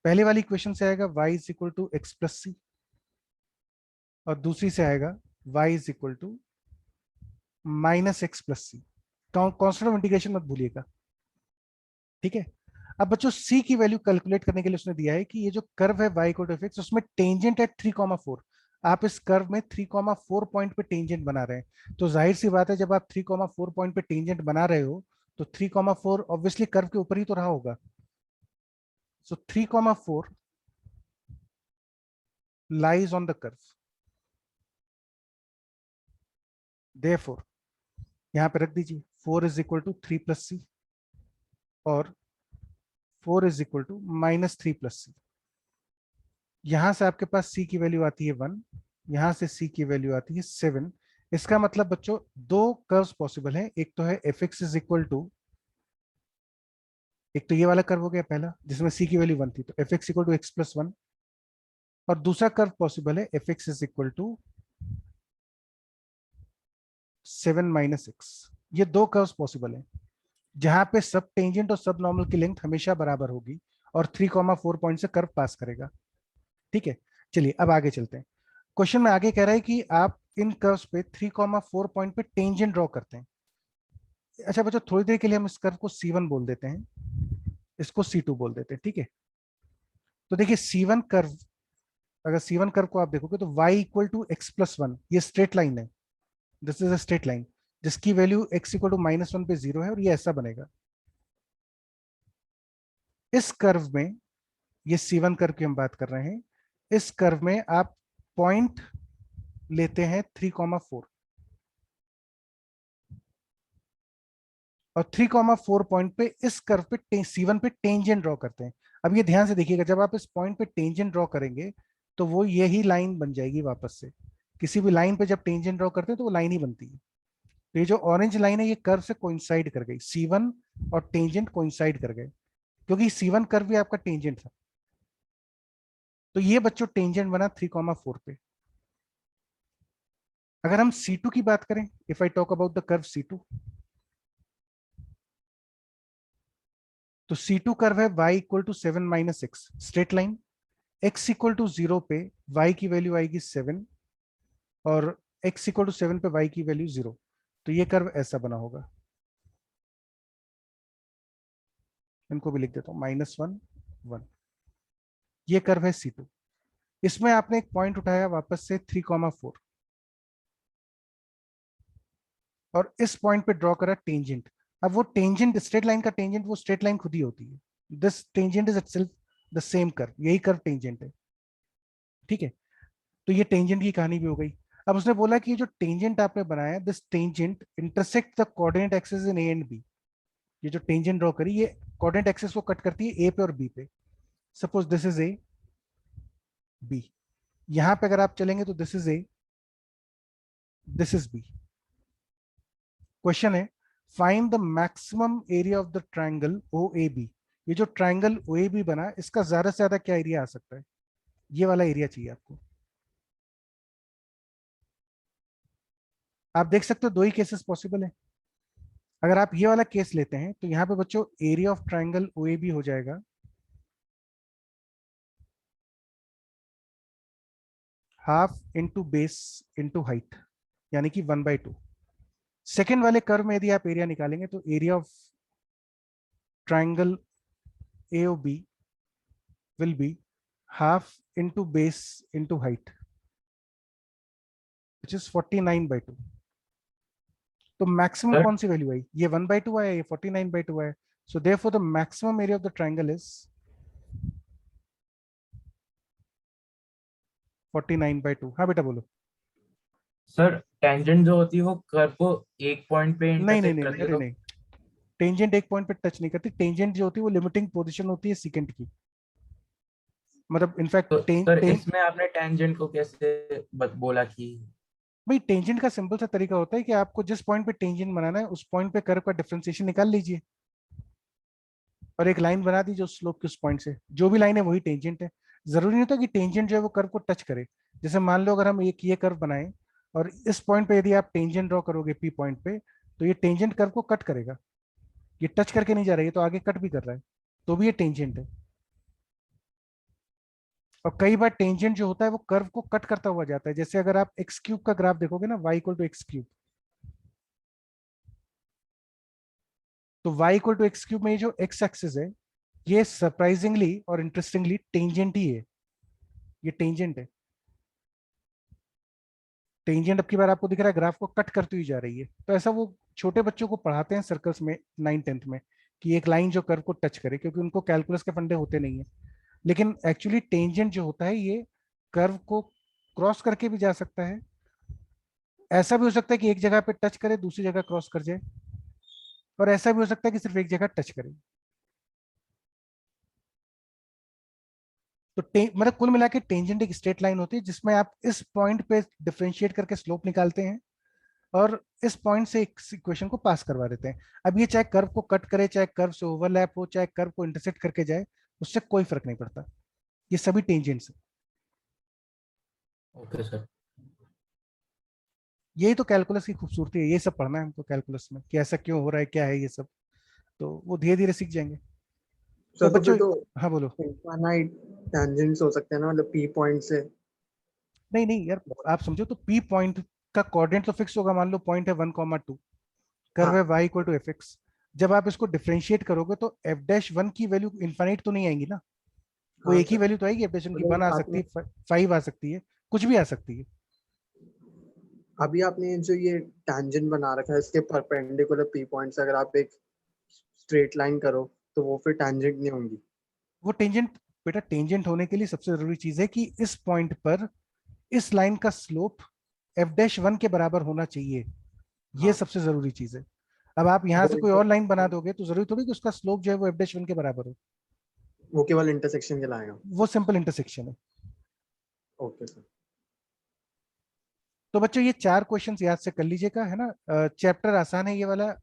पहले वाली इक्वेशन से आएगा y is equal to x plus c, और दूसरी से आएगा y is equal to minus x plus c. Constant of integration मत भूलिएगा, ठीक है। अब बच्चों c की वैल्यू कैलकुलेट करने के लिए उसने दिया है कि ये जो कर्व है y इक्वल टू fx, उसमें टेंजेंट है 3,4। आप इस कर्व में 3,4 पॉइंट पे टेंजेंट बना रहे हैं, तो जाहिर सी बात है जब आप 3,4 पॉइंट पे टेंजेंट बना रहे हो तो 3,4 ऑब्वियसली कर्व के ऊपर ही तो रहा होगा। सो 3,4 lies on the curve, therefore यहां पे रख दीजिए 4 is equal to 3 plus c और 4 is equal to minus 3 plus c. यहां से आपके पास c की वैल्यू आती है 1, यहां से c की वैल्यू आती है 7। इसका मतलब बच्चों दो कर्व्स पॉसिबल हैं, एक तो है fx इज इक्वल टू, एक तो ये वाला कर्व हो गया पहला जिसमें c की वैल्यू 1 थी, तो fx equal to x plus 1, और दूसरा कर्व पॉसिबल है fx is equal to 7 minus x. ये दो कर्व्स पॉसिबल हैं जहां पे सब टेंजेंट और सब नॉर्मल की लेंथ हमेशा बराबर होगी और 3,4 पॉइंट से कर्व पास करेगा, ठीक है। चलिए अब आगे चलते हैं। क्वेश्चन में आगे कह रहा है कि आप इन कर्व्स पे 3,4 पॉइंट पे टेंजेंट ड्रॉ करते हैं। अच्छा बच्चों थोड़ी देर के लिए हम इस कर्व को C1 बोल देते हैं, इसको C2 बोल देते हैं, ठीक है। तो देखिए C1 कर्व, अगर C1 कर्व को आप देखोगे तो y equal to x plus 1, ये स्ट्रेट लाइन है, this is a straight line जिसकी वैल्यू x इक्वल टू -1 पे 0 है, और ये ऐसा बनेगा। इस कर्व में, ये C1 कर्व की हम बात कर रहे हैं, इस कर्व में आप पॉइंट लेते हैं 3,4 और 3,4 पॉइंट पे इस कर्व पे C1 पे टेंजेंट ड्रॉ करते हैं। अब ये ध्यान से देखिएगा, जब आप इस पॉइंट पे टेंजेंट ड्रॉ करेंगे तो वो यही लाइन बन जाएगी वापस से। किसी भी लाइन पे जब टेंजेंट ड्रॉ करते हैं तो वो लाइन ही बनती है। तो ये जो ऑरेंज लाइन है ये कर्व से कोइंसाइड कर गई, C1 और टेंजेंट कोइंसाइड कर गए, क्योंकि C1 कर्व भी आपका टेंजेंट था। तो ये बच्चों टेंजेंट बना 3,4 पे। अगर हम C2 की बात करें, if I talk about the curve C2, तो C2 कर्व है y equal to 7 minus x, straight line. x equal to 0 पे y की वैल्यू आएगी 7 और x इक्वल टू 7 पे y की वैल्यू 0, तो ये कर्व ऐसा बना होगा। इनको भी लिख देता हूं -1 1, ये कर्व है C2। इसमें आपने एक पॉइंट उठाया वापस से 3,4 और इस पॉइंट पे ड्रॉ करा टेंजेंट। अब वो टेंजेंट, स्ट्रेट लाइन का टेंजेंट वो स्ट्रेट लाइन खुद ही होती है। This tangent is itself the same curve, यही कर्व टेंजेंट है, ठीक है। तो ये टेंजेंट की कहानी भी हो गई। अब उसने बोला कि ये जो टेंजेंट आपने बनाया, this tangent intersect the coordinate axis in A and B. ये जो टेंजेंट ड्रॉ करी ये कोऑर्डिनेट एक्सिस को कट करती है ए पे और बी पे। Suppose this is a, b. यहां पे अगर आप चलेंगे तो this is a, this is b. Question है find the maximum area of the triangle O A b. ये जो ट्राइंगल ओ ए बी बना, इसका ज्यादा से ज्यादा क्या एरिया आ सकता है? ये वाला एरिया चाहिए आपको। आप देख सकते हो दो ही केसेस पॉसिबल है। अगर आप ये वाला केस लेते हैं तो यहाँ पे बच्चों area of triangle O A B हो जाएगा half into base into height, यानी कि 1/2। सेकेंड वाले कर्व में यदि आप एरिया निकालेंगे तो area of triangle A O B will be half into base into height, which is 49/2। तो मैक्सिमम Sir? कौन सी वैल्यू आई? ये 1/2 आया, ये 49/2 आया। सो therefore the maximum area of the triangle is 49/2। हाँ बेटा बोलो। सर टेंजेंट जो होती है वो कर्व को एक पॉइंट पे नहीं नहीं इंटरसेक्ट नहीं करती है अरे तो नहीं, टेंजेंट एक पॉइंट पे टच नहीं करती। टेंजेंट जो होती है वो लिमिटिंग पोजीशन होती है सेकंड की। मतलब इनफैक्ट तो सर इसमें आपने टेंजेंट को कैसे बोला कि भाई टेंजेंट का सिंपल सा तरीका होता है कि आपको जिस पॉइंट पे टेंजेंट बनाना है उस पॉइंट पे कर्व का डिफरेंशिएशन निकाल लीजिए और एक लाइन बना दीजिए उस स्लोप के उस पॉइंट से। जो भी लाइन है वही टेंजेंट है। जरूरी नहीं होता कि टेंजेंट जो है वो कर्व को टच करे। जैसे मान लो अगर हम एक ये कर्व बनाएं और इस पॉइंट पे यदि आप टेंजेंट ड्रॉ करोगे पी पॉइंट पे, तो ये टेंजेंट कर्व को कट करेगा। ये टच करके नहीं जा रहा है, ये तो आगे कट भी कर रहा है, तो भी ये टेंजेंट है। और कई बार टेंजेंट जो होता है वो कर्व को कट करता हुआ जाता है। जैसे अगर आप एक्स क्यूब का ग्राफ देखोगे ना, y equal to x cube, तो y equal to x cube में ये जो x एक्सिस है ये सरप्राइजिंगली और इंटरेस्टिंगली टेंजेंट ही है। ये टेंजेंट है। टेंजेंट अब की बार आपको दिख रहा है ग्राफ को कट करती हुई जा रही है। तो ऐसा वो छोटे बच्चों को पढ़ाते हैं सर्कल्स में 9th-10th में कि एक लाइन जो कर्व को टच करे, क्योंकि उनको कैलकुलस के फंडे होते नहीं है। लेकिन एक्चुअली टेंजेंट जो होता है ये कर्व को क्रॉस करके भी जा सकता है। ऐसा भी हो सकता है कि एक जगह पे टच करे दूसरी जगह क्रॉस कर जाए, और ऐसा भी हो सकता है कि सिर्फ एक जगह टच करे। तो मतलब कुल मिला के टेंजेंट एक स्ट्रेट लाइन होती है जिसमें आप इस पॉइंट पे डिफरेंशिएट करके स्लोप निकालते हैं और इस पॉइंट से एक इक्वेशन को पास करवा देते हैं। अब ये चाहे कर्व को कट करे, चाहे कर्व से ओवरलैप हो, चाहे कर्व को इंटरसेक्ट करके जाए, उससे कोई फर्क नहीं पड़ता। ये सभी टेंजेंट्स हैं। Okay sir. यही तो कैलकुलस की खूबसूरती है। ये सब पढ़ना है हमको कैलकुलस में कि ऐसा क्यों हो रहा है, क्या है ये सब। तो वो धीरे धीरे सीख जाएंगे। तो सर तो बच्चों, फिर तो हाँ बोलो। इनफाइनाइट टैंजेंट्स हो सकते हैं ना, मतलब पी पॉइंट से। नहीं नहीं यार, आप समझो तो पी पॉइंट का कोऑर्डिनेट तो फिक्स होगा। मान लो पॉइंट है 1,2, कर्व हाँ है y equal to F x. जब आप इसको डिफरेंशिएट करोगे तो f'1 की वैल्यू इनफाइनाइट तो नहीं आएंगी ना। वो हाँ एक ही सर, वैल्यू तो आएगी। f'1 की मतलब 1 आ आपने सकती है, 5 आ सकती है, कुछ भी आ सकती है। अभी आपने जो ये टैंजेंट बना रखा है इसके परपेंडिकुलर पी पॉइंट से अगर आप एक स्ट्रेट लाइन करो तो वो फिर टैंजेंट नहीं होंगी। वो टेंजेंट, बेटा टेंजेंट होने के लिए सबसे जरूरी चीज है कि इस पॉइंट पर इस लाइन का स्लोप f'1 के बराबर होना चाहिए। ये हाँ सबसे जरूरी चीज है। अब आप यहाँ वो से कोई और लाइन बना दोगे तो जरूरी थोड़ी कि उसका स्लोप जो है वो f'1 के बराबर हो। वो केवल इंटरसेक्शन के लाएगा। वो सिंपल इंटरसेक्शन है। Okay sir. तो बच्चों ये 4 क्वेश्चंस याद से कर लीजिएगा, है ना। चैप्टर आसान है ये वाला।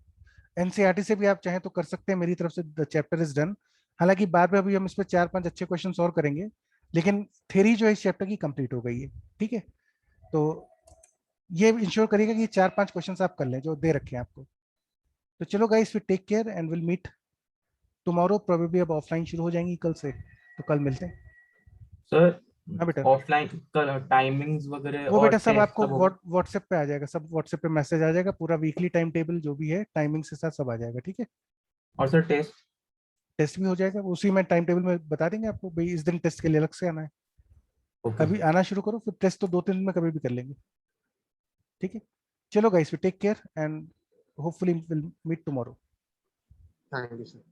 एनसीईआरटी से भी आप चाहें तो कर सकते हैं। मेरी तरफ से द चैप्टर इज डन। हालांकि बाद में अभी हम इस पर 4-5 अच्छे क्वेश्चंस और करेंगे, लेकिन थ्योरी जो है इस चैप्टर की कंप्लीट हो गई है। ठीक है, तो ये इंश्योर करिएगा कि ये 4-5 क्वेश्चंस आप कर लें जो दे रखे हैं आपको। तो चलो गाइस, फिर take care and will meet tomorrow. Probably अब ऑफलाइन शुरू हो जाएंगी कल से, तो कल मिलते हैं। सर हाँ बेटा। ऑफलाइन का टाइमिंग्स वगैरह वो और बेटा सब टेस्ट आपको सब होगा? व्हाट्सएप पे आ जाएगा। सब व्हाट्सएप पे मैसेज आ जाएगा। पूरा वीकली टाइम टेबल जो भी है टाइमिंग के साथ सब आ जाएगा। ठीक है। और सर टेस्ट? टेस्ट भी हो जाएगा उसी में, टाइम टेबल में बता देंगे आपको भाई इस दिन टेस्ट के लिए अलग से आना है। ओके अभी आना शुरू करो, फिर टेस्ट तो 2-3 दिन में कभी भी कर लेंगे, ठीक है? चलो guys, we take care and hopefully will meet tomorrow. Thank you sir.